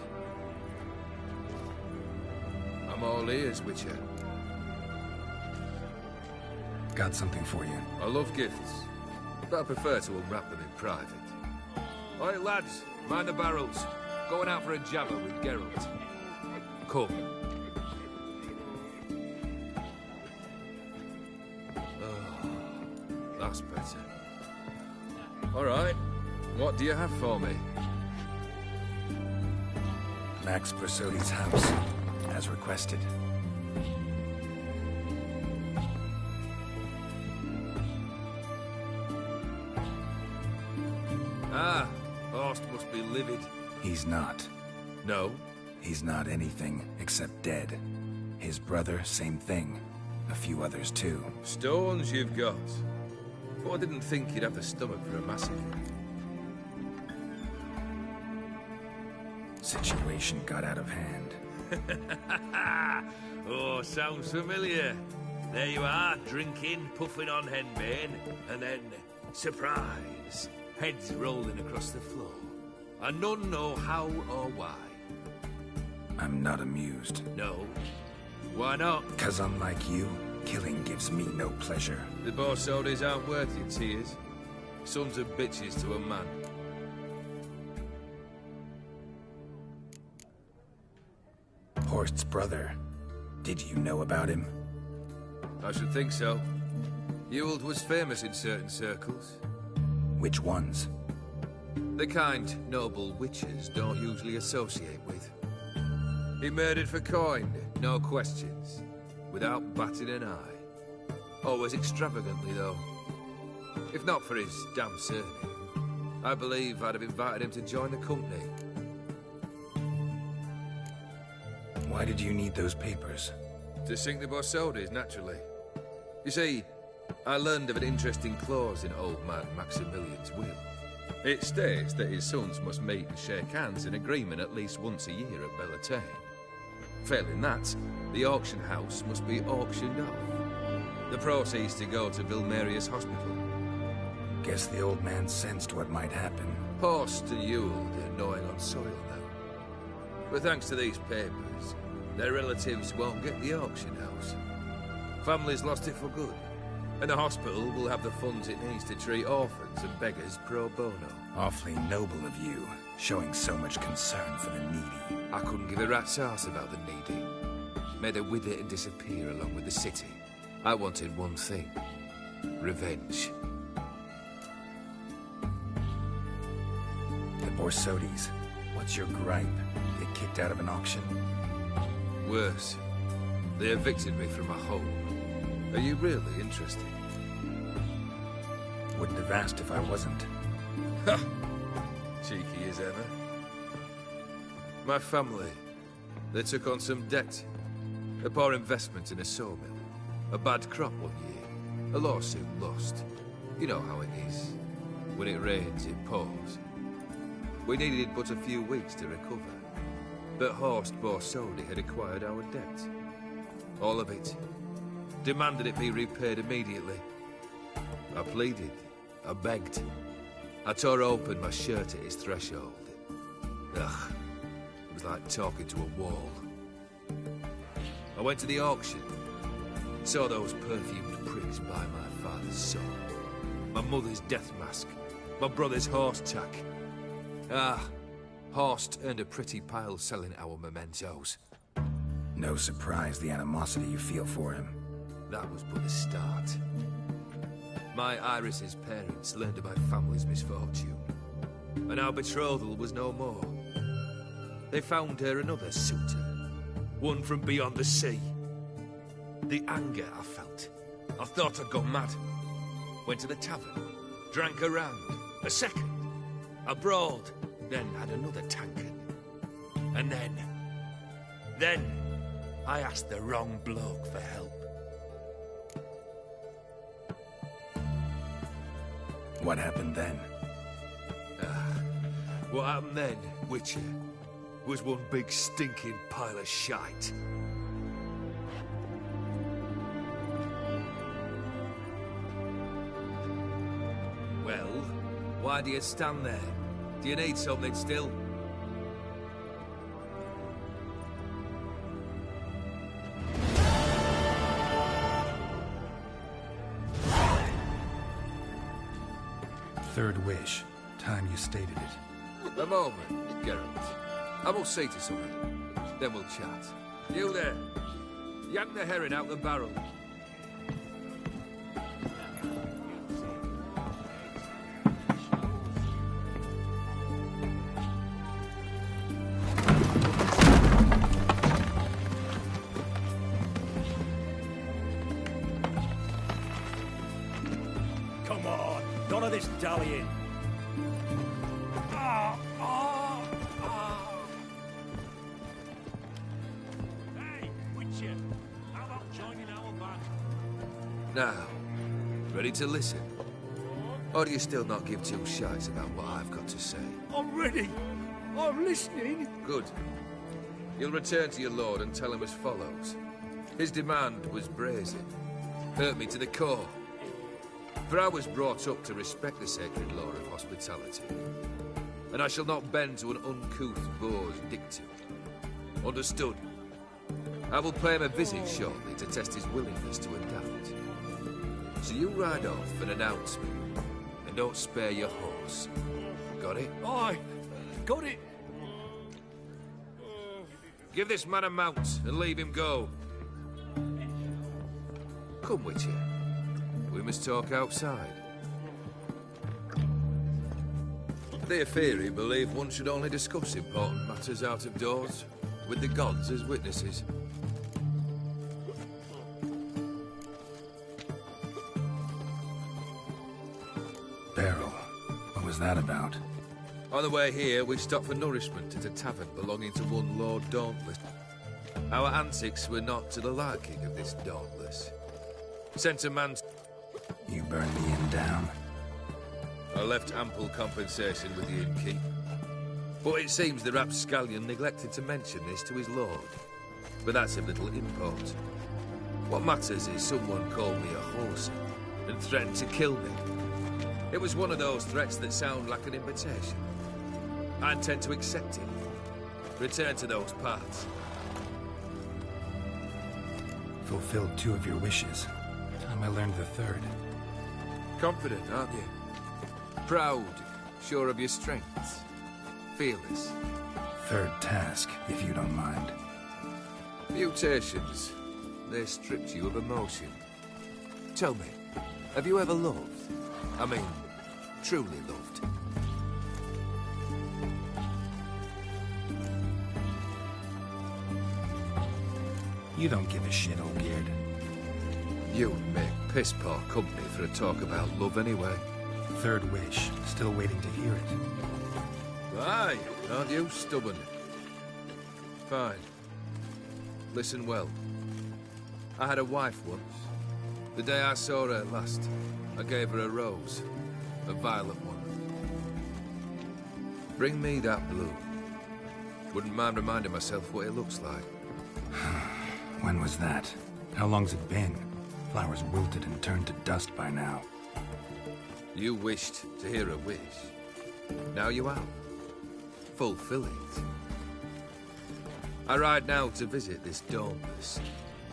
I'm all ears, Witcher. Got something for you. I love gifts, but I prefer to unwrap them in private. Alright, lads, mind the barrels. Going out for a jabber with Geralt. Come. Oh, that's better. Alright, what do you have for me? Max Bersodi's house, as requested. Ah, Horst must be livid. He's not. No? He's not anything except dead. His brother, same thing. A few others too. Stones you've got. But I didn't think you'd have the stomach for a massacre. Situation got out of hand. Oh, sounds familiar. There you are, drinking, puffing on henbane, and then, surprise, heads rolling across the floor. And none know how or why. I'm not amused. No? Why not? 'Cause unlike you, killing gives me no pleasure. The Borsodis aren't worth your tears. Sons of bitches to a man. Horst's brother. Did you know about him? I should think so. Ewald was famous in certain circles. Which ones? The kind noble witches don't usually associate with. He murdered for coin, no questions, without batting an eye. Always extravagantly, though. If not for his damn surname, I believe I'd have invited him to join the company. Why did you need those papers? To sink the Borsodis, naturally. You see, I learned of an interesting clause in old man Maximilian's will. It states that his sons must meet and shake hands in agreement at least once a year at Bellartane. Failing that, the auction house must be auctioned off. The proceeds to go to Vilmerius Hospital. Guess the old man sensed what might happen. Horst and Ewald are gnawing on soil now. But thanks to these papers, their relatives won't get the auction house. Families lost it for good. And the hospital will have the funds it needs to treat orphans and beggars pro bono. Awfully noble of you, showing so much concern for the needy. I couldn't give a rat's ass about the needy. made her wither and disappear along with the city. I wanted one thing. Revenge. The Borsodis. What's your gripe? Get kicked out of an auction? Worse. They evicted me from my home. Are you really interested? Wouldn't have asked if I wasn't. Ha! Cheeky as ever. My family, they took on some debt. A poor investment in a sawmill. A bad crop one year. A lawsuit lost. You know how it is. When it rains, it pours. We needed but a few weeks to recover. But Horst Borsodi had acquired our debt. All of it. Demanded it be repaid immediately. I pleaded. I begged. I tore open my shirt at his threshold. Ugh. It was like talking to a wall. I went to the auction. Saw those perfumed pricks buy my father's sword. My mother's death mask. My brother's horse tack. Ah, Horst earned a pretty pile selling our mementos. No surprise the animosity you feel for him. That was but the start. My Iris's parents learned of my family's misfortune, and our betrothal was no more. They found her another suitor, one from beyond the sea. The anger I felt, I thought I'd gone mad. Went to the tavern, drank a round, a second, a broad, then had another tankard. And then, I asked the wrong bloke for help. What happened then? What happened then, Witcher, was one big stinking pile of shite. Well, why do you stand there? Do you need something still? Third wish. Time you stated it. A moment, Geralt. I will see to something. Then we'll chat. You there. Yank the herring out the barrel. Come on, none of this dallying. Hey, Witcher, how about joining our band? Now, ready to listen? Or do you still not give two shites about what I've got to say? I'm ready. I'm listening. Good. You'll return to your lord and tell him as follows. His demand was brazen. Hurt me to the core. For I was brought up to respect the sacred law of hospitality. And I shall not bend to an uncouth boor's dictum. Understood? I will pay him a visit shortly to test his willingness to adapt. So you ride off and announce me. And don't spare your horse. Got it? Aye, got it. Give this man a mount and leave him go. Come, Witcher. We must talk outside. The Aetheri believe one should only discuss important matters out of doors, with the gods as witnesses. Beryl, what was that about? On the way here, we stopped for nourishment at a tavern belonging to one Lord Dauntless. Our antics were not to the liking of this Dauntless. Sent a man... You burned the inn down? I left ample compensation with the innkeep. But it seems the rapscallion neglected to mention this to his lord. But that's of little import. What matters is someone called me a horse and threatened to kill me. It was one of those threats that sound like an invitation. I intend to accept it. Return to those parts. Fulfilled 2 of your wishes. Time I learned the 3rd. Confident, aren't you? Proud, sure of your strengths. Fearless. 3rd task, if you don't mind. Mutations. They stripped you of emotion. Tell me, have you ever loved? I mean, truly loved? You don't give a shit, Olgierd. You make piss-poor company for a talk about love anyway. Third wish. Still waiting to hear it. Aye, aren't you stubborn? Fine. Listen well. I had a wife once. The day I saw her last, I gave her a rose. A violet one. Bring me that blue. Wouldn't mind reminding myself what it looks like. When was that? How long's it been? Flowers wilted and turned to dust by now. You wished to hear a wish. Now you have. Fulfill it. I ride now to visit this Dormus,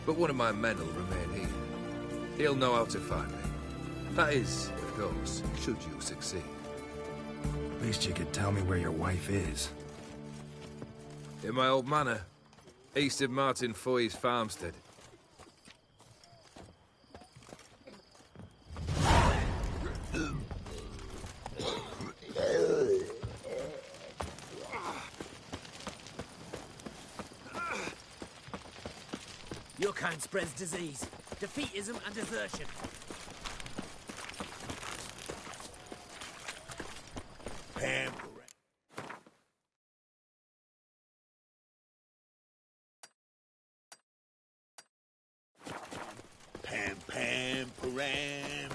but one of my men will remain here. He'll know how to find me. That is, of course, should you succeed. At least you could tell me where your wife is. In my old manor, east of Martin Foy's farmstead. Your kind spreads disease, defeatism and desertion. Pam-pam-param.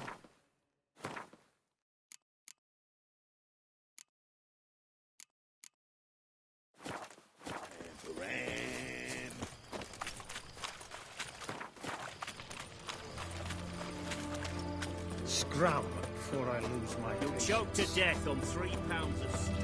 Scram before I lose my You'll patience. choke to death on 3 pounds of steel.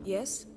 Yes?